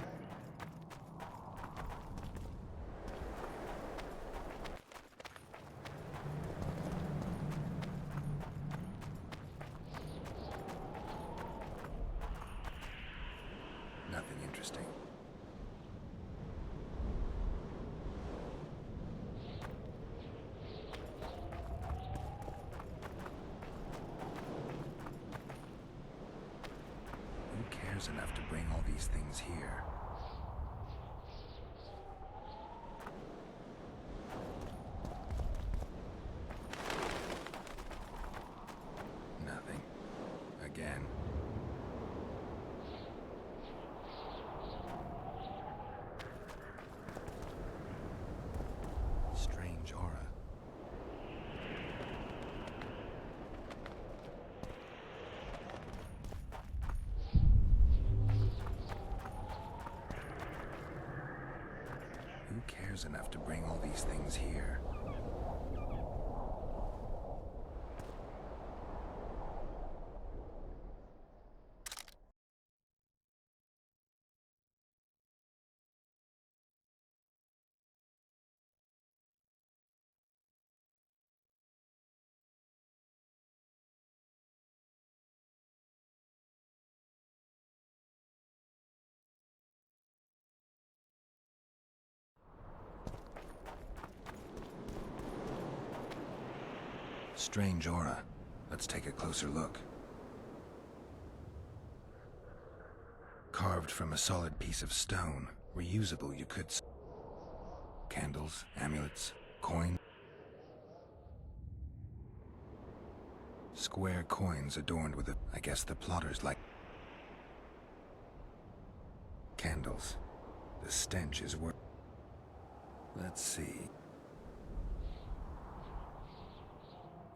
Speaker 10: Nothing interesting. cares enough to bring all these things here? Nothing. Again. Strange aura. Who cares enough to bring all these things here? Strange aura. Let's take a closer look. Carved from a solid piece of stone. Reusable, you could say. Candles, amulets, coin. Square coins adorned with I guess the plotters like. Candles. The stench is worth. Let's see.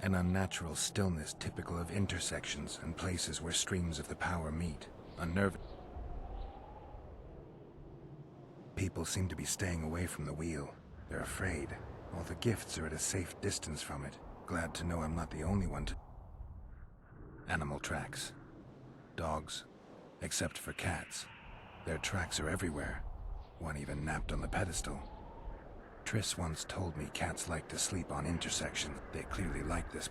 Speaker 10: An unnatural stillness typical of intersections and places where streams of the power meet. Unnerving. People seem to be staying away from the wheel. They're afraid. All the gifts are at a safe distance from it. Glad to know I'm not the only one to... Animal tracks. Dogs. Except for cats. Their tracks are everywhere. One even napped on the pedestal. Triss once told me cats like to sleep on intersections. They clearly like this.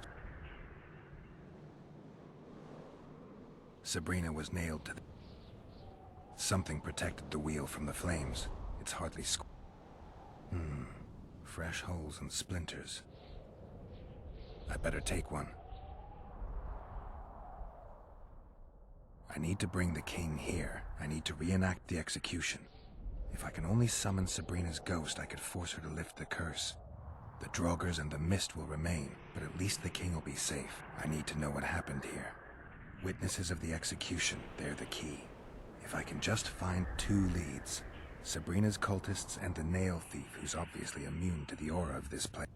Speaker 10: Sabrina was nailed to the... Something protected the wheel from the flames. It's hardly fresh holes and splinters. I better take one. I need to bring the king here. I need to reenact the execution. If I can only summon Sabrina's ghost, I could force her to lift the curse. The Draugrs and the mist will remain, but at least the king will be safe. I need to know what happened here. Witnesses of the execution, they're the key. If I can just find 2 leads, Sabrina's cultists and the nail thief who's obviously immune to the aura of this place.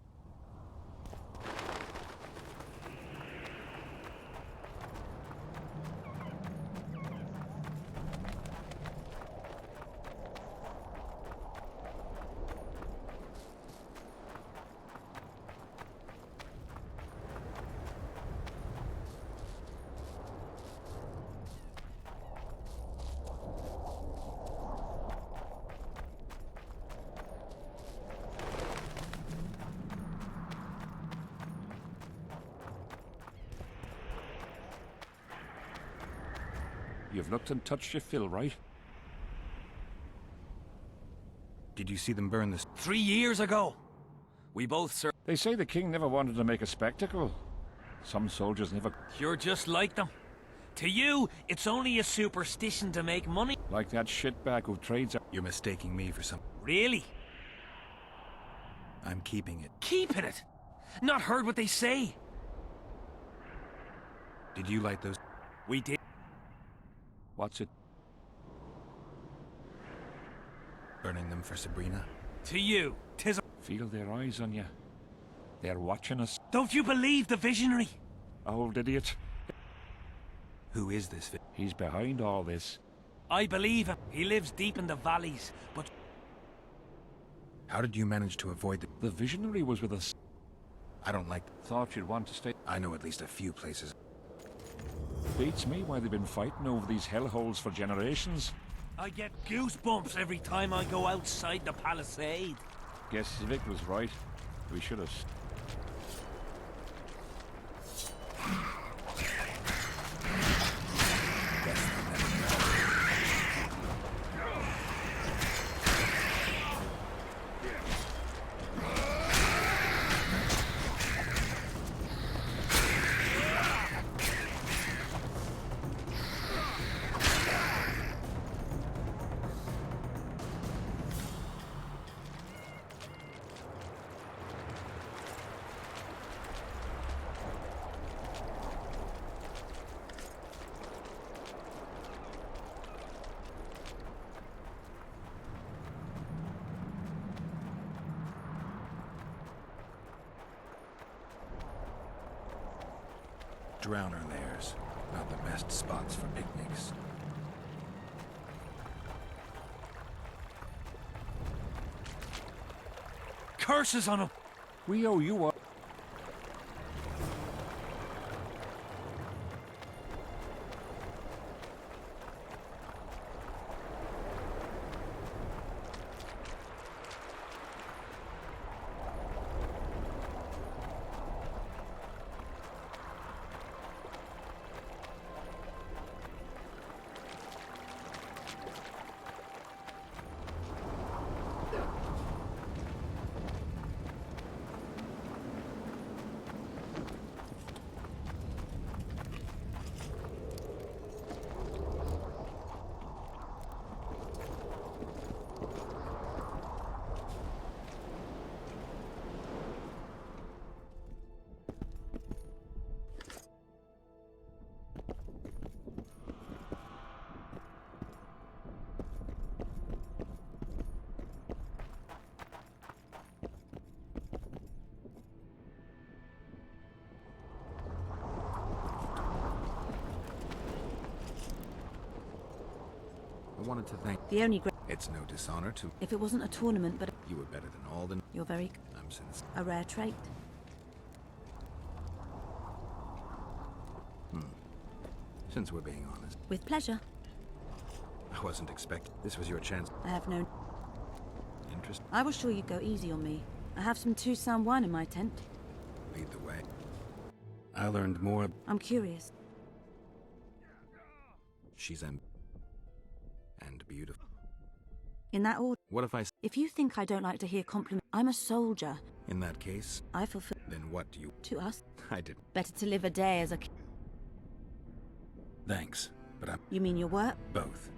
Speaker 4: You've looked and touched your fill, right?
Speaker 10: Did you see them burn this?
Speaker 17: 3 years ago! We both
Speaker 4: They say the king never wanted to make a spectacle. Some soldiers never...
Speaker 17: You're just like them. To you, it's only a superstition to make money.
Speaker 4: Like that shitbag who trades...
Speaker 10: You're mistaking me for some...
Speaker 17: Really?
Speaker 10: I'm keeping it.
Speaker 17: Keeping it? Not heard what they say.
Speaker 10: Did you light those?
Speaker 17: We did.
Speaker 4: What's it?
Speaker 10: Burning them for Sabrina?
Speaker 17: To you, 'tis...
Speaker 4: Feel their eyes on you. They're watching us.
Speaker 17: Don't you believe the visionary?
Speaker 4: Old idiot.
Speaker 10: Who is this?
Speaker 4: He's behind all this.
Speaker 17: I believe him. He lives deep in the valleys, but...
Speaker 10: How did you manage to avoid the...
Speaker 4: The visionary was with us.
Speaker 10: I don't like...
Speaker 4: Thought you'd want to stay...
Speaker 10: I know at least a few places.
Speaker 4: Beats me why they've been fighting over these hellholes for generations.
Speaker 17: I get goosebumps every time I go outside the palisade.
Speaker 4: Guess Vic was right. We should have...
Speaker 10: drowner lairs, not the best spots for picnics.
Speaker 4: Curses on him! We owe you up.
Speaker 10: I wanted to thank...
Speaker 18: The only
Speaker 10: It's no dishonor to...
Speaker 18: If it wasn't a tournament, but...
Speaker 10: You were better than all the...
Speaker 18: You're very...
Speaker 10: I'm sincere.
Speaker 18: A rare trait.
Speaker 10: Since we're being honest.
Speaker 18: With pleasure.
Speaker 10: I wasn't expecting... This was your chance.
Speaker 18: I have no...
Speaker 10: Interest?
Speaker 18: I was sure you'd go easy on me. I have some Tucson wine in my tent.
Speaker 10: Lead the way. I learned more...
Speaker 18: I'm curious.
Speaker 10: She's and beautiful.
Speaker 18: In that order.
Speaker 10: What if I...
Speaker 18: If you think I don't like to hear compliments, I'm a soldier.
Speaker 10: In that case...
Speaker 18: I fulfill...
Speaker 10: Then what do you...
Speaker 18: To us.
Speaker 10: I didn't.
Speaker 18: Better to live a day as a...
Speaker 10: Thanks, but I'm...
Speaker 18: You mean your work?
Speaker 10: Both.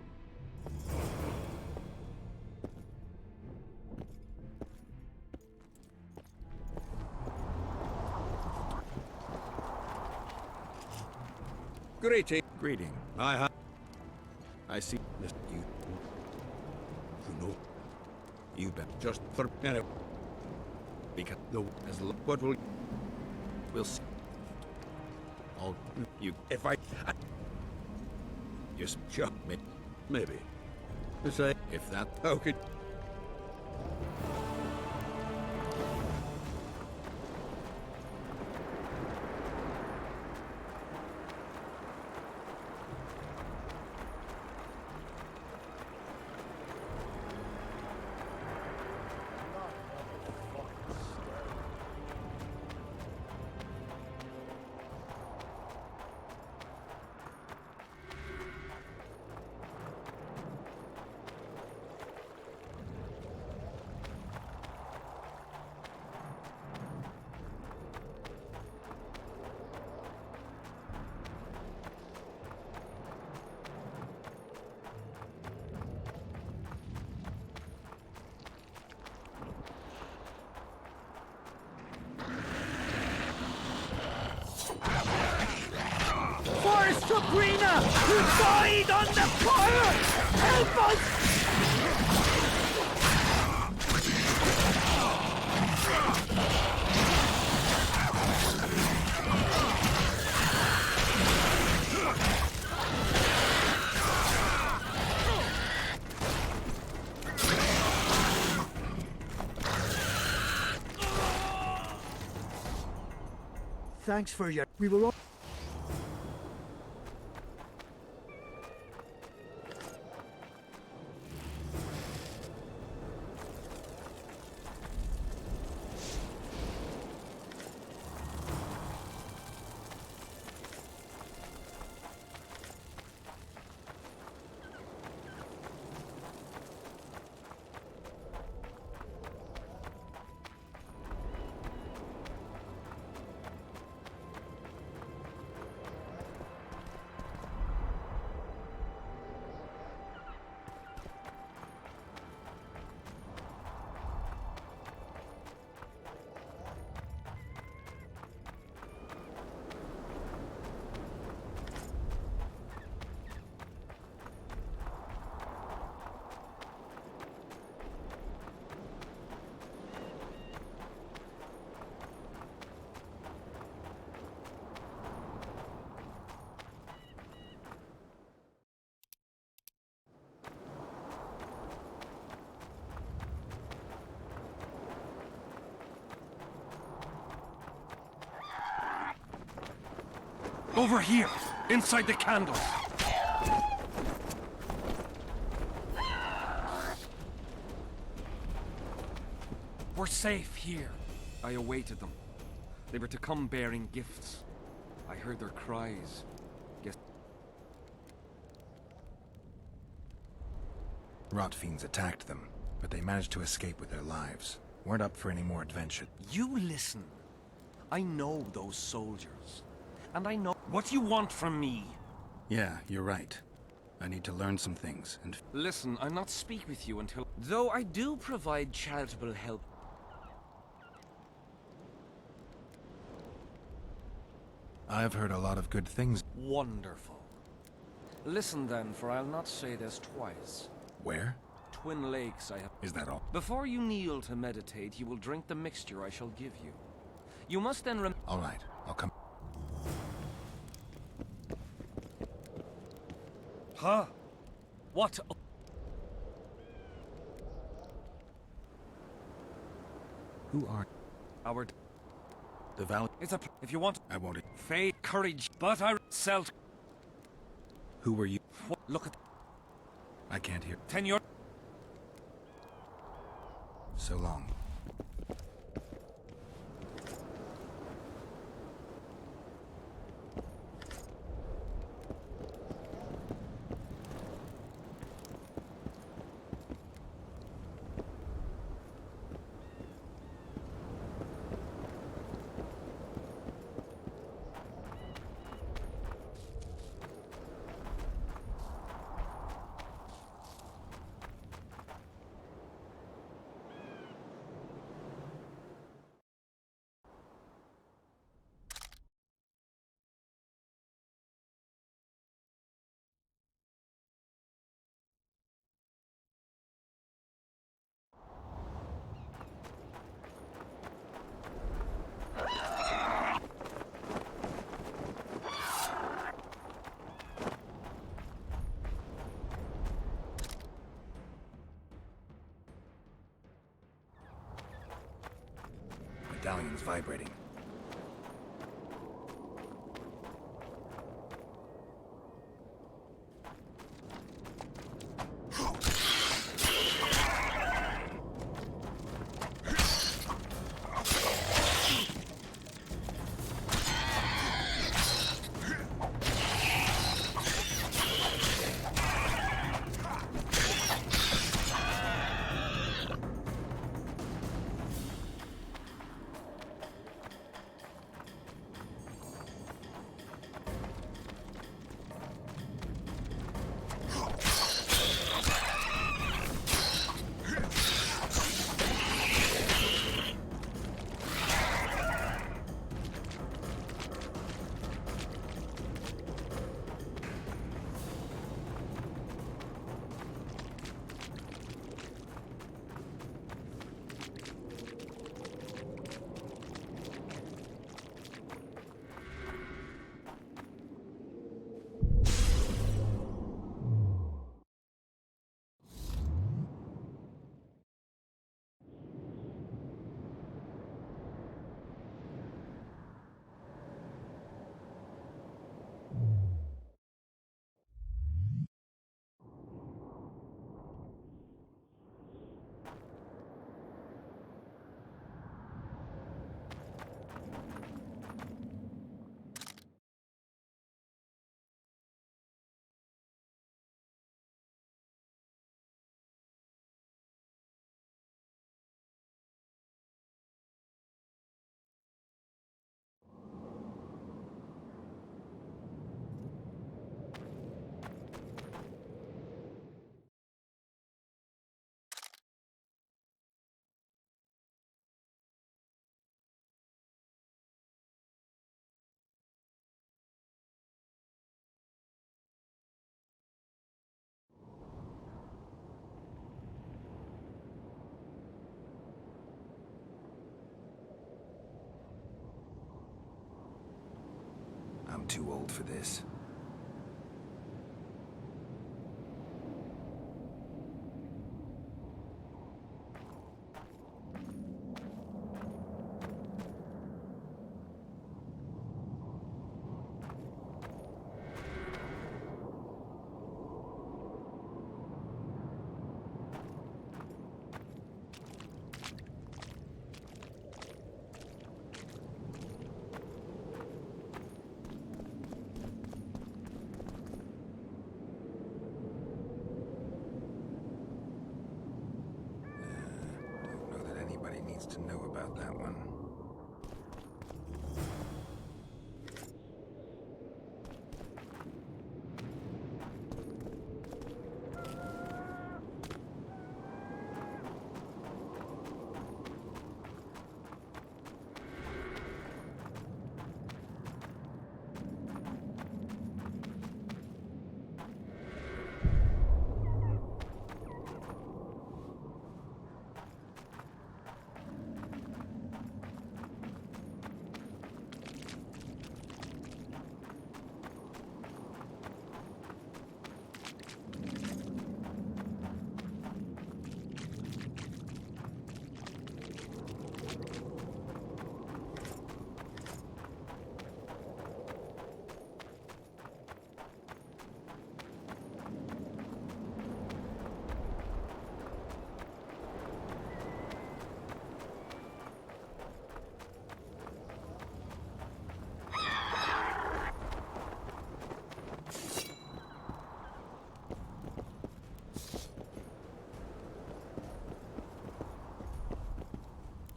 Speaker 10: Greeting. I see you. You know. You bet. Just for minute. Because the as what will we'll see. All you if I just jump me. Maybe. To say if that okay.
Speaker 8: Sabrina, who died on the fire! Help us! Thanks for your... We will all...
Speaker 13: Over here, inside the candles. We're safe here. I awaited them. They were to come bearing gifts. I heard their cries. Guess
Speaker 10: Rot fiends attacked them, but they managed to escape with their lives. Weren't up for any more adventure.
Speaker 17: You listen. I know those soldiers. And I know...
Speaker 13: What do you want from me?
Speaker 10: Yeah, you're right. I need to learn some things, and...
Speaker 13: Listen, I'll not speak with you until...
Speaker 17: Though I do provide charitable help.
Speaker 10: I've heard a lot of good things.
Speaker 13: Wonderful. Listen then, for I'll not say this twice.
Speaker 10: Where?
Speaker 13: Twin Lakes, I have...
Speaker 10: Is that all?
Speaker 13: Before you kneel to meditate, you will drink the mixture I shall give you. You must then
Speaker 10: All right, I'll come...
Speaker 13: Huh? What?
Speaker 10: Who are...
Speaker 13: Howard.
Speaker 10: The Valley...
Speaker 13: It's a... If you want...
Speaker 10: I won't...
Speaker 13: Faith, courage, but I... Selt...
Speaker 10: Who were you?
Speaker 13: Look at...
Speaker 10: I can't hear.
Speaker 13: Tenure...
Speaker 10: So long. Medallion's vibrating. I'm too old for this. needs to know about that one.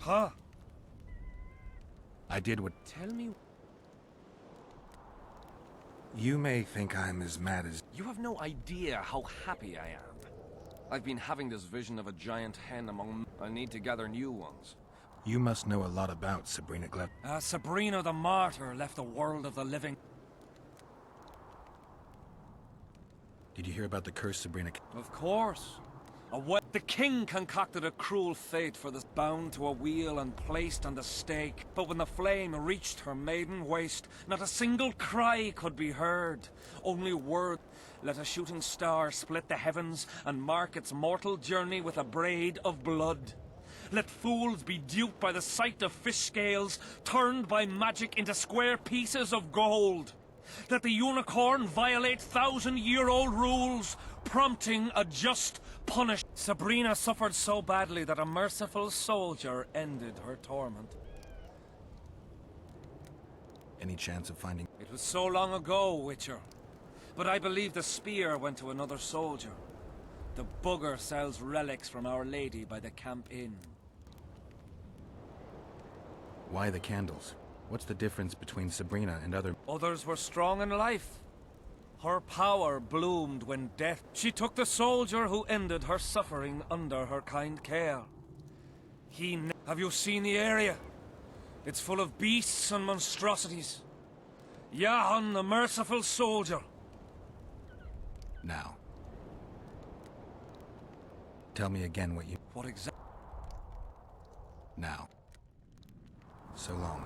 Speaker 13: Huh?
Speaker 10: I did what...
Speaker 13: Tell me...
Speaker 10: You may think I'm as mad as...
Speaker 13: You have no idea how happy I am. I've been having this vision of a giant hen among... I need to gather new ones.
Speaker 10: You must know a lot about Sabrina Gleb.
Speaker 13: Sabrina the Martyr left the world of the living.
Speaker 10: Did you hear about the curse Sabrina...
Speaker 13: Of course. The king concocted a cruel fate for this, bound to a wheel and placed on the stake. But when the flame reached her maiden waist, not a single cry could be heard. Only word. Let a shooting star split the heavens and mark its mortal journey with a braid of blood. Let fools be duped by the sight of fish scales, turned by magic into square pieces of gold. Let the unicorn violate 1,000-year-old rules, prompting a just punishment. Sabrina suffered so badly that a merciful soldier ended her torment.
Speaker 10: Any chance of finding...
Speaker 13: It was so long ago, Witcher. But I believe the spear went to another soldier. The bugger sells relics from Our Lady by the Camp Inn.
Speaker 10: Why the candles? What's the difference between Sabrina and other...
Speaker 13: Others were strong in life. Her power bloomed when death... She took the soldier who ended her suffering under her kind care. Have you seen the area? It's full of beasts and monstrosities. Yahan, the merciful soldier.
Speaker 10: Now. Tell me again what you...
Speaker 13: What exactly?
Speaker 10: Now. So long.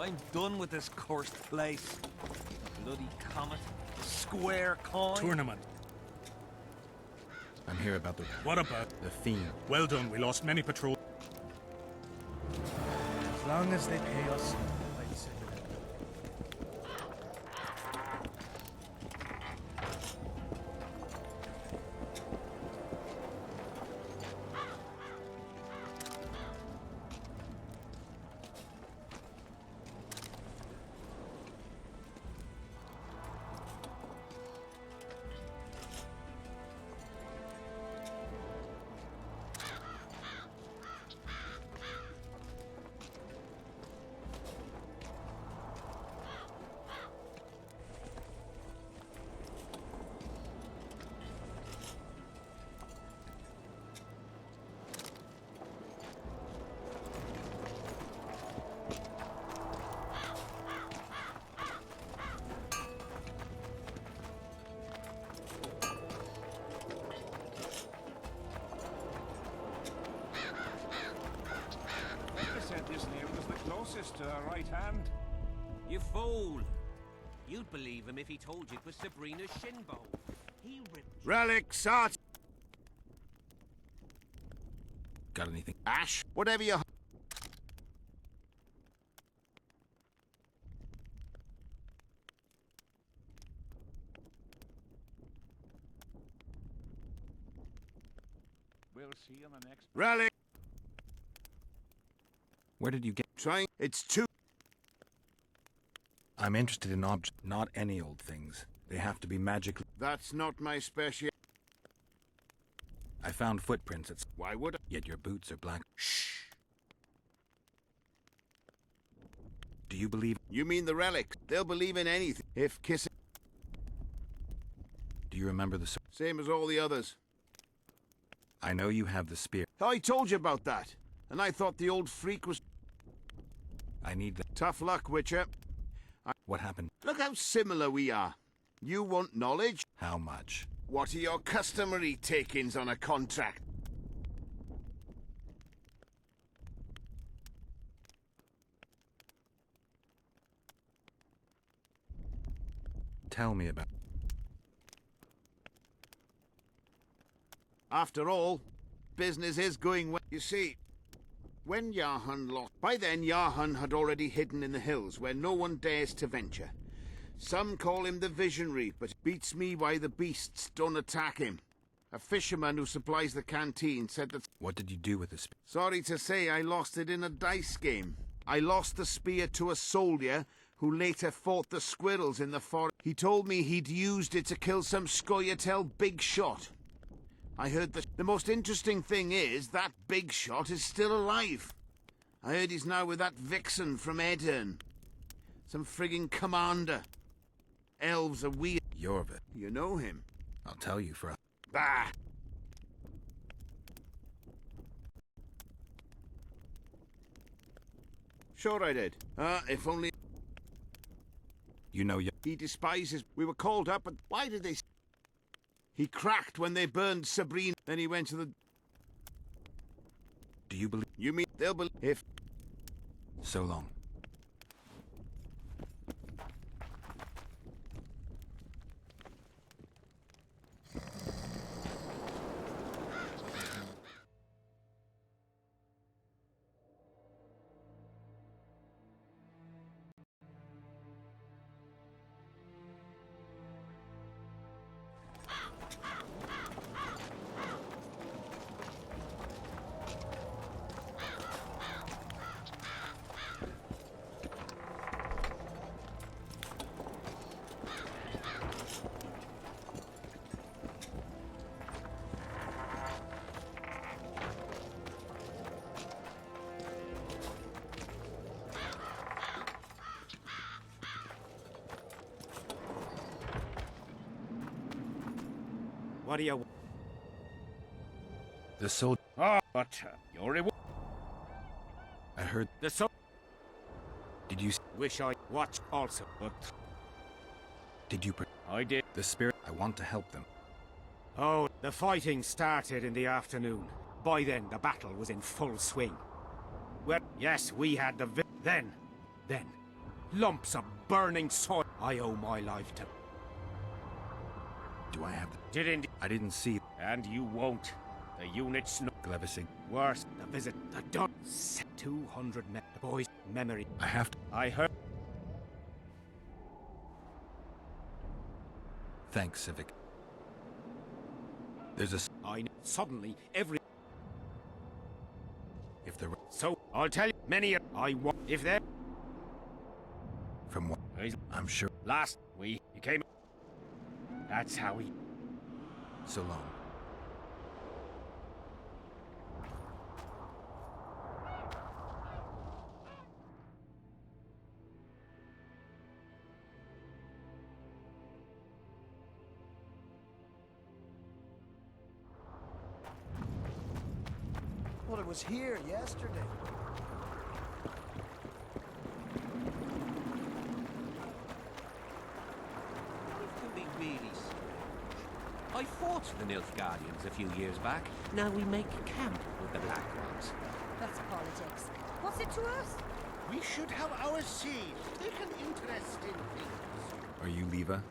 Speaker 13: I'm done with this cursed place. Bloody comet. Square coin.
Speaker 12: Tournament.
Speaker 10: I'm here about the...
Speaker 12: What about?
Speaker 10: The theme.
Speaker 12: Well done, we lost many patrols.
Speaker 8: As long as they pay us, I'd say.
Speaker 4: right hand?
Speaker 16: You fool! You'd believe him if he told you it was Sabrina's shin bone. He ripped...
Speaker 5: Relics, art.
Speaker 10: Got anything?
Speaker 5: Ash, whatever you...
Speaker 4: We'll see in the next...
Speaker 5: Relic!
Speaker 10: Where did you get...
Speaker 5: Trying... It's too...
Speaker 10: I'm interested in objects, not any old things. They have to be magically...
Speaker 5: That's not my special...
Speaker 10: I found footprints at...
Speaker 5: Why would I?
Speaker 10: Yet your boots are black. Shh! Do you believe...
Speaker 5: You mean the relics? They'll believe in anything. If kissing...
Speaker 10: Do you remember the...
Speaker 5: Same as all the others.
Speaker 10: I know you have the spear.
Speaker 5: I told you about that. And I thought the old freak was...
Speaker 10: I need the...
Speaker 5: Tough luck, Witcher.
Speaker 10: What happened?
Speaker 5: Look how similar we are. You want knowledge?
Speaker 10: How much?
Speaker 5: What are your customary takings on a contract?
Speaker 10: Tell me about...
Speaker 5: After all, business is going well. You see, when Yahan lost... By then, Yahan had already hidden in the hills, where no one dares to venture. Some call him the Visionary, but it beats me why the beasts don't attack him. A fisherman who supplies the canteen said that...
Speaker 10: What did you do with the spear?
Speaker 5: Sorry to say, I lost it in a dice game. I lost the spear to a soldier who later fought the squirrels in the forest. He told me he'd used it to kill some Scoia'tael big shot. I heard that the most interesting thing is that big shot is still alive. I heard he's now with that vixen from Edirn. Some frigging commander. Elves are weird.
Speaker 10: Yorvit.
Speaker 5: You know him?
Speaker 10: I'll tell you for...
Speaker 5: Bah! Sure I did. If only...
Speaker 10: You know you...
Speaker 5: He despises... We were called up, and why did they... He cracked when they burned Sabrina. Then he went to the...
Speaker 10: Do you believe...
Speaker 5: You mean they'll believe... If...
Speaker 10: So long.
Speaker 16: What do you...
Speaker 10: The soldier...
Speaker 4: Oh, but your reward...
Speaker 10: I heard...
Speaker 16: The so...
Speaker 10: Did you...
Speaker 16: Wish I watched also, but...
Speaker 10: Did you...
Speaker 16: I did.
Speaker 10: The spirit... I want to help them.
Speaker 16: Oh, the fighting started in the afternoon. By then, the battle was in full swing. Well, yes, we had the... Then, lumps of burning soil. I owe my life to...
Speaker 10: Do I have the...
Speaker 16: Did indeed.
Speaker 10: I didn't see...
Speaker 16: And you won't. The units...
Speaker 10: Glevisig.
Speaker 16: Worse, the visit... The done... 200 men... The boys' memory...
Speaker 10: I have to...
Speaker 16: I heard...
Speaker 10: Thanks, Civic. There's a...
Speaker 16: I know. Suddenly, every...
Speaker 10: If there were...
Speaker 16: So, I'll tell you, many... I want... If there...
Speaker 10: From what? I'm sure...
Speaker 16: Last... He came... That's how he...
Speaker 10: So long.
Speaker 8: Well, it was here yesterday.
Speaker 16: Life can be really strange. I fought the Nilfgaardians a few years back. Now we make camp with the Black Ones.
Speaker 7: That's politics. What's it to us?
Speaker 5: We should have our say. Take an interest in things.
Speaker 10: Are you Leva?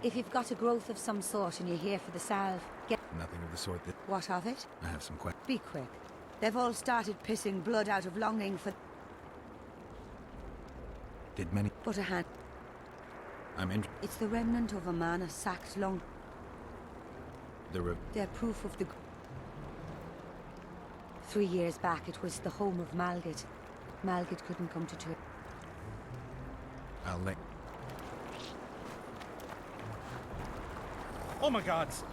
Speaker 18: If you've got a growth of some sort and you're here for the salve, get...
Speaker 10: Nothing of the sort that...
Speaker 18: What of it?
Speaker 10: I have some questions.
Speaker 18: Be quick. They've all started pissing blood out of longing for...
Speaker 10: Did many...
Speaker 18: But a hand...
Speaker 10: I'm in...
Speaker 18: It's the remnant of a man a sacked long...
Speaker 10: The
Speaker 18: They're proof of the... 3 years back, it was the home of Malgit. Malgit couldn't come to terms.
Speaker 10: I'll let...
Speaker 12: Oh my gods!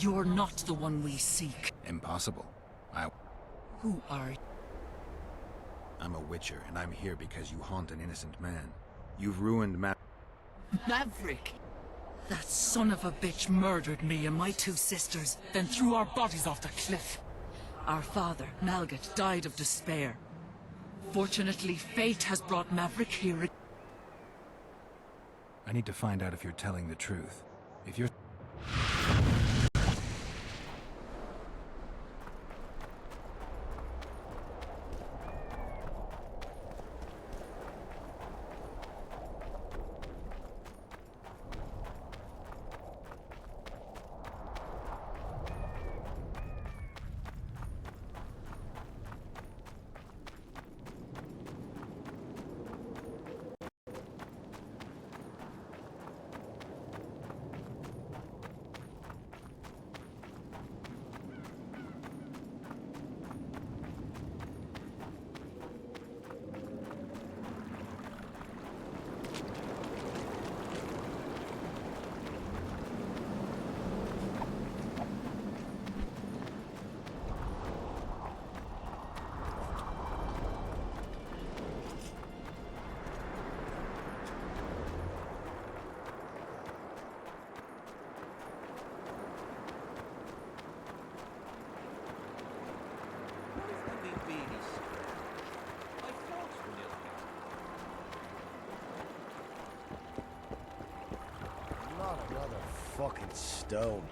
Speaker 19: You're not the one we seek.
Speaker 10: Impossible.
Speaker 19: Who are you?
Speaker 10: I'm a witcher, and I'm here because you haunt an innocent man. You've ruined
Speaker 19: Maverick! That son of a bitch murdered me and my 2 sisters, then threw our bodies off the cliff. Our father, Malgat, died of despair. Fortunately, fate has brought Maverick here.
Speaker 10: I need to find out if you're telling the truth. If you're...
Speaker 1: Not another fucking stone.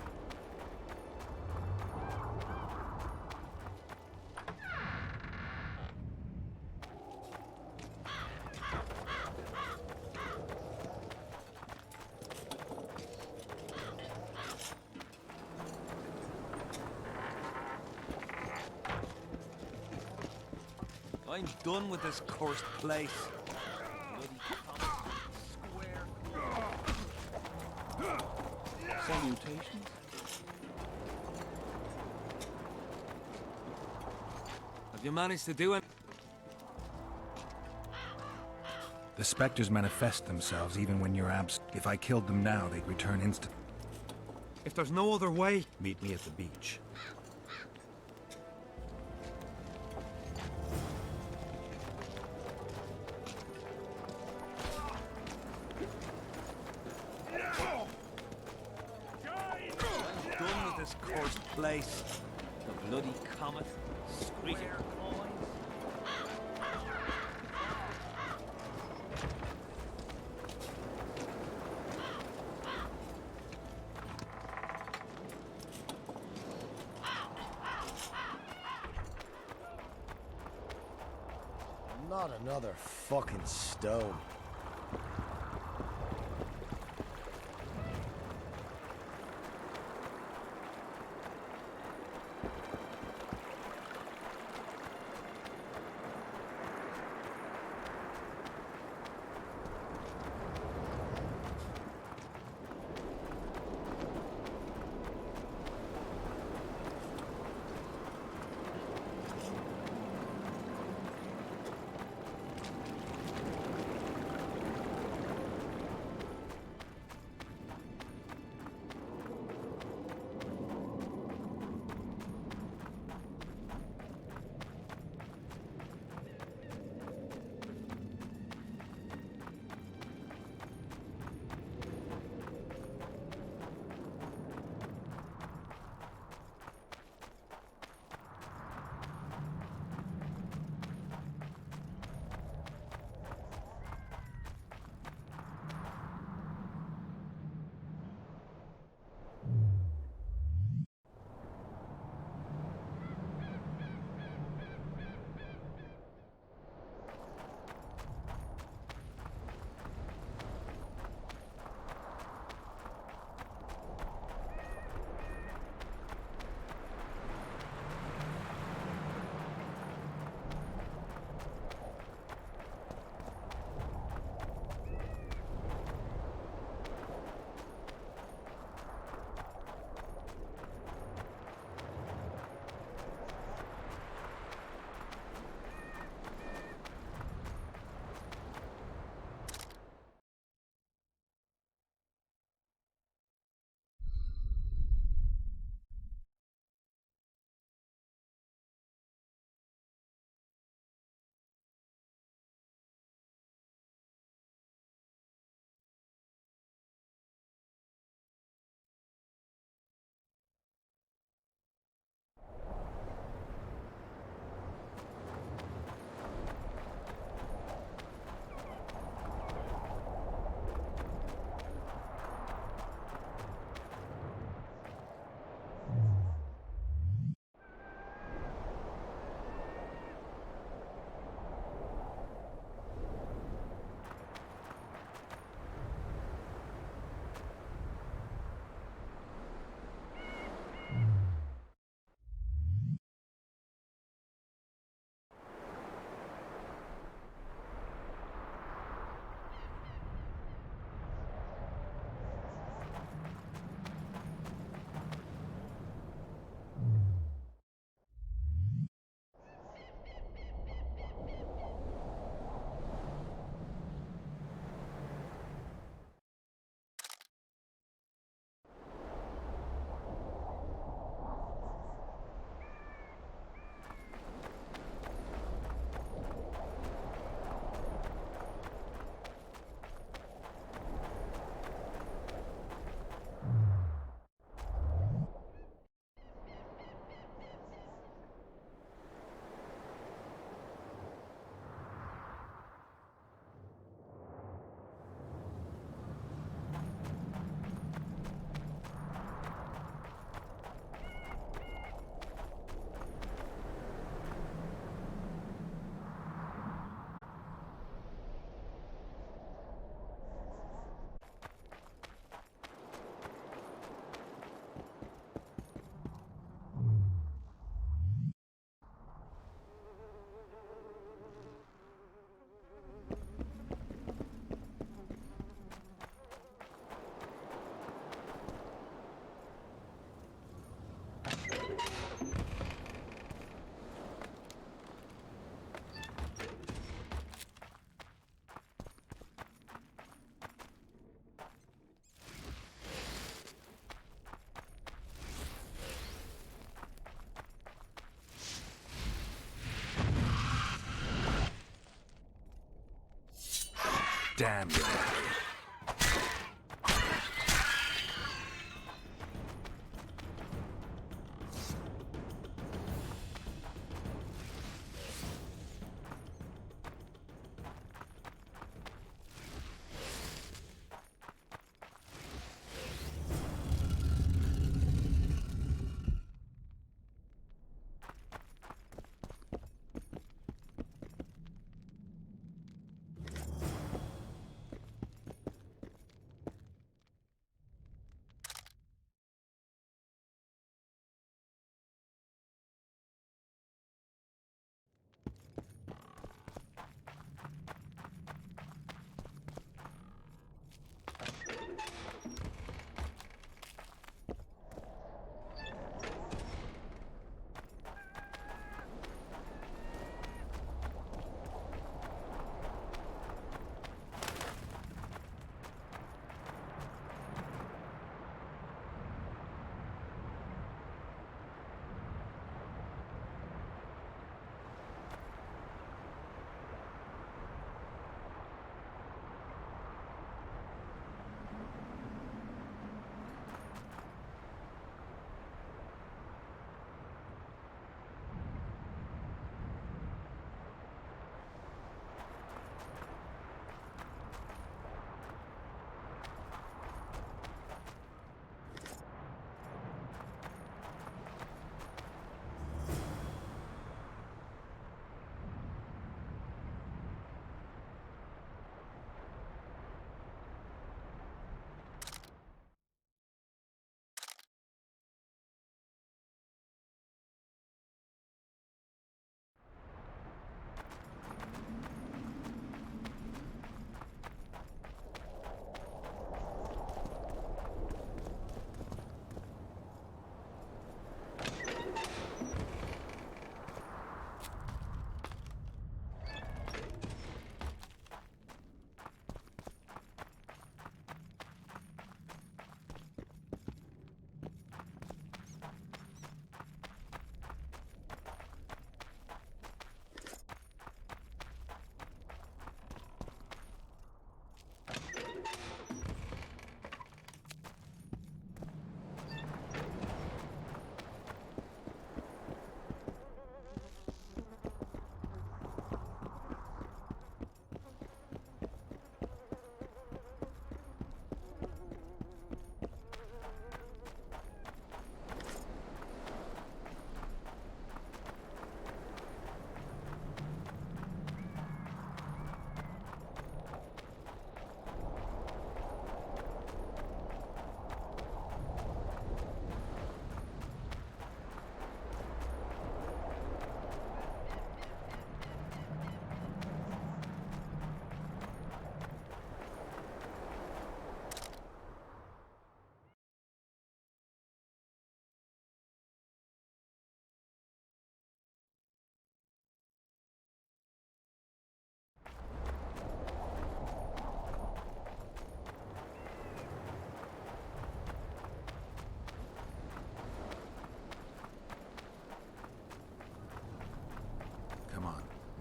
Speaker 13: I'm done with this cursed place. Salutations. Have you managed to do it?
Speaker 10: The specters manifest themselves even when you're absent. If I killed them now, they'd return instantly.
Speaker 13: If there's no other way...
Speaker 10: Meet me at the beach.
Speaker 13: Cursed place. The bloody comet. Squeaking coins.
Speaker 1: Not another fucking stone.
Speaker 13: Damn you.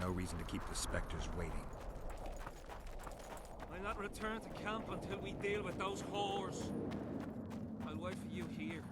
Speaker 10: No reason to keep the specters waiting.
Speaker 11: I'll not return to camp until we deal with those whores. I'll wait for you here.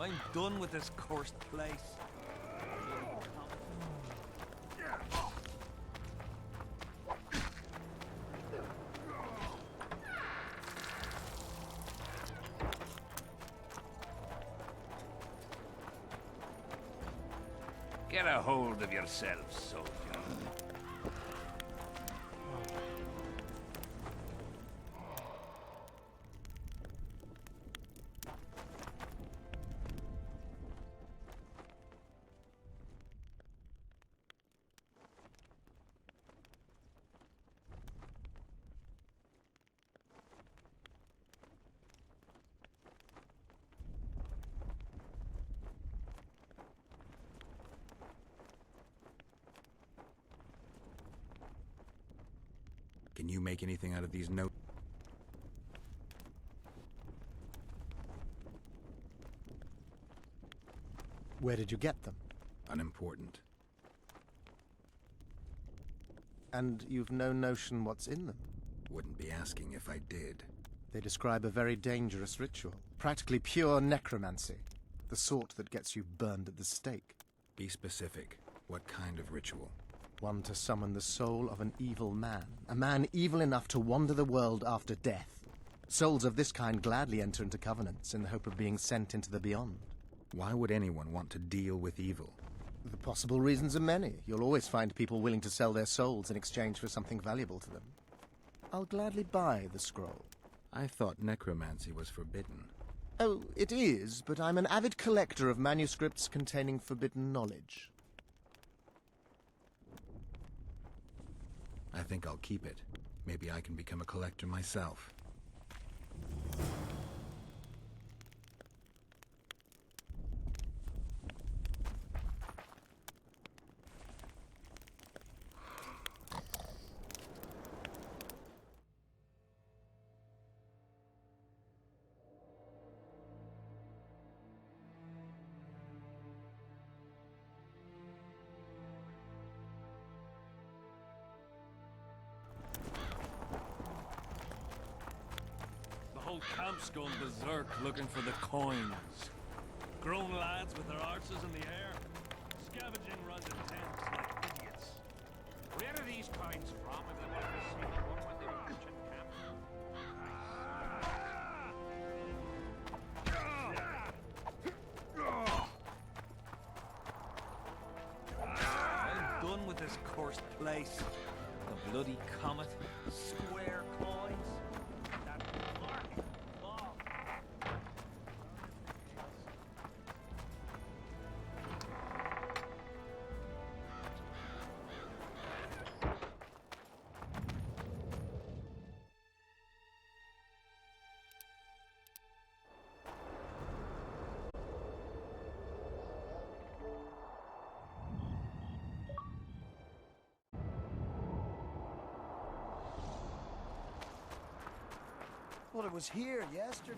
Speaker 11: I'm done with this cursed place.
Speaker 4: Get a hold of yourself, soldier.
Speaker 10: Can you make anything out of these notes?
Speaker 1: Where did you get them?
Speaker 10: Unimportant.
Speaker 1: And you've no notion what's in them?
Speaker 10: Wouldn't be asking if I did.
Speaker 1: They describe a very dangerous ritual. Practically pure necromancy. The sort that gets you burned at the stake.
Speaker 10: Be specific. What kind of ritual?
Speaker 1: One to summon the soul of an evil man. A man evil enough to wander the world after death. Souls of this kind gladly enter into covenants in the hope of being sent into the beyond.
Speaker 10: Why would anyone want to deal with evil?
Speaker 1: The possible reasons are many. You'll always find people willing to sell their souls in exchange for something valuable to them. I'll gladly buy the scroll.
Speaker 10: I thought necromancy was forbidden.
Speaker 1: Oh, it is, but I'm an avid collector of manuscripts containing forbidden knowledge.
Speaker 10: I think I'll keep it. Maybe I can become a collector myself.
Speaker 11: The whole camp's gone berserk looking for the coins. Grown lads with their arses in the air, scavenging round the tents like idiots.
Speaker 15: Where are these coins from? If they want to see one when they march in camp?
Speaker 11: I'm done with this cursed place. The bloody comet, square coins, that mark ball.
Speaker 8: Well, it was here yesterday.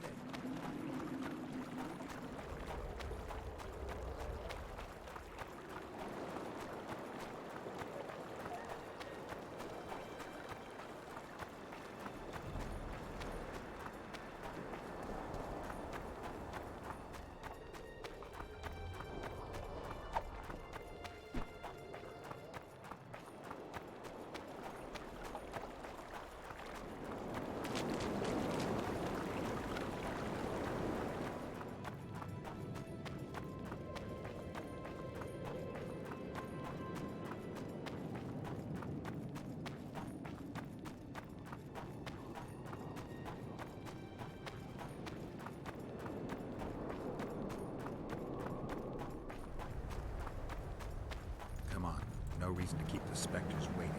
Speaker 10: Come on, no reason to keep the specters waiting.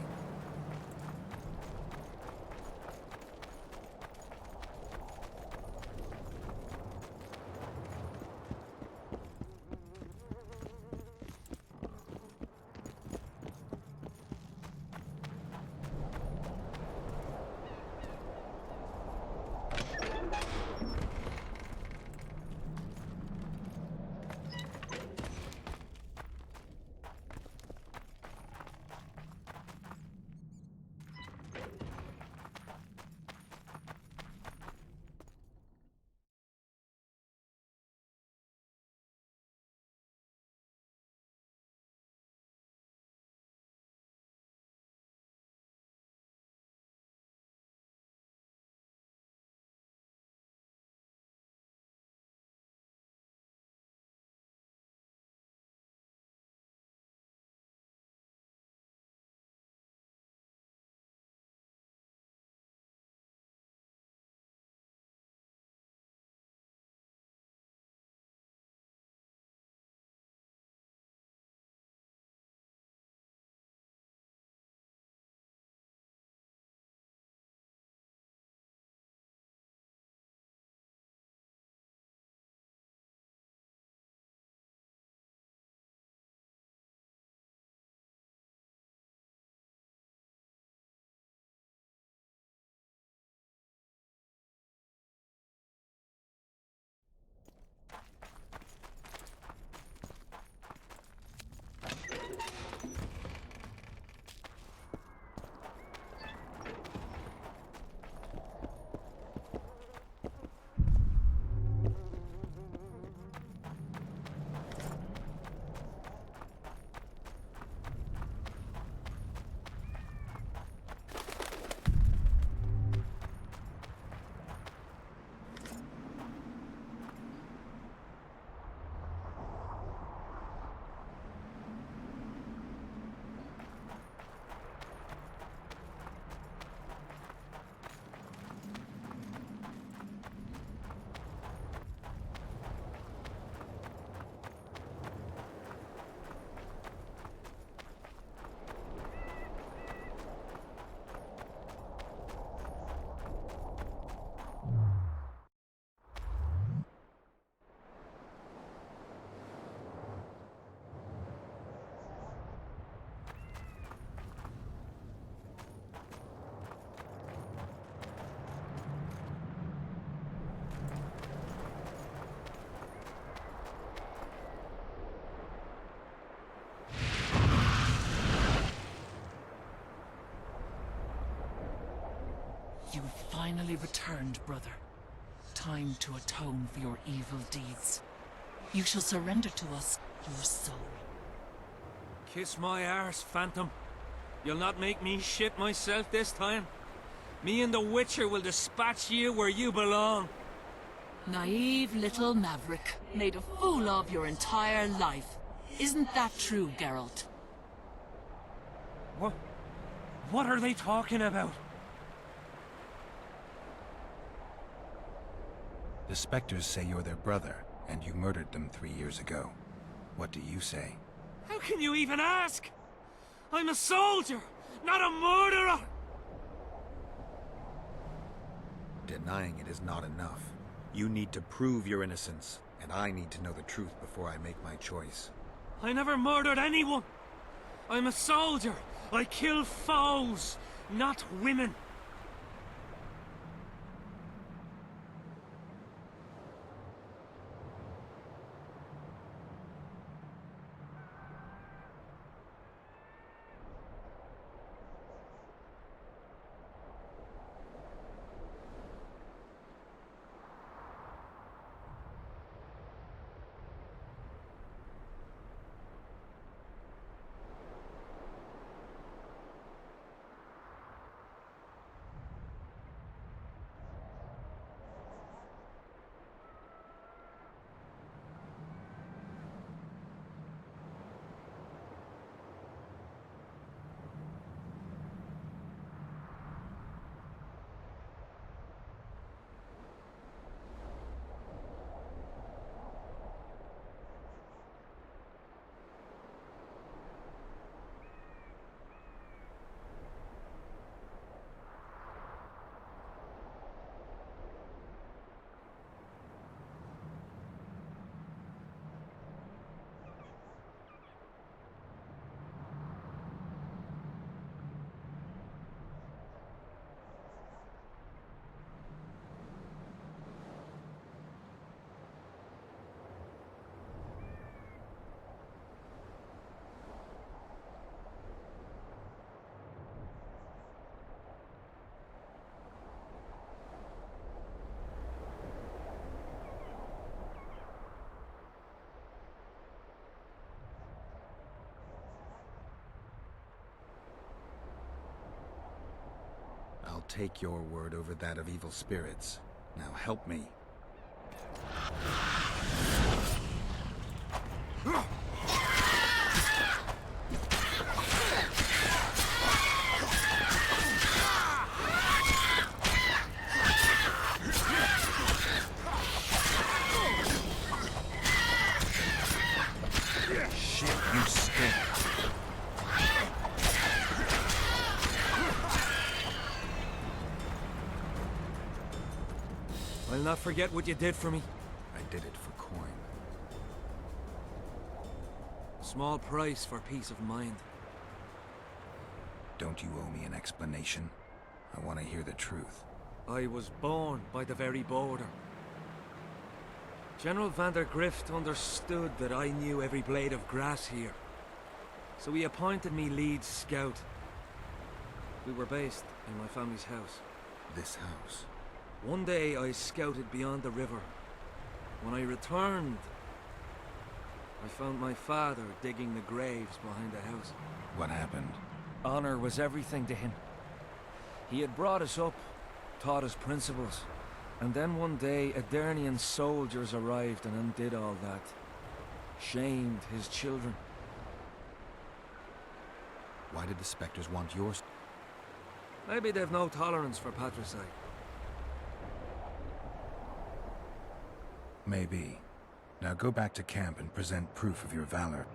Speaker 19: finally returned, brother. Time to atone for your evil deeds. You shall surrender to us your soul.
Speaker 11: Kiss my arse, Phantom. You'll not make me shit myself this time. Me and the Witcher will dispatch you where you belong.
Speaker 19: Naive little maverick, made a fool of your entire life. Isn't that true, Geralt?
Speaker 11: What are they talking about?
Speaker 10: The Spectres say you're their brother, and you murdered them 3 years ago. What do you say?
Speaker 11: How can you even ask? I'm a soldier, not a murderer!
Speaker 10: Denying it is not enough. You need to prove your innocence, and I need to know the truth before I make my choice.
Speaker 11: I never murdered anyone. I'm a soldier. I kill foes, not women.
Speaker 10: I'll take your word over that of evil spirits. Now help me. Shit, you stink.
Speaker 11: I'll not forget what you did for me.
Speaker 10: I did it for coin.
Speaker 11: Small price for peace of mind.
Speaker 10: Don't you owe me an explanation? I want to hear the truth.
Speaker 11: I was born by the very border. General van der Grift understood that I knew every blade of grass here. So he appointed me lead scout. We were based in my family's house.
Speaker 10: This house?
Speaker 11: One day I scouted beyond the river. When I returned, I found my father digging the graves behind the house.
Speaker 10: What happened?
Speaker 11: Honor was everything to him. He had brought us up, taught us principles. And then one day, Aedirnian soldiers arrived and undid all that. Shamed his children.
Speaker 10: Why did the Spectres want yours?
Speaker 11: Maybe they've no tolerance for patricide.
Speaker 10: Maybe. Now go back to camp and present proof of your valor.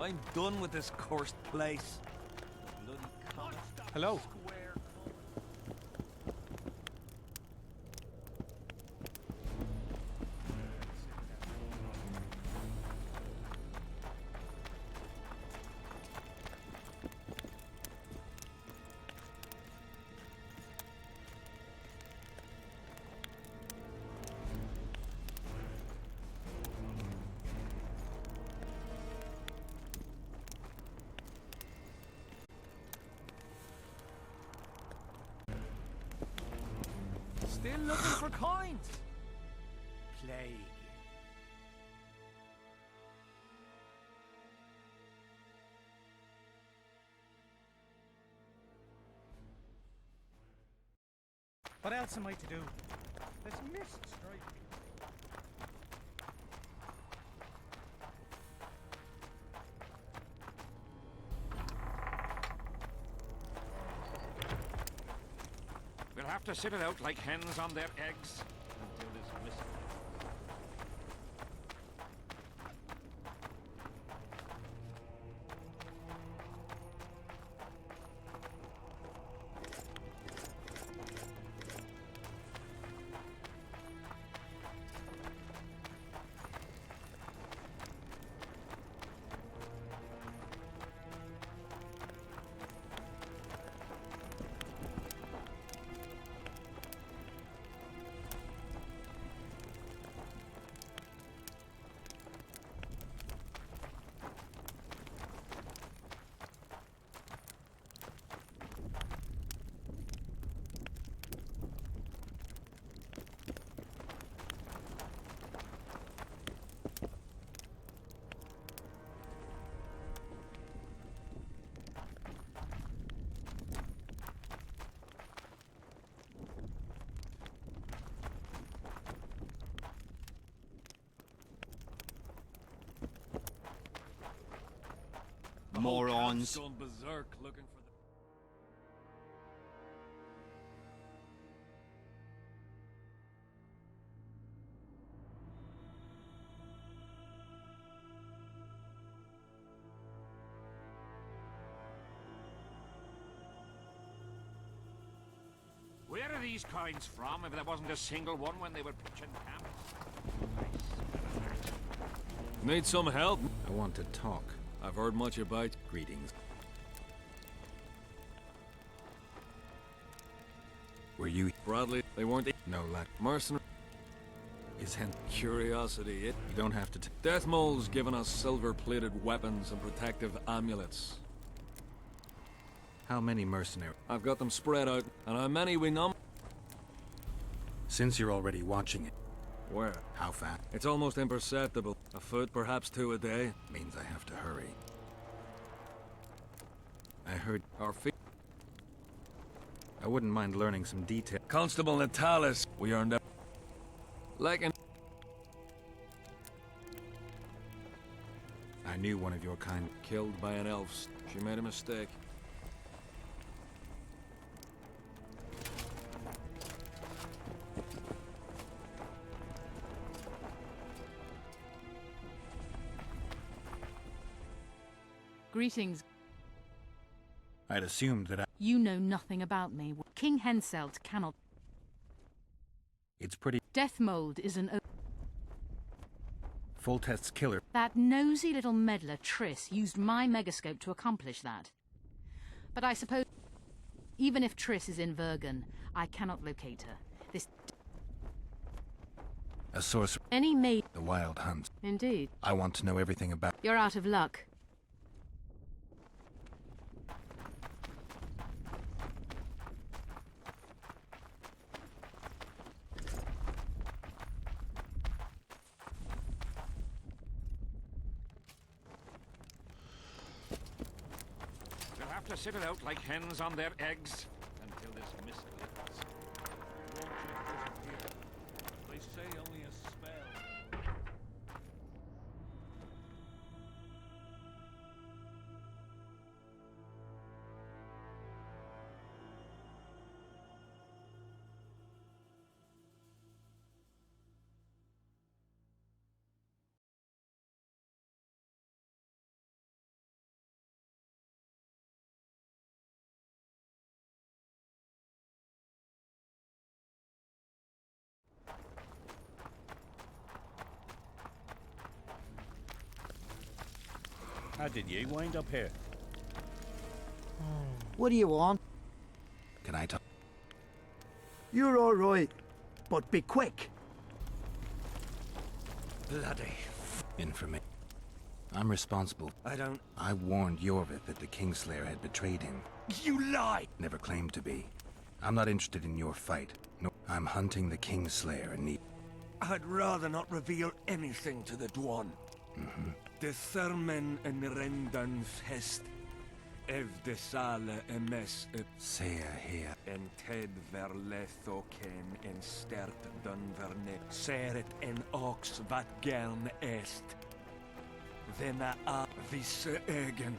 Speaker 13: I'm done with this cursed place. Bloody comet.
Speaker 12: Hello.
Speaker 17: Still looking for coins. Plague.
Speaker 8: What else am I to do? This mist strike.
Speaker 4: We'll have to sit it out like hens on their eggs until this mist.
Speaker 3: Morons.
Speaker 13: Gone berserk looking for the...
Speaker 4: Where are these coins from if there wasn't a single one when they were pitching camp?
Speaker 13: Need some help?
Speaker 10: I want to talk.
Speaker 13: I've heard much about...
Speaker 10: Greetings. Were you...
Speaker 13: Bradley, they weren't...
Speaker 10: No, lad.
Speaker 13: Mercenary...
Speaker 10: Is hen...
Speaker 13: Curiosity, it...
Speaker 10: You don't have to...
Speaker 13: Death Mole's given us silver-plated weapons and protective amulets.
Speaker 10: How many mercenaries?
Speaker 13: I've got them spread out, and how many we number?
Speaker 10: Since you're already watching it.
Speaker 13: Where?
Speaker 10: How fast?
Speaker 13: It's almost imperceptible. A foot, perhaps 2 a day.
Speaker 10: Means I have to hurry. I heard...
Speaker 13: Our feet...
Speaker 10: I wouldn't mind learning some detail.
Speaker 13: Constable Natalis, we earned up. Like an...
Speaker 10: I knew one of your kind.
Speaker 13: Killed by an elf. She made a mistake.
Speaker 2: Greetings.
Speaker 10: I'd assumed that
Speaker 2: You know nothing about me. King Henselt cannot...
Speaker 10: It's pretty...
Speaker 2: Death Mold is an...
Speaker 10: Foltest's killer.
Speaker 2: That nosy little meddler Triss used my megascope to accomplish that. But I suppose... Even if Triss is in Vergen, I cannot locate her. This...
Speaker 10: A sorcerer.
Speaker 2: Any maid...
Speaker 10: The Wild Hunt.
Speaker 2: Indeed.
Speaker 10: I want to know everything about...
Speaker 2: You're out of luck.
Speaker 4: We'll have to sit it out like hens on their eggs until this mist lifts.
Speaker 13: They say only a
Speaker 20: How did you wind up here?
Speaker 8: What do you want?
Speaker 10: Can I talk?
Speaker 8: You're all right, but be quick.
Speaker 10: Bloody information. I'm responsible. I warned Jorvik that the Kingslayer had betrayed him.
Speaker 8: You lie!
Speaker 10: Never claimed to be. I'm not interested in your fight. No, I'm hunting the Kingslayer and need.
Speaker 21: I'd rather not reveal anything to the Dwan. De Thurmen en Rendan Fest. Ev de Sale emes up.
Speaker 10: Sea here.
Speaker 21: En Ted verletho ken en stert dun verne. Seret en ox vat gern est. Venna a visse egen.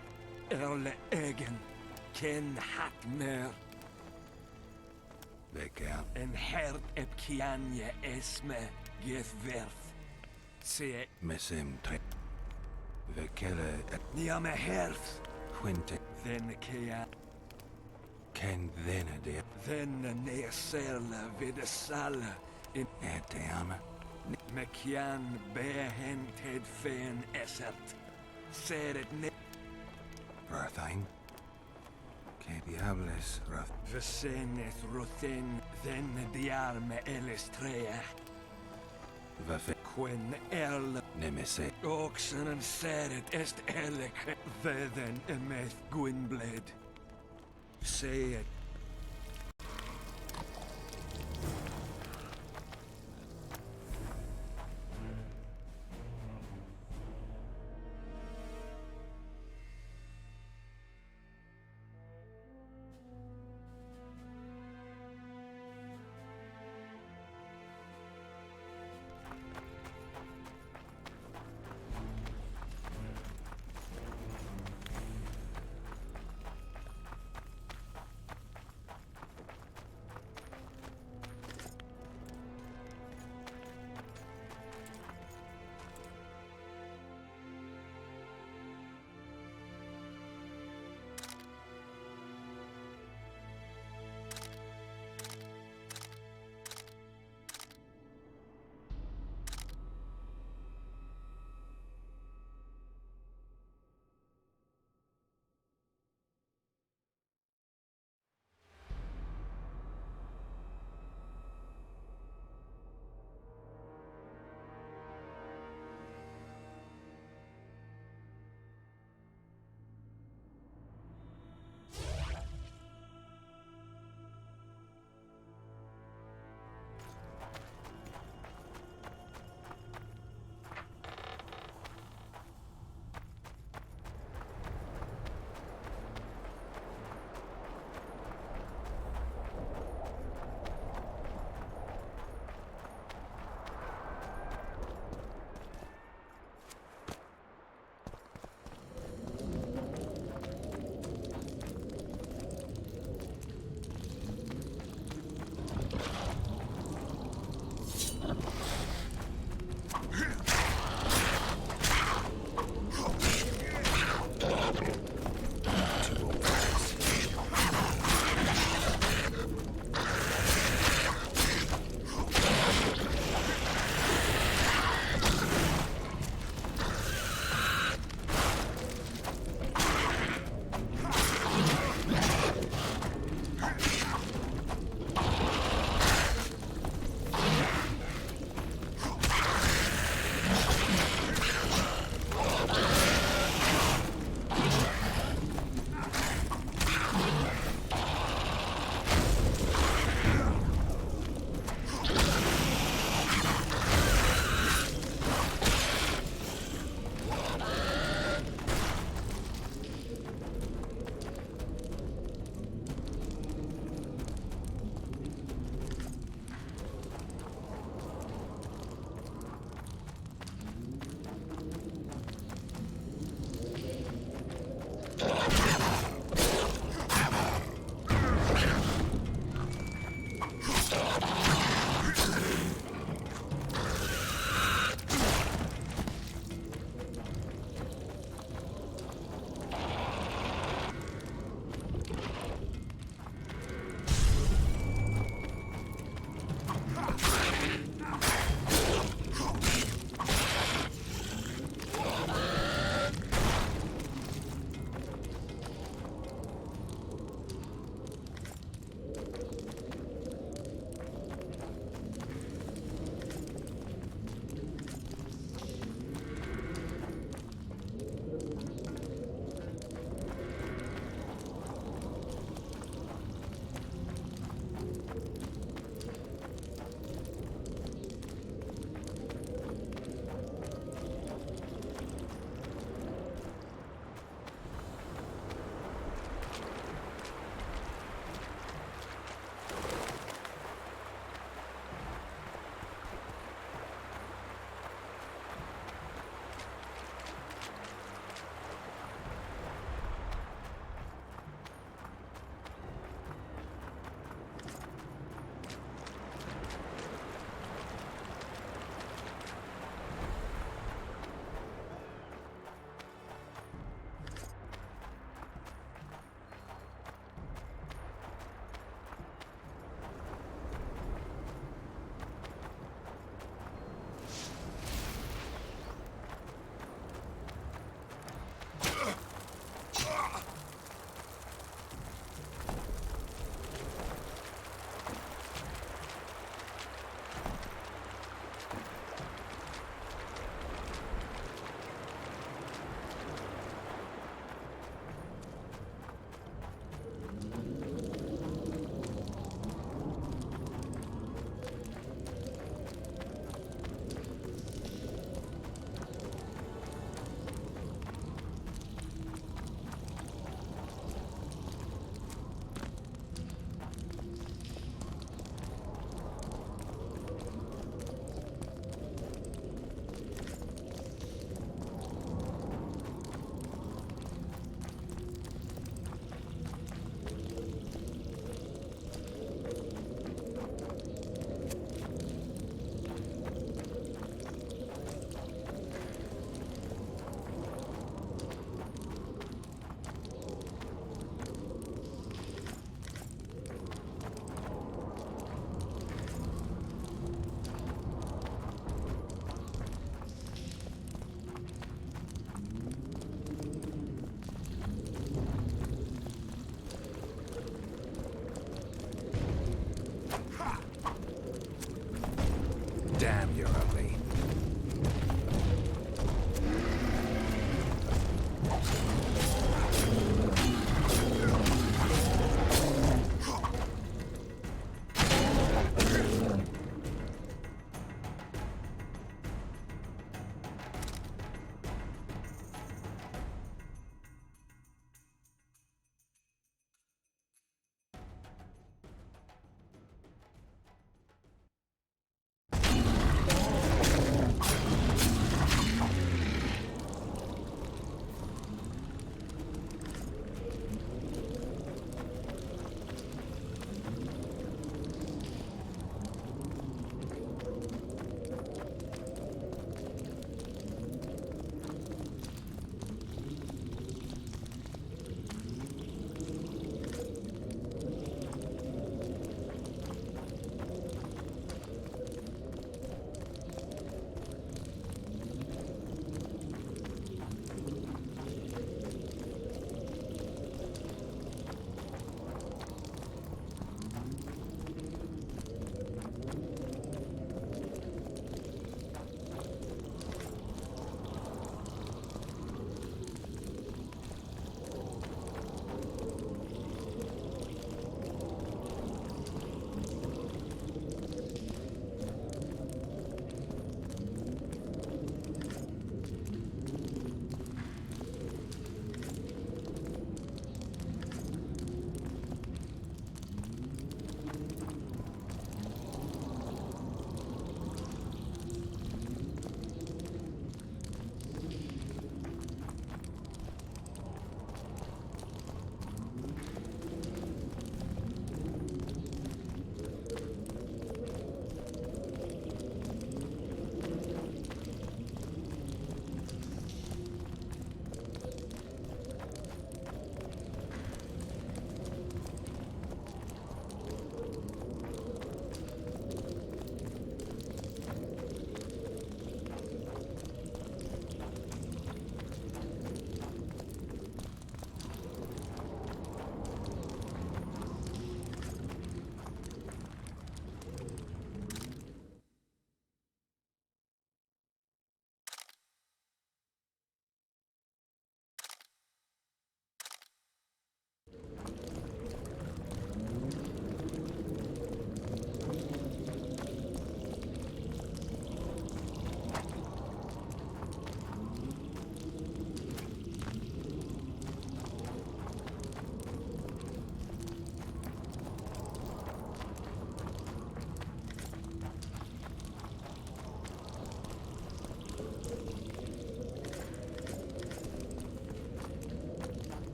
Speaker 21: Erle egen. Ken hat mer.
Speaker 10: Vekka.
Speaker 21: En hert ep kianje esme. Geth verf. Se.
Speaker 10: Mesem tre. Vekele et.
Speaker 21: Niame herf.
Speaker 10: Quinte.
Speaker 21: Then Kea.
Speaker 10: Ken thene de.
Speaker 21: Then ne sela vid sala in
Speaker 10: Eteame.
Speaker 21: Mekian behented fen esert. Seret ne.
Speaker 10: Rathain. Que diables rath.
Speaker 21: Veseneth rothen. Then diarme elestrea.
Speaker 10: Vafe.
Speaker 21: Quen erl.
Speaker 10: Nemese.
Speaker 21: Oxen and seret est elec. Then emeth Gwynblade. Say it.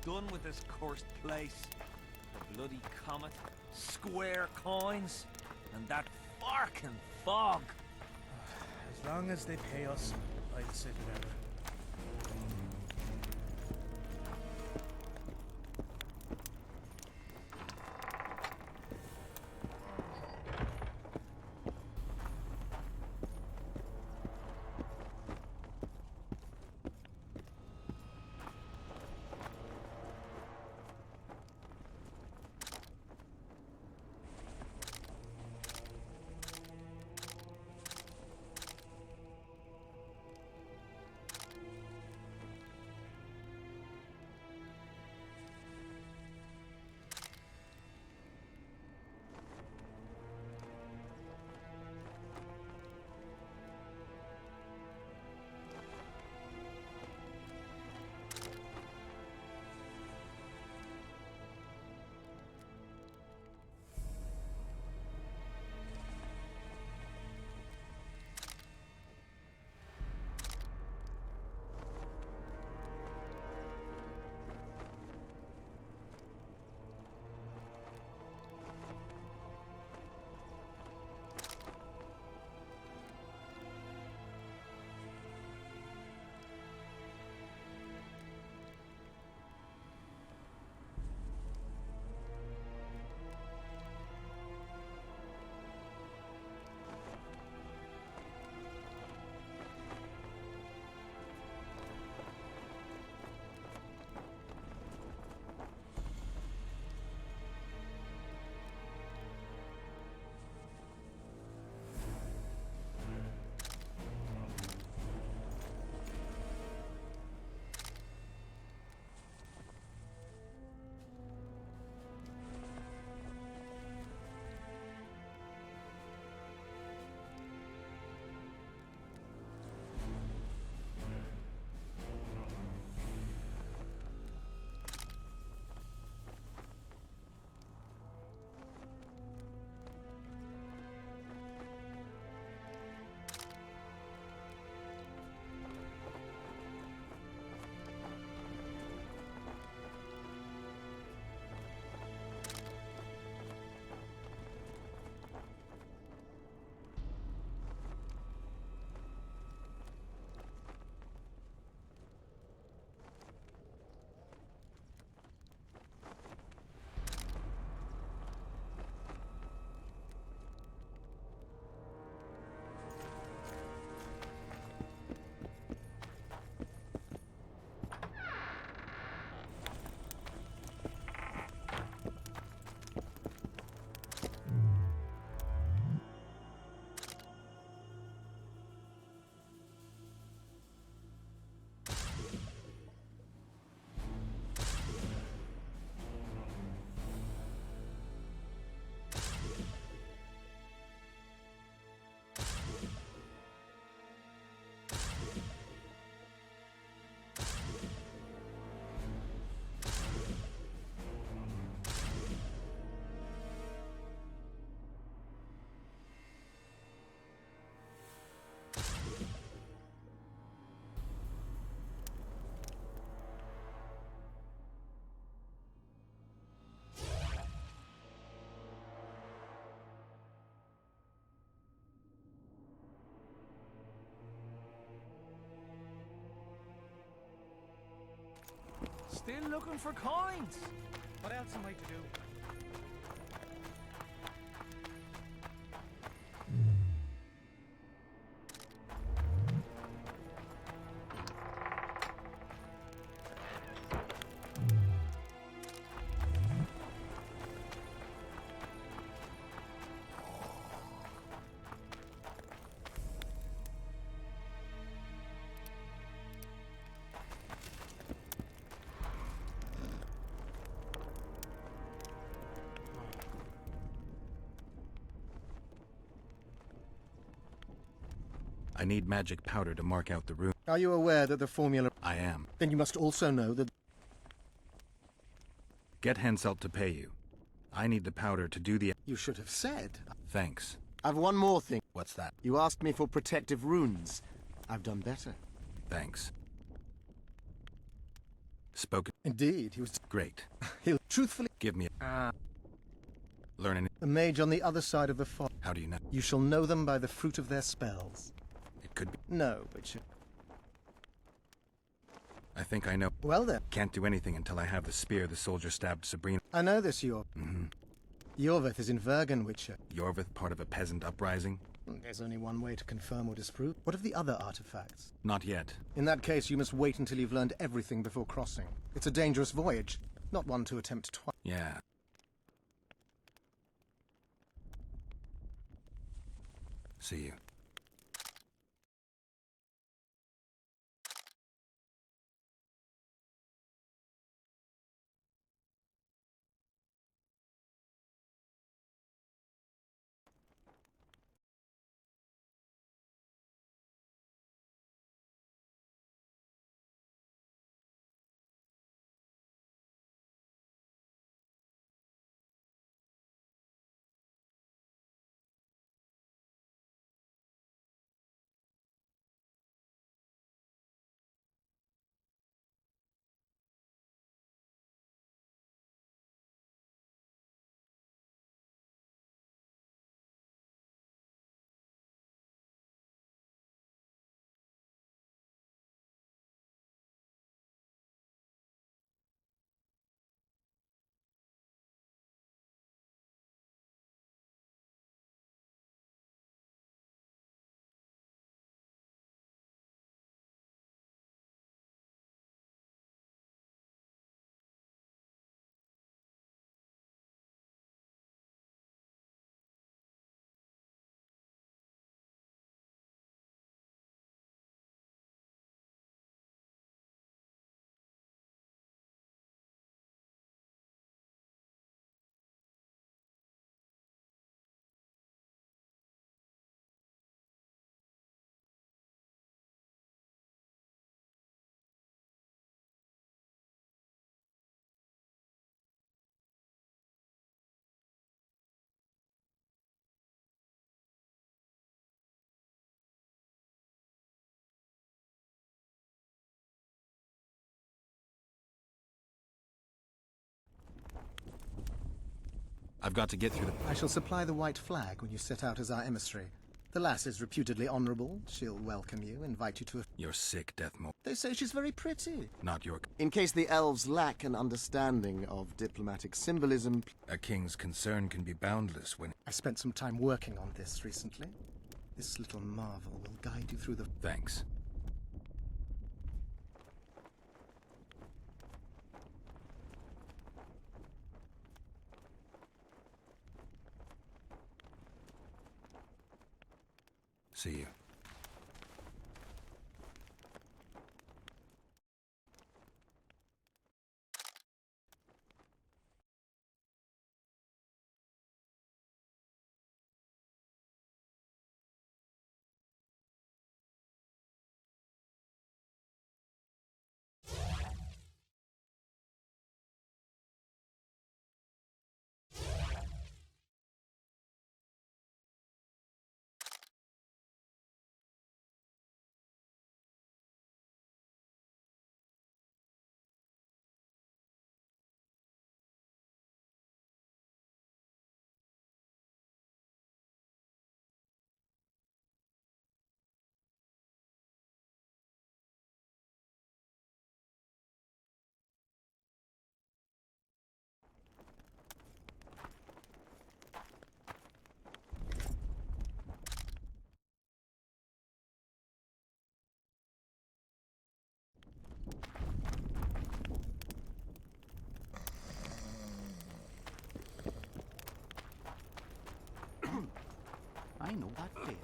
Speaker 21: done with this cursed place? The bloody comet, square coins, and that farking fog.
Speaker 8: As long as they pay us, I'd sit with it. Still looking for coins. What else am I to do?
Speaker 10: I need magic powder to mark out the room.
Speaker 1: Are you aware that the formula...
Speaker 10: I am.
Speaker 1: Then you must also know that...
Speaker 10: Get Henselt to pay you. I need the powder to do the...
Speaker 1: You should have said.
Speaker 10: Thanks.
Speaker 1: I've one more thing.
Speaker 10: What's that?
Speaker 1: You asked me for protective runes. I've done better.
Speaker 10: Thanks. Spoken.
Speaker 1: Indeed, he was...
Speaker 10: Great.
Speaker 1: He'll truthfully...
Speaker 10: Give me learn any...
Speaker 1: A mage on the other side of the forest.
Speaker 10: How do you know?
Speaker 1: You shall know them by the fruit of their spells.
Speaker 10: It could be...
Speaker 1: No, Witcher.
Speaker 10: I think I know.
Speaker 1: Well then.
Speaker 10: Can't do anything until I have the spear the soldier stabbed Sabrina.
Speaker 1: I know this, Yorvith is in Vergen, Witcher.
Speaker 10: Yorvith part of a peasant uprising?
Speaker 1: There's only one way to confirm or disprove. What of the other artifacts?
Speaker 10: Not yet.
Speaker 1: In that case, you must wait until you've learned everything before crossing. It's a dangerous voyage, not one to attempt twice.
Speaker 10: Yeah. See you. I've got to get through the...
Speaker 1: I shall supply the white flag when you set out as our emissary. The lass is reputedly honorable. She'll welcome you, invite you to a...
Speaker 10: You're sick, Deathmore.
Speaker 1: They say she's very pretty.
Speaker 10: Not your...
Speaker 1: In case the elves lack an understanding of diplomatic symbolism...
Speaker 10: A king's concern can be boundless when...
Speaker 1: I spent some time working on this recently. This little marvel will guide you through the...
Speaker 10: Thanks. See you.
Speaker 3: I know that face.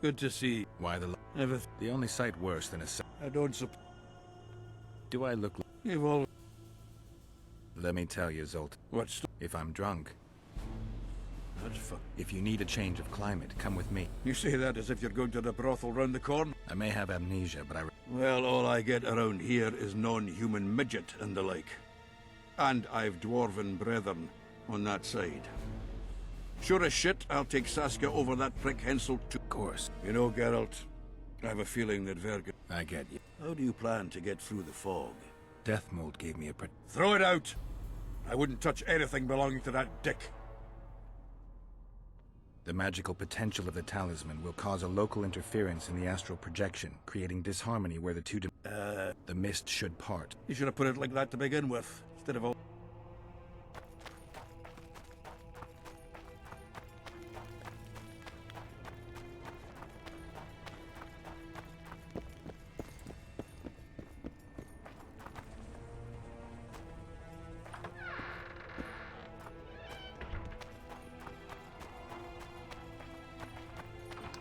Speaker 21: Good to see.
Speaker 10: Why the... The only sight worse than a...
Speaker 21: I don't
Speaker 10: Do I look...
Speaker 21: You've all...
Speaker 10: Let me tell you, Zolt.
Speaker 21: What's...
Speaker 10: If I'm drunk...
Speaker 21: That's fun.
Speaker 10: If you need a change of climate, come with me.
Speaker 21: You say that as if you're going to the brothel round the corner.
Speaker 10: I may have amnesia, but I...
Speaker 21: Well, all I get around here is non-human midget and the like. And I've dwarven brethren on that side.
Speaker 20: Sure as shit, I'll take Saskia over that prick Hensel to course. You know, Geralt, I have a feeling that Vergen...
Speaker 10: I get you.
Speaker 20: How do you plan to get through the fog?
Speaker 10: Death Mold gave me a...
Speaker 20: Throw it out! I wouldn't touch anything belonging to that dick.
Speaker 10: The magical potential of the talisman will cause a local interference in the astral projection, creating disharmony where the two... the mist should part.
Speaker 20: You should have put it like that to begin with, instead of all...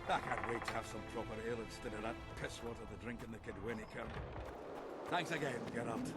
Speaker 20: I can't wait to have some proper ale instead of that piss water to drink in the Kidwinny Kirk. Thanks again, Geralt.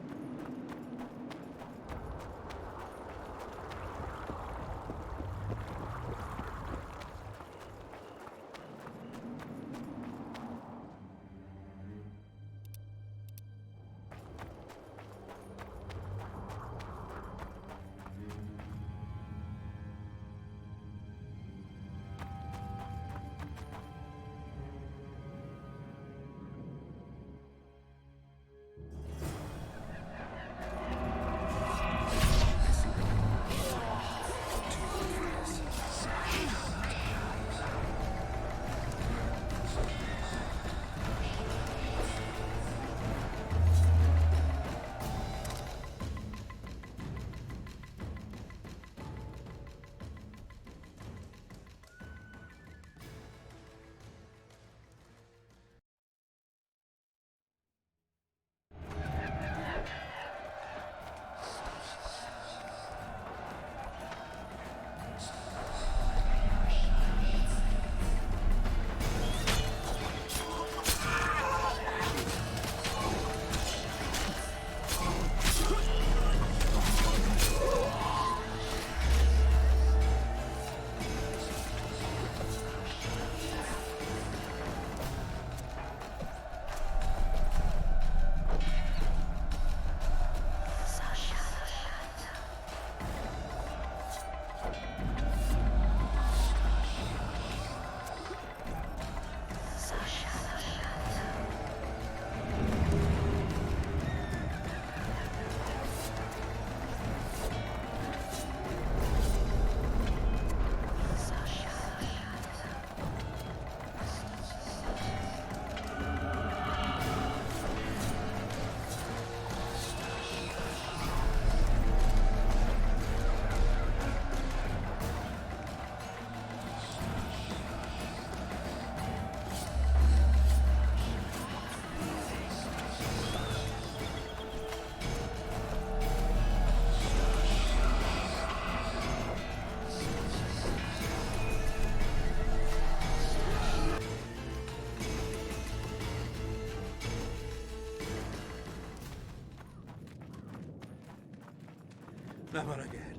Speaker 20: Never again.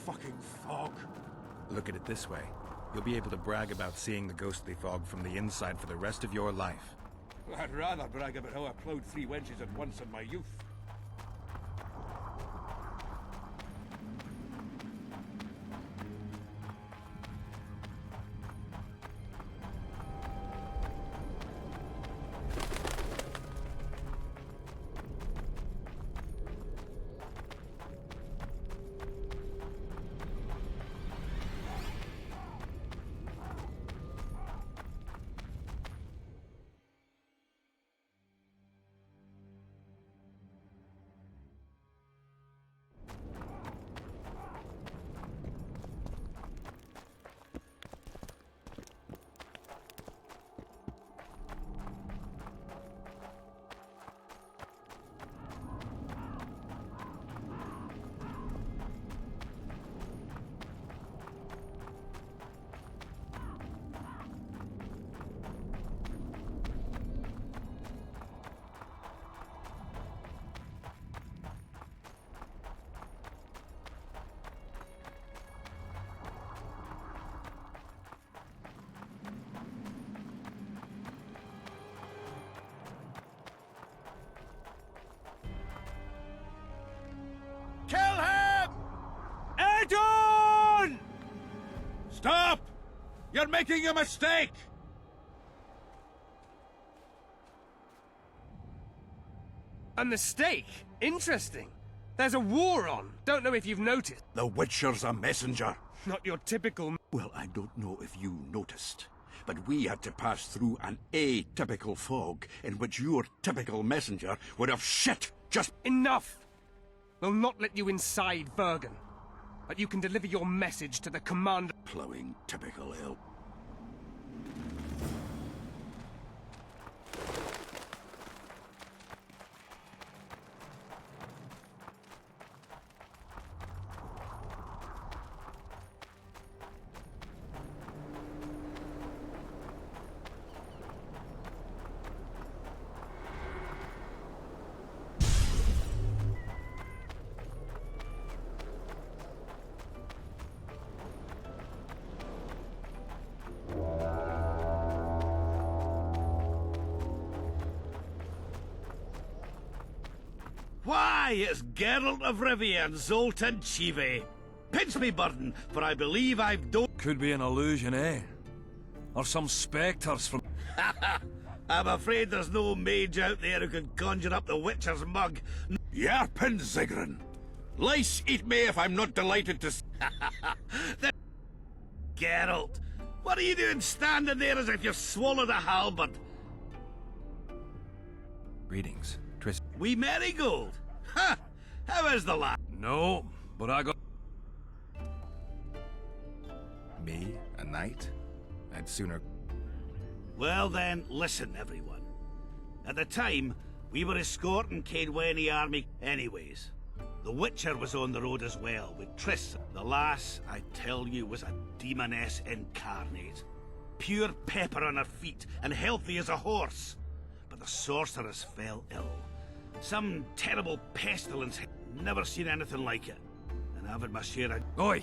Speaker 20: Fucking fog.
Speaker 10: Look at it this way. You'll be able to brag about seeing the ghostly fog from the inside for the rest of your life.
Speaker 20: I'd rather brag about how I ploughed 3 wenches at once in my youth. Kill him! Adon! You're making a mistake!
Speaker 11: A mistake? Interesting. There's a war on. Don't know if you've noticed.
Speaker 20: The Witcher's a messenger.
Speaker 11: Not your typical...
Speaker 20: Well, I don't know if you noticed, but we had to pass through an atypical fog in which your typical messenger would have shit just...
Speaker 11: Enough! We'll not let you inside Bergen. But you can deliver your message to the commander...
Speaker 20: Plowing typical elf.
Speaker 8: Why, it's Geralt of Rivia and Zoltan Chive. Pinch me, Burden, for I believe I've done...
Speaker 13: Could be an illusion, eh? Or some spectres from...
Speaker 8: I'm afraid there's no mage out there who can conjure up the Witcher's mug.
Speaker 20: Yarpen Zigrin. Lice eat me if I'm not delighted to...
Speaker 8: Geralt, what are you doing standing there as if you've swallowed a halberd?
Speaker 10: Greetings, Tris.
Speaker 8: We Marigold. Ha! How is the lad?
Speaker 13: No, but I got...
Speaker 10: Me? A knight? I'd sooner...
Speaker 8: Well then, listen everyone. At the time, we were escorting Caedweni army anyways. The Witcher was on the road as well, with Triss. The lass, I tell you, was a demoness incarnate. Pure pepper on her feet, and healthy as a horse. But the sorceress fell ill. Some terrible pestilence. Never seen anything like it. And I've had my share of...
Speaker 13: Oi!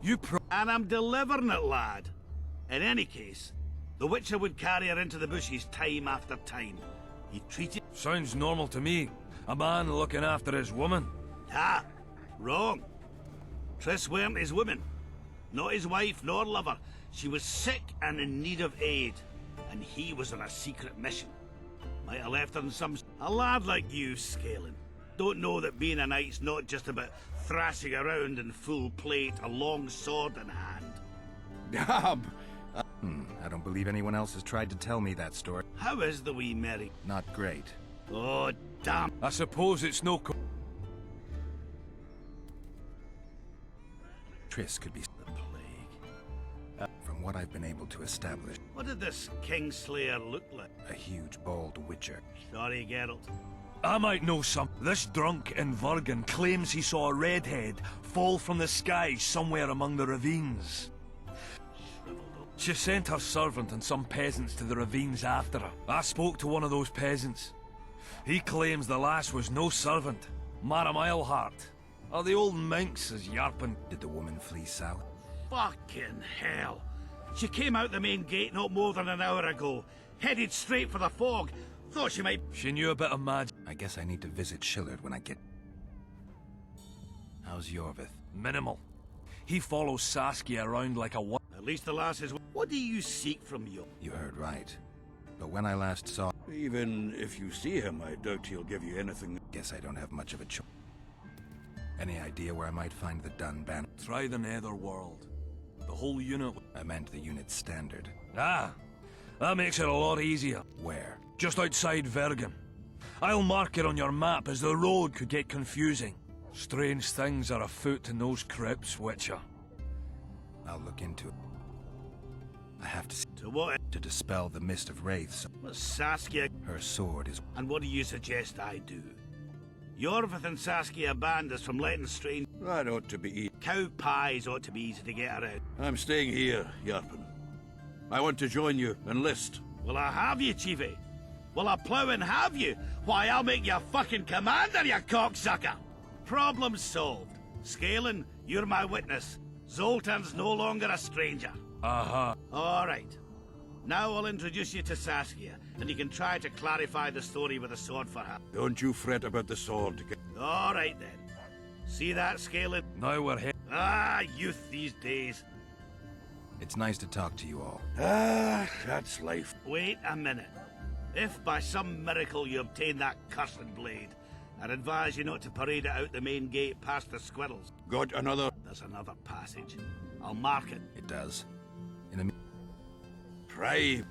Speaker 13: You
Speaker 8: And I'm delivering it, lad. In any case, the Witcher would carry her into the bushes time after time. He treated...
Speaker 13: Sounds normal to me. A man looking after his woman.
Speaker 8: Ah, wrong. Triss weren't his woman. Not his wife nor lover. She was sick and in need of aid. And he was on a secret mission. Might have left her in some... A lad like you, Scalen. Don't know that being a knight's not just about thrashing around in full plate, a long sword in hand.
Speaker 10: I don't believe anyone else has tried to tell me that story.
Speaker 8: How is the wee Mary?
Speaker 10: Not great.
Speaker 8: Oh, damn.
Speaker 13: I suppose it's no...
Speaker 10: Triss could be...
Speaker 8: The plague.
Speaker 10: From what I've been able to establish...
Speaker 8: What did this Kingslayer look like?
Speaker 10: A huge, bald witcher.
Speaker 8: Sorry, Geralt.
Speaker 13: I might know some. This drunk in Vergen claims he saw a redhead fall from the sky somewhere among the ravines. She sent her servant and some peasants to the ravines after her. I spoke to one of those peasants. He claims the lass was no servant, Maramilehart. Or the old minx is yarping.
Speaker 10: Did the woman flee south?
Speaker 8: Fucking hell. She came out the main gate not more than an hour ago. Headed straight for the fog. Thought she might...
Speaker 13: She knew a bit of magic.
Speaker 10: I guess I need to visit Shillard when I get... How's Yorvith?
Speaker 13: Minimal. He follows Saskia around like a...
Speaker 8: At least the lass is... What do you seek from you?
Speaker 10: You heard right. But when I last saw...
Speaker 20: Even if you see him, I doubt he'll give you anything.
Speaker 10: Guess I don't have much of a choice. Any idea where I might find the Dun banner?
Speaker 13: Try the Netherworld. The whole unit...
Speaker 10: I meant the unit's standard.
Speaker 13: Ah, that makes it a lot easier.
Speaker 10: Where?
Speaker 13: Just outside Vergen. I'll mark it on your map as the road could get confusing. Strange things are afoot in those crypts, Witcher.
Speaker 10: I'll look into it. I have to...
Speaker 8: To what?
Speaker 10: To dispel the mist of wraiths.
Speaker 8: Well, Saskia...
Speaker 10: Her sword is...
Speaker 8: And what do you suggest I do? Yorvith and Saskia banned us from letting strange...
Speaker 20: That ought to be easy.
Speaker 8: Cow pies ought to be easy to get around.
Speaker 20: I'm staying here, Yarpen. I want to join you, enlist.
Speaker 8: Will I have you, Chiefy? Will I plough and have you? Why, I'll make you fucking commander, you cocksucker! Problem solved. Scalen, you're my witness. Zoltan's no longer a stranger.
Speaker 13: Uh-huh.
Speaker 8: All right. Now I'll introduce you to Saskia, and you can try to clarify the story with a sword for her.
Speaker 20: Don't you fret about the sword.
Speaker 8: All right, then. See that, Scalen?
Speaker 13: Now we're here.
Speaker 8: Ah, youth these days.
Speaker 10: It's nice to talk to you all.
Speaker 8: Ah, that's life. Wait a minute. If by some miracle you obtain that cursed blade, I'd advise you not to parade it out the main gate past the squirrels.
Speaker 20: Got another?
Speaker 8: There's another passage. I'll mark it.
Speaker 10: It does. In the
Speaker 20: Try.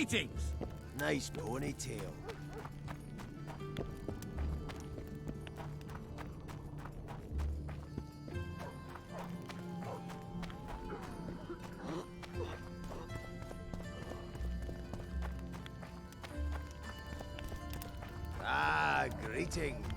Speaker 8: Greetings!
Speaker 1: Nice ponytail. Ah, greetings.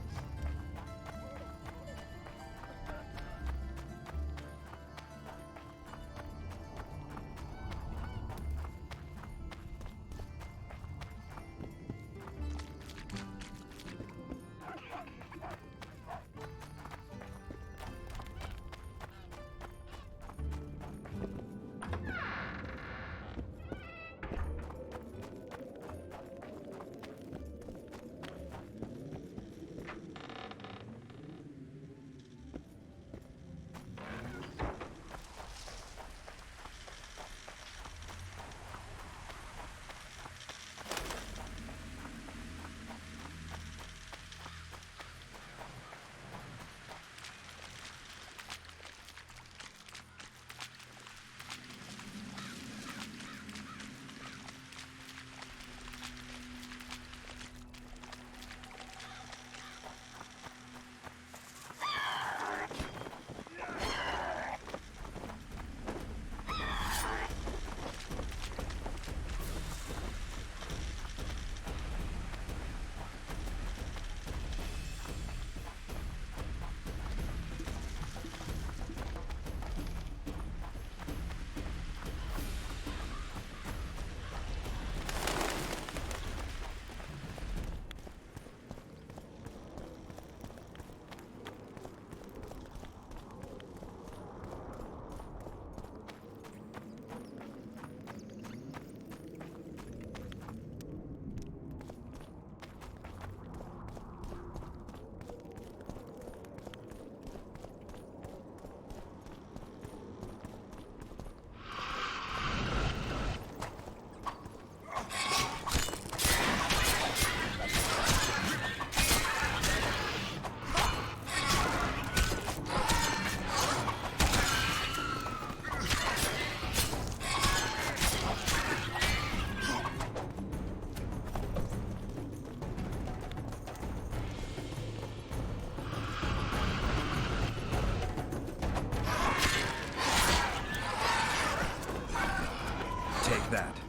Speaker 10: that.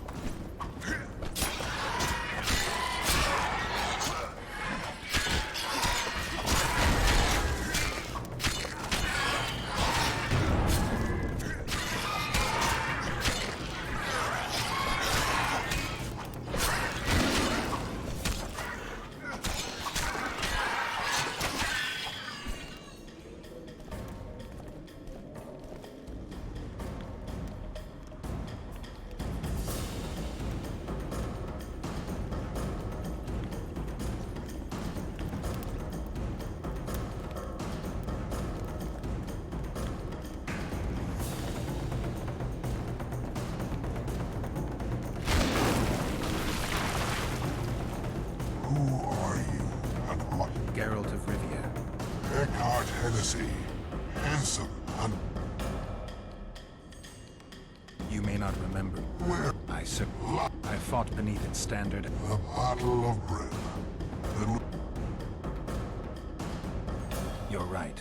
Speaker 10: Geralt of Rivia.
Speaker 6: Eckhart Hennessy. Handsome and...
Speaker 10: You may not remember.
Speaker 6: Where?
Speaker 10: I I fought beneath its standard.
Speaker 6: The Battle of Bryn.
Speaker 10: You're right.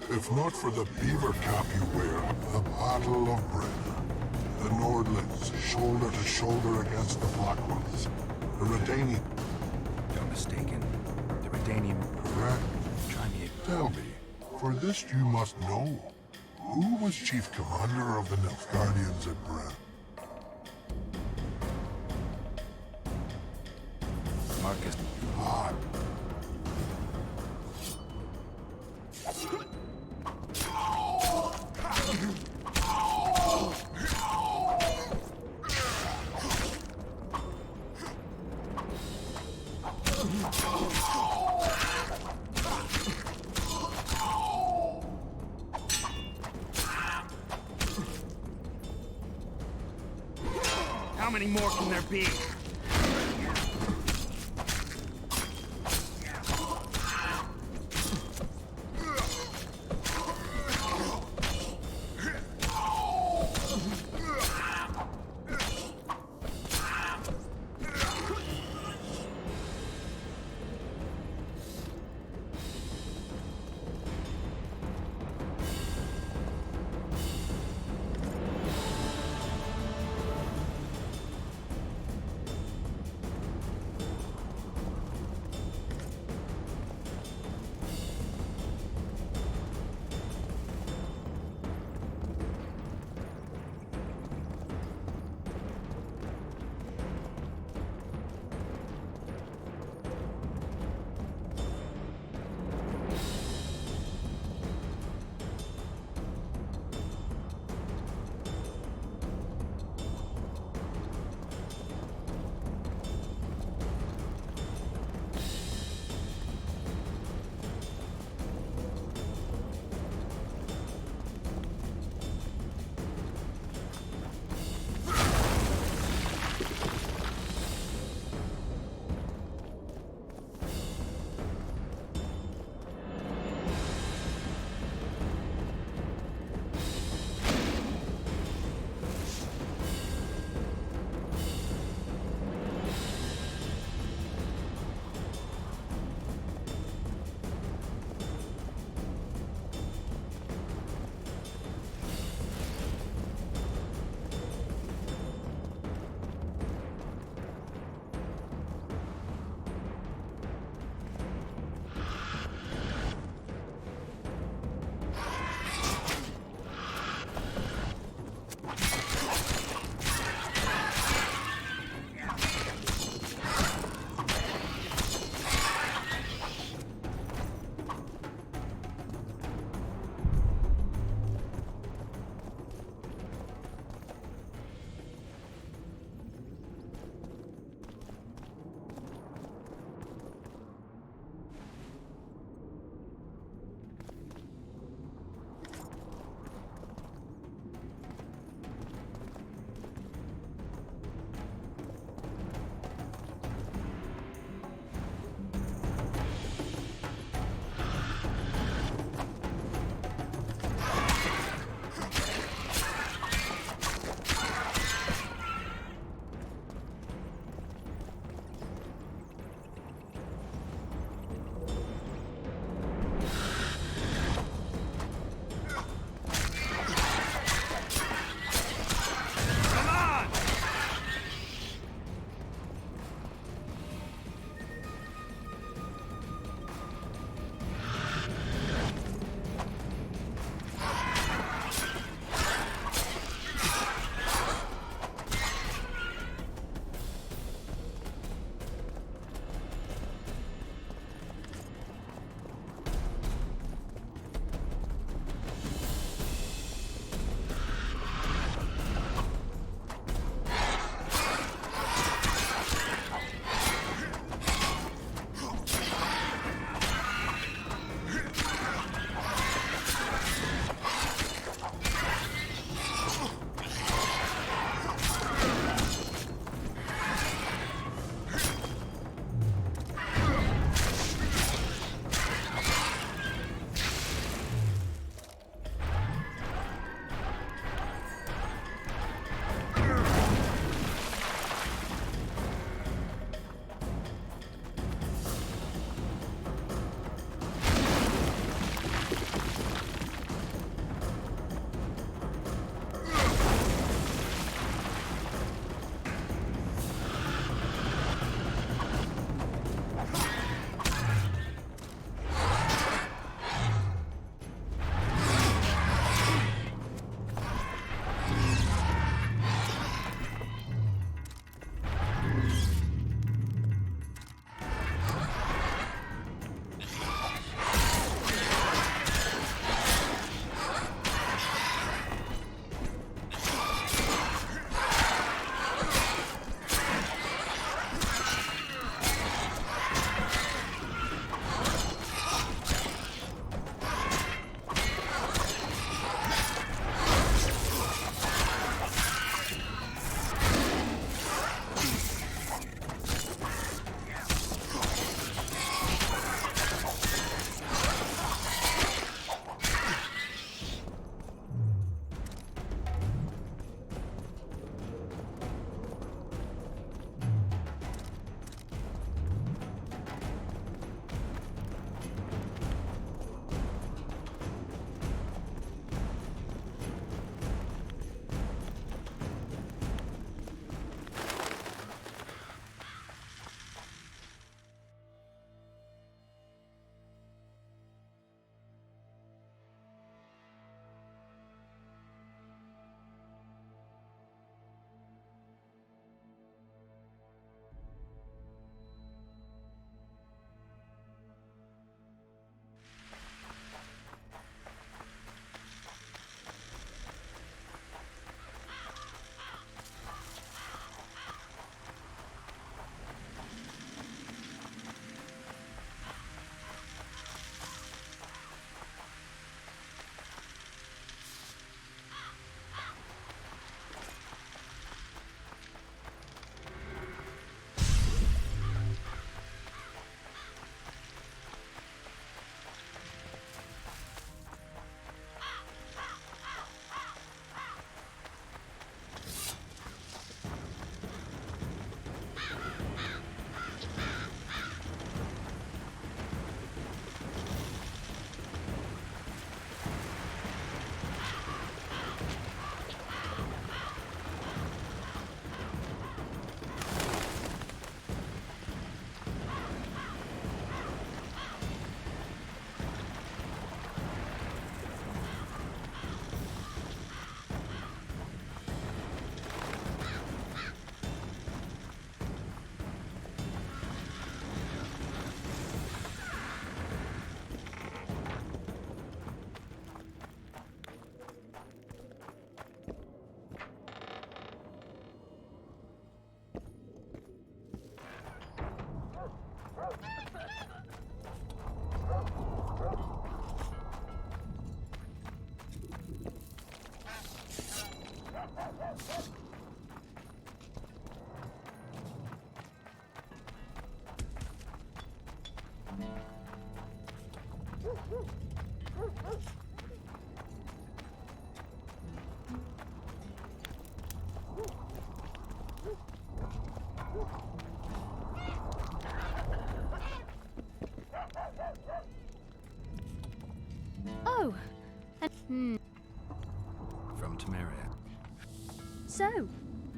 Speaker 6: If not for the beaver cap you wear, the Battle of Bryn. The Nordlands, shoulder to shoulder against the Black Ones. The Redanian...
Speaker 10: You're mistaken. The Redanian...
Speaker 6: Correct.
Speaker 10: Try me.
Speaker 6: Tell me, for this you must know. Who was chief commander of the Nilfgaardians at Bryn?
Speaker 10: Marcus.
Speaker 6: Ah.
Speaker 8: How many more can there be?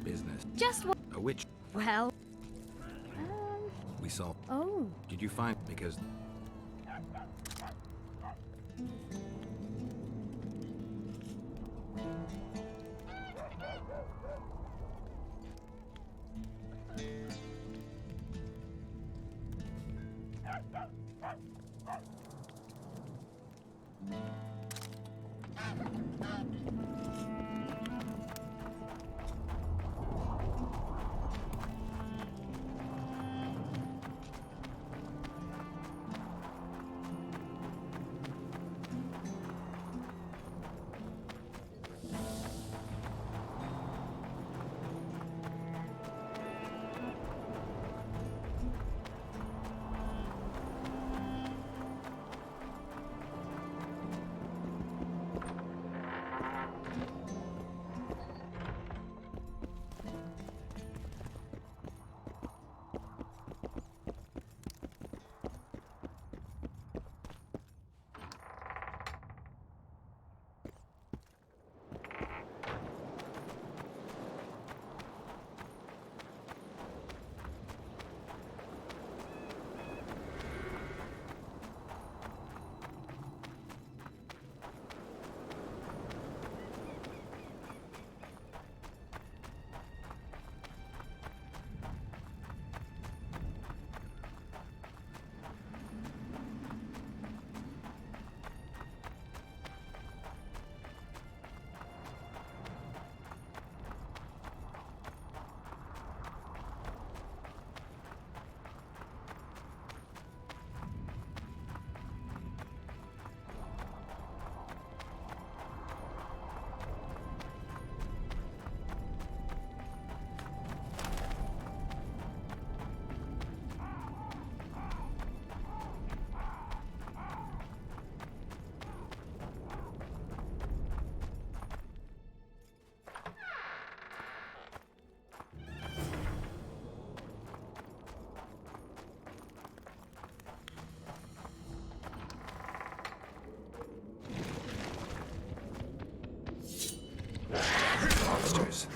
Speaker 10: business.
Speaker 7: Just what?
Speaker 10: A witch.
Speaker 7: Well...
Speaker 10: We saw.
Speaker 7: Oh.
Speaker 10: Did you find... Because... Monsters.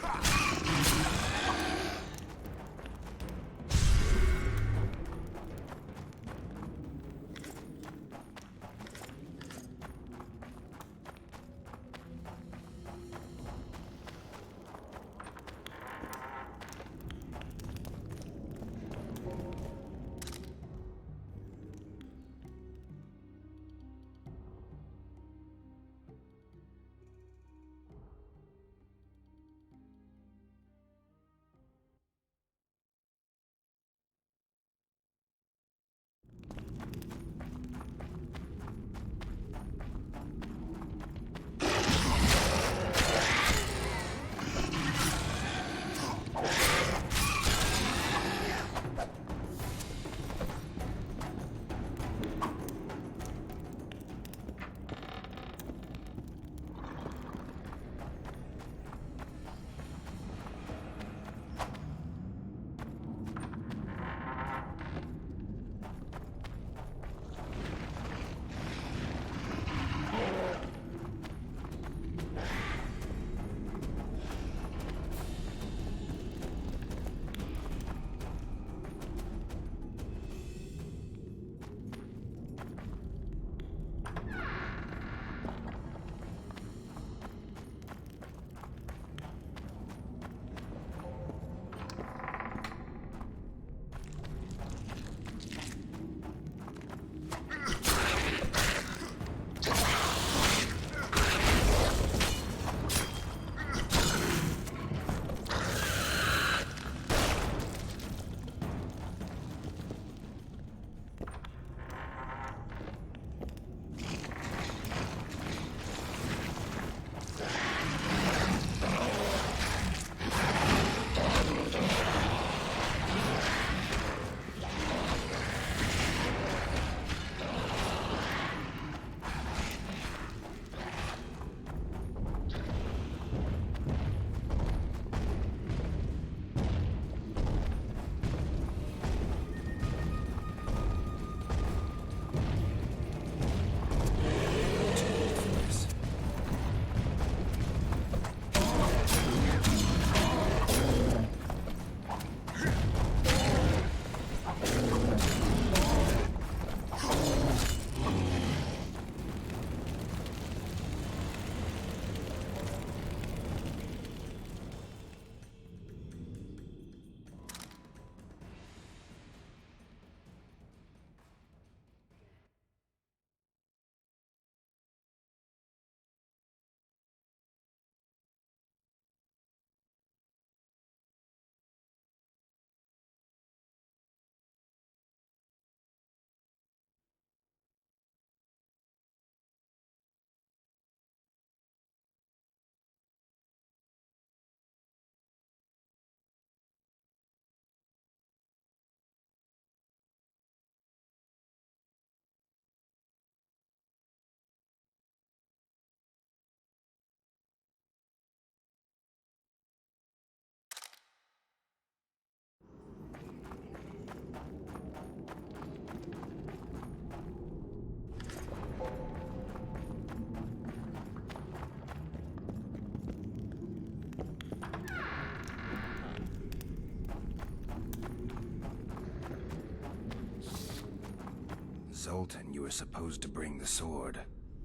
Speaker 10: Zoltan, you were supposed to bring the sword.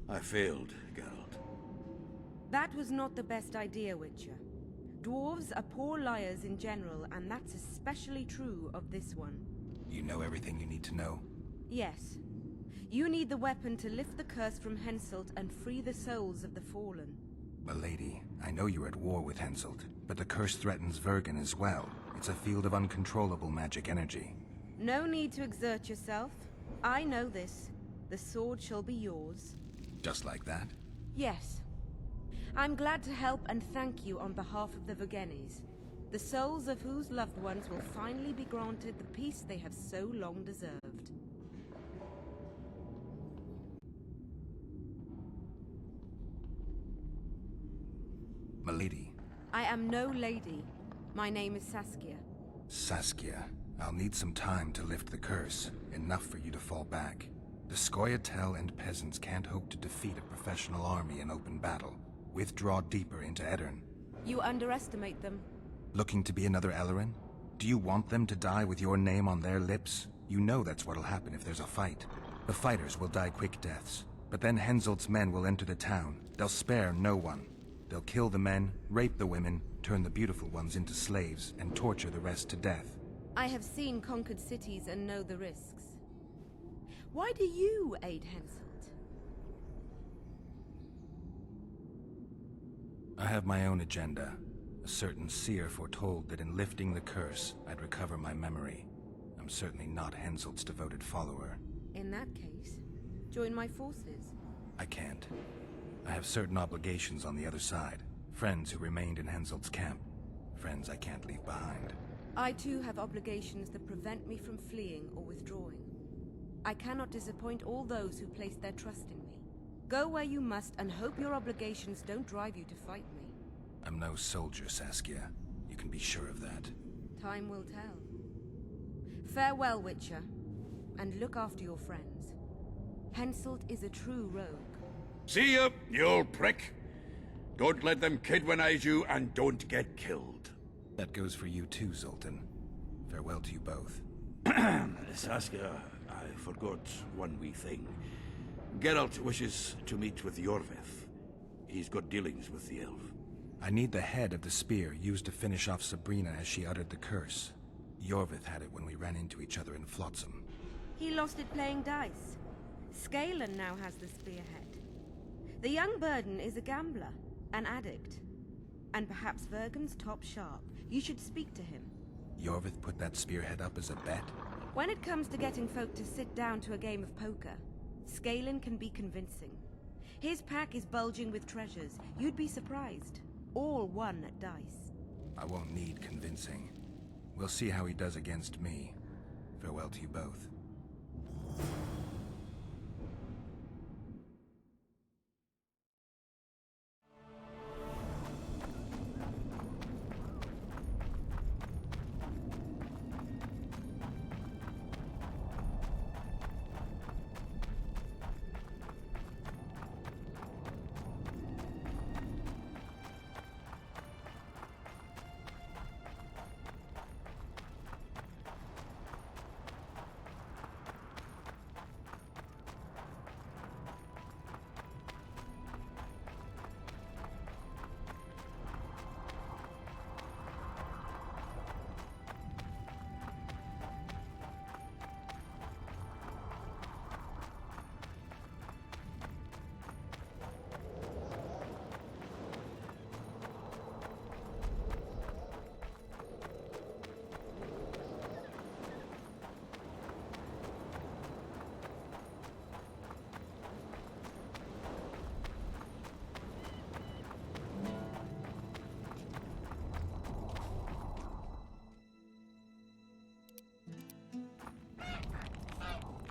Speaker 20: I failed, Geralt.
Speaker 14: That was not the best idea, Witcher. Dwarves are poor liars in general, and that's especially true of this one.
Speaker 10: You know everything you need to know?
Speaker 14: Yes. You need the weapon to lift the curse from Henselt and free the souls of the fallen.
Speaker 10: Milady, I know you're at war with Henselt, but the curse threatens Vergen as well. It's a field of uncontrollable magic energy.
Speaker 14: No need to exert yourself. I know this. The sword shall be yours.
Speaker 10: Just like that?
Speaker 14: Yes. I'm glad to help and thank you on behalf of the Vergennes, the souls of whose loved ones will finally be granted the peace they have so long deserved.
Speaker 10: Milady.
Speaker 14: I am no lady. My name is Saskia.
Speaker 10: Saskia, I'll need some time to lift the curse, enough for you to fall back. The Scoia'tael and peasants can't hope to defeat a professional army in open battle. Withdraw deeper into Edirn.
Speaker 14: You underestimate them.
Speaker 10: Looking to be another Ellerin? Do you want them to die with your name on their lips? You know that's what'll happen if there's a fight. The fighters will die quick deaths, but then Henselt's men will enter the town. They'll spare no one. They'll kill the men, rape the women, turn the beautiful ones into slaves, and torture the rest to death.
Speaker 14: I have seen conquered cities and know the risks. Why do you aid Henselt?
Speaker 10: I have my own agenda. A certain seer foretold that in lifting the curse, I'd recover my memory. I'm certainly not Henselt's devoted follower.
Speaker 14: In that case, join my forces.
Speaker 10: I can't. I have certain obligations on the other side. Friends who remained in Henselt's camp. Friends I can't leave behind.
Speaker 14: I too have obligations that prevent me from fleeing or withdrawing. I cannot disappoint all those who place their trust in me. Go where you must and hope your obligations don't drive you to fight me.
Speaker 10: I'm no soldier, Saskia. You can be sure of that.
Speaker 14: Time will tell. Farewell, Witcher, and look after your friends. Henselt is a true rogue.
Speaker 20: See ya, you old prick. Don't let them kidwinize you, and don't get killed.
Speaker 10: That goes for you too, Zoltan. Farewell to you both.
Speaker 20: Saskia, I forgot one wee thing. Geralt wishes to meet with Yorvith. He's got dealings with the elf.
Speaker 10: I need the head of the spear used to finish off Sabrina as she uttered the curse. Yorvith had it when we ran into each other in Flotsam.
Speaker 14: He lost it playing dice. Scanlan now has the spearhead. The young Burden is a gambler, an addict, and perhaps Vergen's top sharp. You should speak to him.
Speaker 10: Yorvith put that spearhead up as a bet?
Speaker 14: When it comes to getting folk to sit down to a game of poker, Scanlan can be convincing. His pack is bulging with treasures. You'd be surprised. All won at dice.
Speaker 10: I won't need convincing. We'll see how he does against me. Farewell to you both.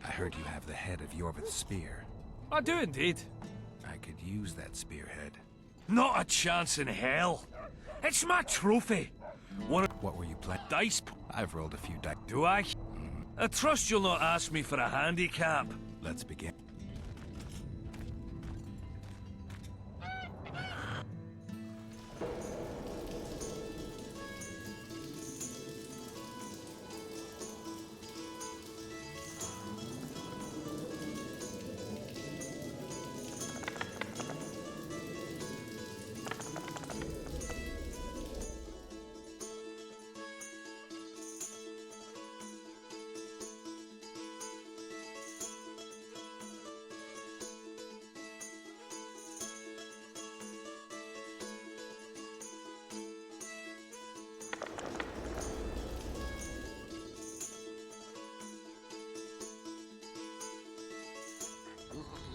Speaker 10: I heard you have the head of Yorvith's spear.
Speaker 11: I do indeed.
Speaker 10: I could use that spearhead.
Speaker 11: Not a chance in hell. It's my trophy.
Speaker 10: What were you playing?
Speaker 11: Dice.
Speaker 10: I've rolled a few dice.
Speaker 11: Do I? I trust you'll not ask me for a handicap.
Speaker 10: Let's begin.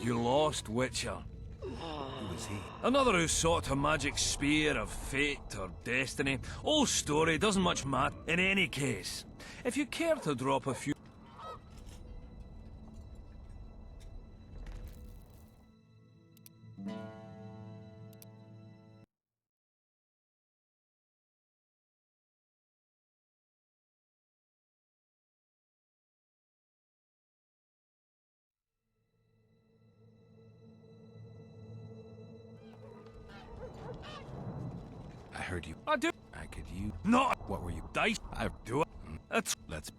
Speaker 13: You lost, Witcher.
Speaker 10: Who is he?
Speaker 13: Another who sought a magic spear of fate or destiny. Old story, doesn't much matter. In any case, if you care to drop a few...
Speaker 10: I heard you.
Speaker 13: I do.
Speaker 10: I could you.
Speaker 13: Not.
Speaker 10: What were you?
Speaker 13: Dice.
Speaker 10: I
Speaker 13: do it. Let's.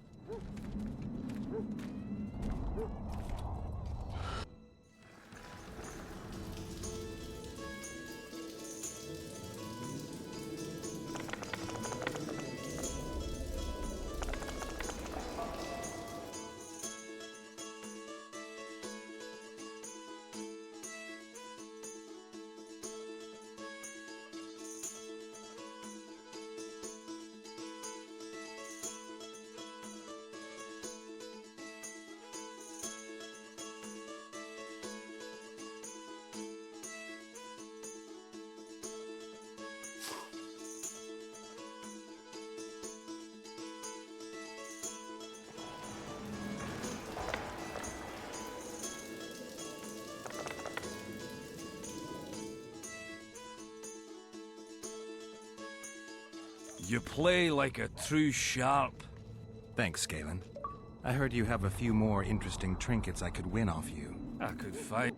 Speaker 13: You play like a true sharp.
Speaker 10: Thanks, Galen. I heard you have a few more interesting trinkets I could win off you.
Speaker 13: I could fight.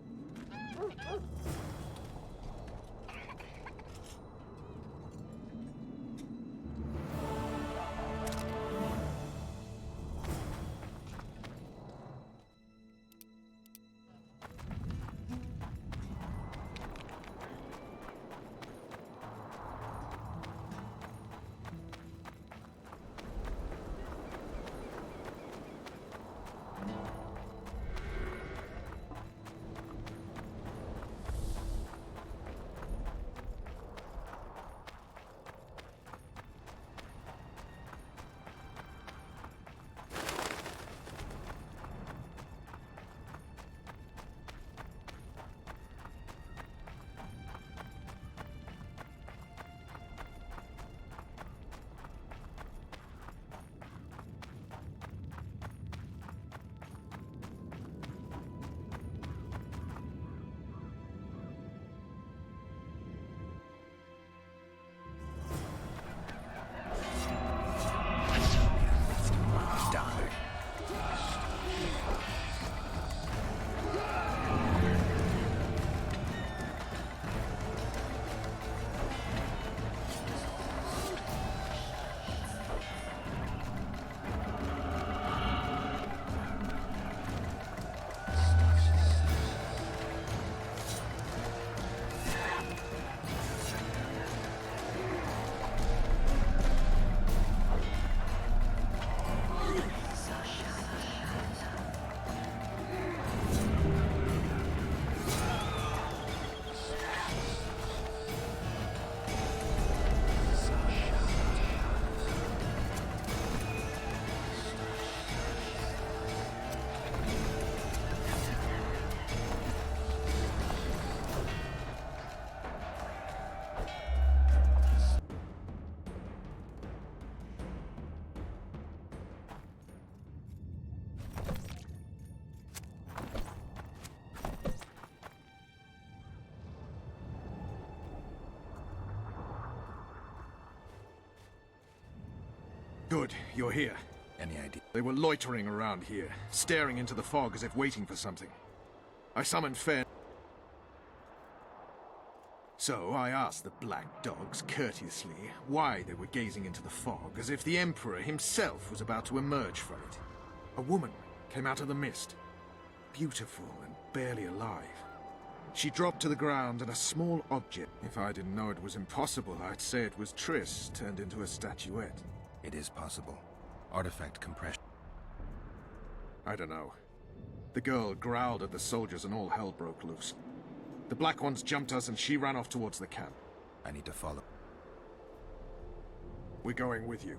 Speaker 9: Good, you're here.
Speaker 10: Any idea?
Speaker 9: They were loitering around here, staring into the fog as if waiting for something. I summoned Fair. So I asked the black dogs courteously why they were gazing into the fog as if the Emperor himself was about to emerge from it. A woman came out of the mist, beautiful and barely alive. She dropped to the ground and a small object. If I didn't know it was impossible, I'd say it was Triss turned into a statuette.
Speaker 10: It is possible. Artifact compression.
Speaker 9: I don't know. The girl growled at the soldiers and all hell broke loose. The black ones jumped us and she ran off towards the camp.
Speaker 10: I need to follow.
Speaker 9: We're going with you.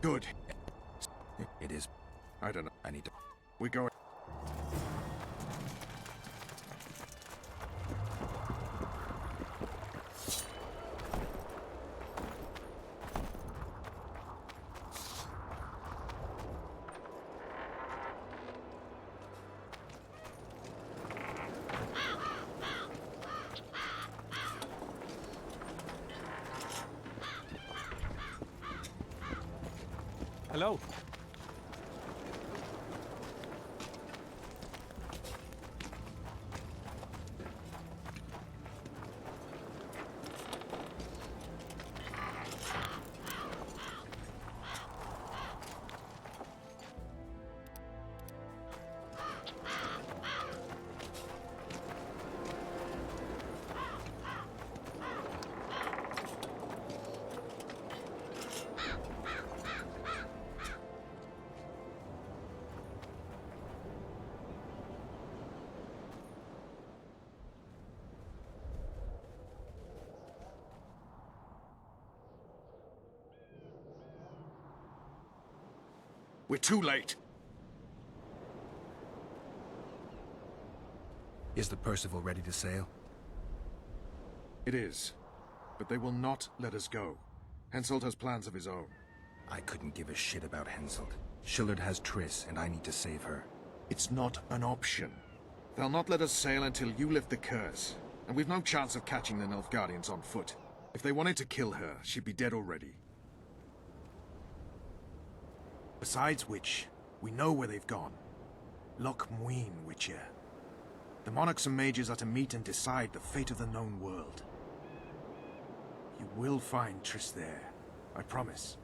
Speaker 9: Good.
Speaker 10: It is.
Speaker 9: I don't know.
Speaker 10: I need to.
Speaker 9: We go.
Speaker 17: Hello.
Speaker 9: We're too late.
Speaker 10: Is the Percival ready to sail?
Speaker 9: It is. But they will not let us go. Henselt has plans of his own.
Speaker 10: I couldn't give a shit about Henselt. Shillard has Triss, and I need to save her.
Speaker 9: It's not an option. They'll not let us sail until you lift the curse. And we've no chance of catching the Nilfgaardians on foot. If they wanted to kill her, she'd be dead already. Besides which, we know where they've gone. Loch Muin, Witcher. The monarchs and mages are to meet and decide the fate of the known world. You will find Triss there, I promise.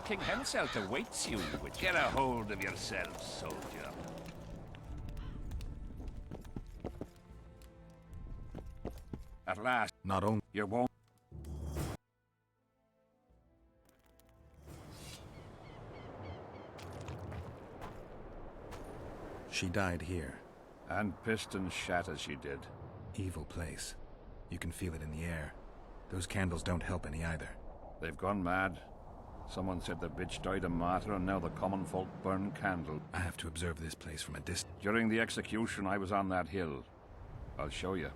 Speaker 4: King Henselt awaits you. Get a hold of yourself, soldier. At last,
Speaker 10: not only
Speaker 4: you won't.
Speaker 10: She died here.
Speaker 4: And pissed and shat as she did.
Speaker 10: Evil place. You can feel it in the air. Those candles don't help any either.
Speaker 4: They've gone mad. Someone said the bitch died a martyr, and now the common folk burn candle.
Speaker 10: I have to observe this place from a distance.
Speaker 4: During the execution, I was on that hill. I'll show you.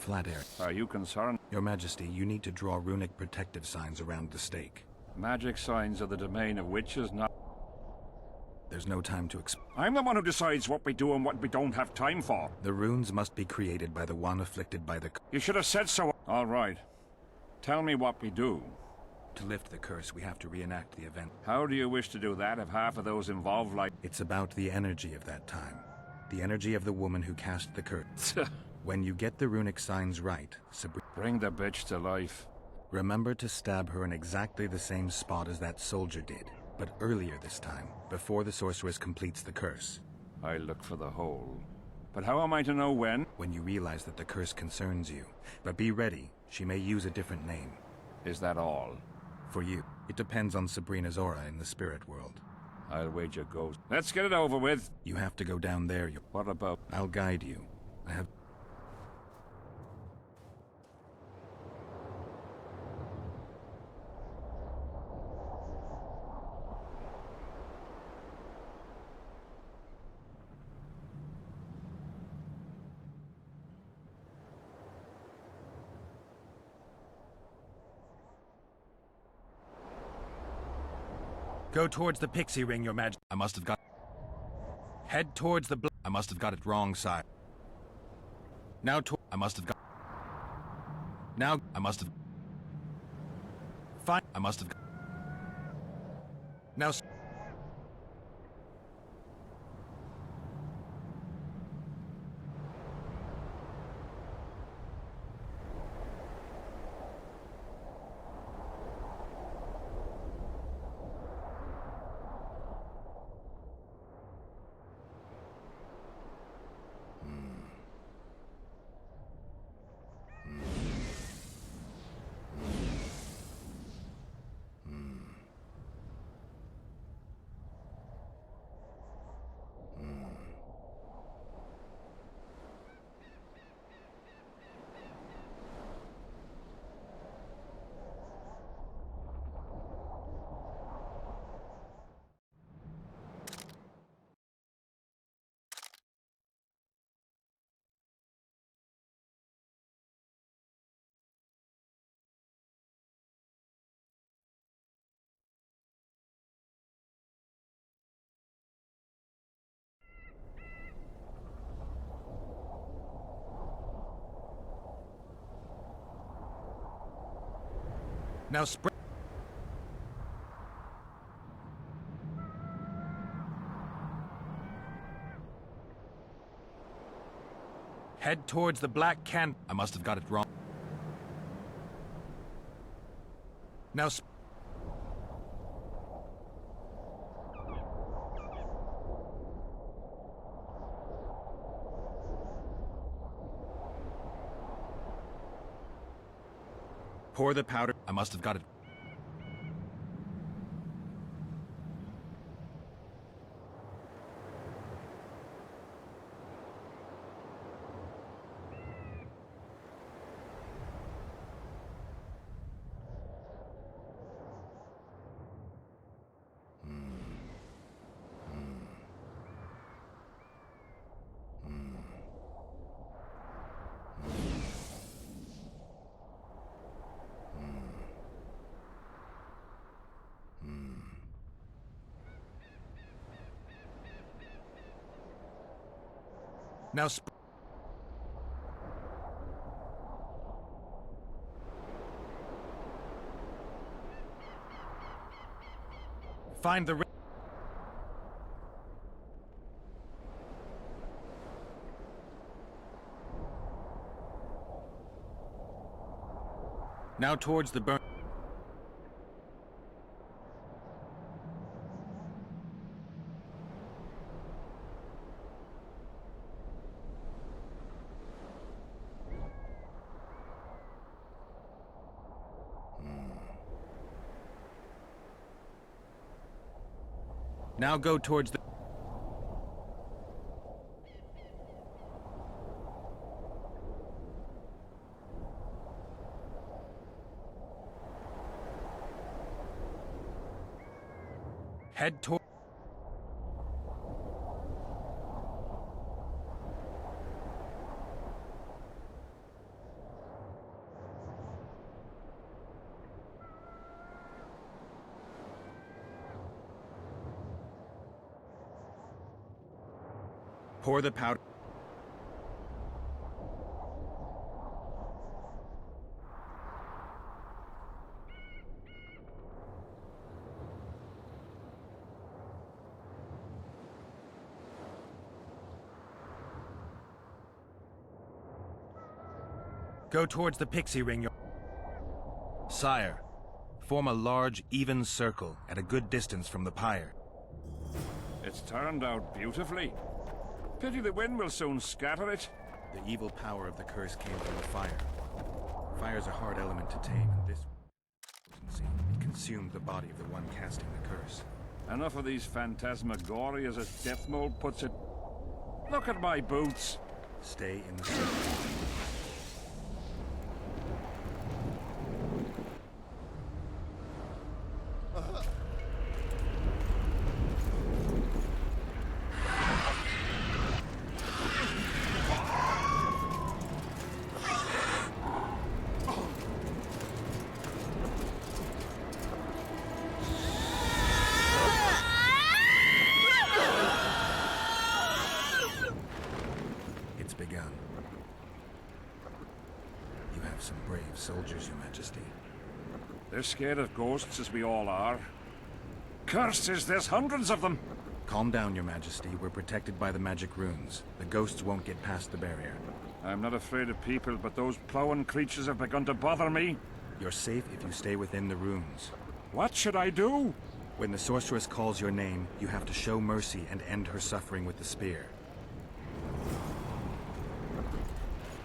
Speaker 10: Flat air.
Speaker 4: Are you concerned?
Speaker 10: Your Majesty, you need to draw runic protective signs around the stake.
Speaker 4: Magic signs are the domain of witches, not...
Speaker 10: There's no time to
Speaker 4: I'm the one who decides what we do and what we don't have time for.
Speaker 10: The runes must be created by the one afflicted by the...
Speaker 4: You should have said so. All right. Tell me what we do.
Speaker 10: To lift the curse, we have to reenact the event.
Speaker 4: How do you wish to do that if half of those involved like...
Speaker 10: It's about the energy of that time. The energy of the woman who cast the curse. When you get the runic signs right,
Speaker 4: Bring the bitch to life.
Speaker 10: Remember to stab her in exactly the same spot as that soldier did, but earlier this time, before the sorceress completes the curse.
Speaker 4: I look for the hole. But how am I to know when?
Speaker 10: When you realize that the curse concerns you. But be ready, she may use a different name.
Speaker 4: Is that all?
Speaker 10: For you. It depends on Sabrina's aura in the spirit world.
Speaker 4: I'll wager ghost. Let's get it over with.
Speaker 10: You have to go down there.
Speaker 4: What about?
Speaker 10: I'll guide you. I have... Go towards the pixie ring, Your Majesty. I must have got... Head towards the... I must have got it wrong, sire. Now I must have got... Now I must have... Fine. I must have... Now... Now spread. Head towards the black can. I must have got it wrong. Now pour the powder. I must have got it. Now find the now towards the burn. Now go towards the... Head toward... Pour the powder. Go towards the pixie ring. Sire, form a large, even circle at a good distance from the pyre.
Speaker 4: It's turned out beautifully. Pity the wind will soon scatter it.
Speaker 10: The evil power of the curse came from the fire. Fire's a hard element to tame, and this it consumed the body of the one casting the curse.
Speaker 4: Enough of these phantasmagoria, as Death Mold puts it. Look at my boots.
Speaker 10: Stay in the circle. soldiers, Your Majesty.
Speaker 4: They're scared of ghosts, as we all are. Cursed is this, hundreds of them!
Speaker 10: Calm down, Your Majesty. We're protected by the magic runes. The ghosts won't get past the barrier.
Speaker 4: I'm not afraid of people, but those plowing creatures have begun to bother me.
Speaker 10: You're safe if you stay within the runes.
Speaker 4: What should I do?
Speaker 10: When the sorceress calls your name, you have to show mercy and end her suffering with the spear.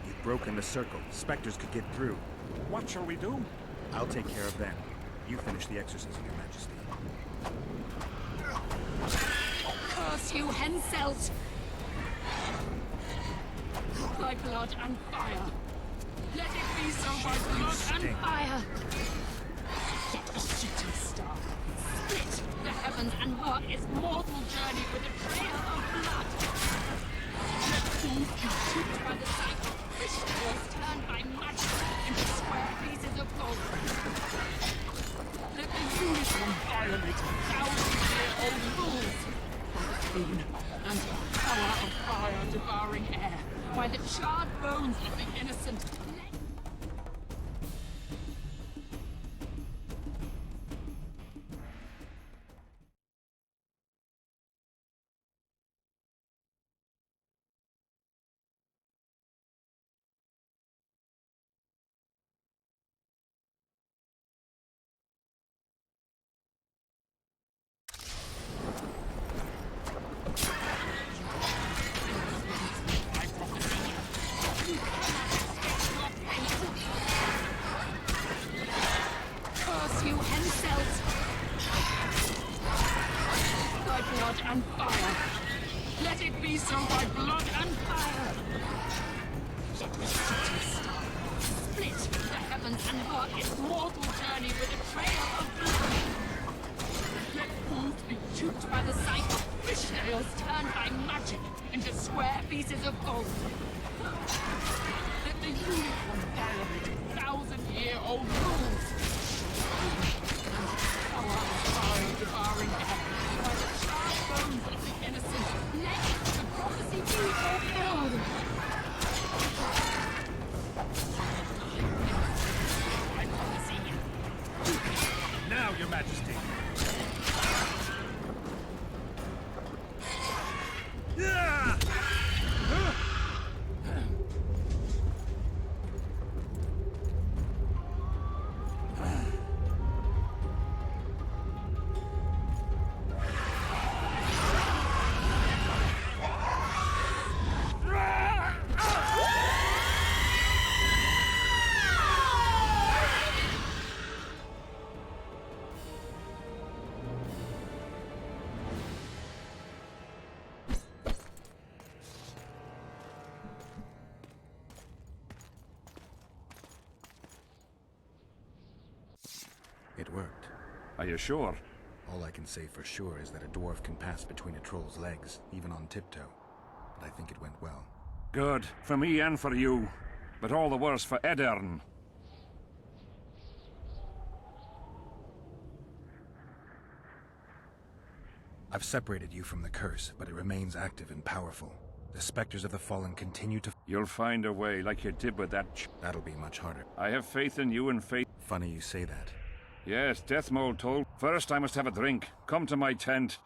Speaker 10: You've broken the circle. Spectres could get through.
Speaker 4: What shall we do?
Speaker 10: I'll take care of them. You finish the exorcism, Your Majesty.
Speaker 19: Curse you, Henselt! By blood and fire. Let it be so by blood and fire. Let a shooting star split the heavens and mark its mortal journey with a trail of blood. Let fools be tipped by the sight of crystals turned by magic into square pieces of gold. Let the unicorn violate thousand-year-old rules. By the pain and power of fire devouring air, by the charred bones of the innocent. Curse you, Henselt! By blood and fire. Let it be so by blood and fire. Let the shooting star split the heavens and mark its mortal journey with a trail of blood. Let fools be duped by the sight of fishtails turned by magic into square pieces of gold. Let the unicorn violate thousand-year-old rules. Power of fire devouring air, by the charred bones of the innocent, let the prophecy be fulfilled. I prophesy.
Speaker 12: Now, Your Majesty.
Speaker 10: It worked.
Speaker 4: Are you sure?
Speaker 10: All I can say for sure is that a dwarf can pass between a troll's legs, even on tiptoe. But I think it went well.
Speaker 4: Good. For me and for you. But all the worse for Edern.
Speaker 10: I've separated you from the curse, but it remains active and powerful. The specters of the fallen continue to...
Speaker 4: You'll find a way, like you did with that
Speaker 10: That'll be much harder.
Speaker 4: I have faith in you and faith...
Speaker 10: Funny you say that.
Speaker 4: Yes, Death Mole told. First I must have a drink. Come to my tent.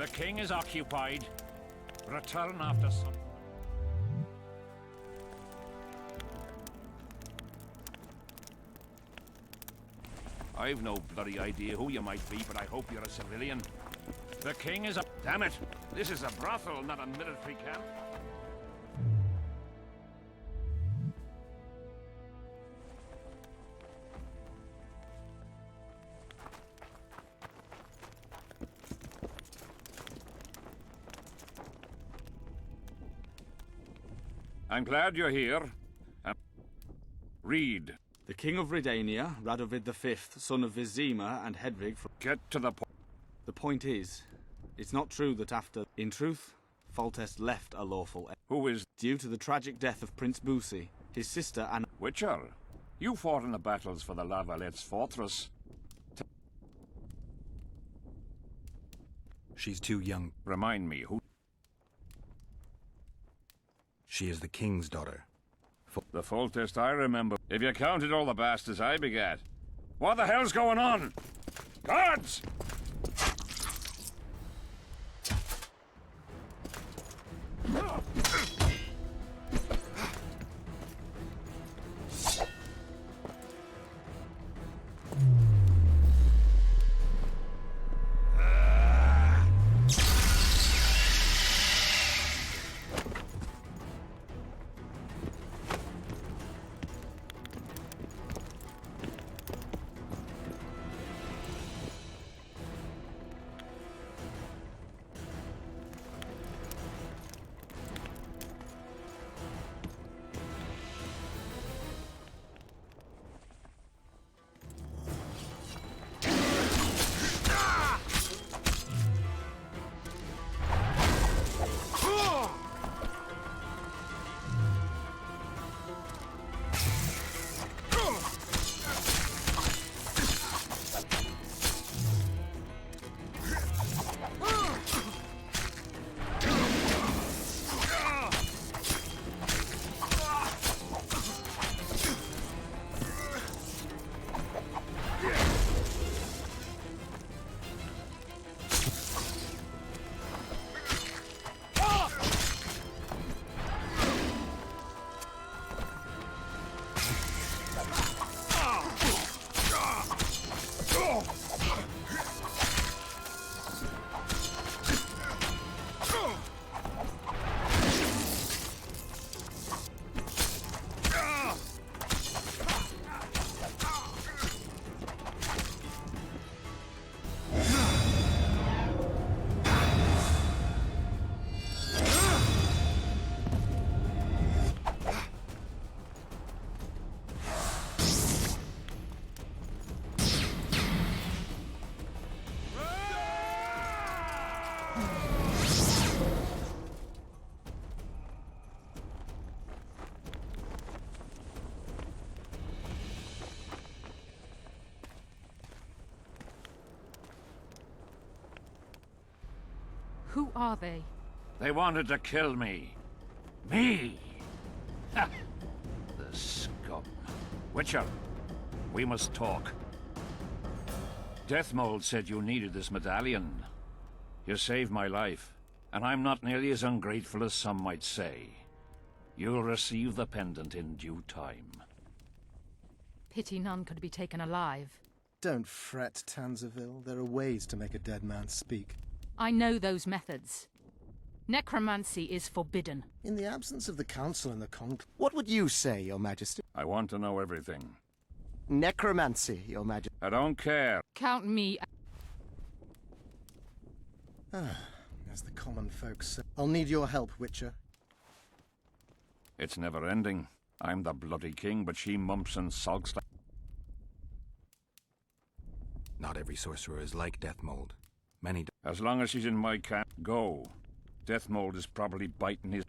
Speaker 4: The king is occupied. Return after some... I've no bloody idea who you might be, but I hope you're a civilian. The king is a... Damn it! This is a brothel, not a military camp. I'm glad you're here. Read.
Speaker 16: The King of Redania, Radovid V, son of Vizima and Hedvig from...
Speaker 4: Get to the point.
Speaker 16: The point is, it's not true that after... In truth, Foltest left a lawful...
Speaker 4: Who is...
Speaker 16: Due to the tragic death of Prince Busi, his sister Anna...
Speaker 4: Witcher, you fought in the battles for the La Valette's fortress.
Speaker 10: She's too young.
Speaker 4: Remind me, who...
Speaker 10: She is the king's daughter.
Speaker 4: The Foltest I remember. If you counted all the bastards I begat. What the hell's going on? Guards!
Speaker 2: Who are they?
Speaker 4: They wanted to kill me. Me! Ha! The scum. Witcher, we must talk. Deathmold said you needed this medallion. You saved my life, and I'm not nearly as ungrateful as some might say. You'll receive the pendant in due time.
Speaker 2: Pity none could be taken alive.
Speaker 1: Don't fret, Tanzaville. There are ways to make a dead man speak.
Speaker 2: I know those methods. Necromancy is forbidden.
Speaker 1: In the absence of the Council and the Conclave, what would you say, Your Majesty?
Speaker 4: I want to know everything.
Speaker 1: Necromancy, Your Majesty.
Speaker 4: I don't care.
Speaker 2: Count me...
Speaker 1: As the common folk say. I'll need your help, Witcher.
Speaker 4: It's never ending. I'm the bloody king, but she mumps and sulks like...
Speaker 10: Not every sorcerer is like Deathmold. Many...
Speaker 4: As long as she's in my camp, go. Deathmold is probably biting his...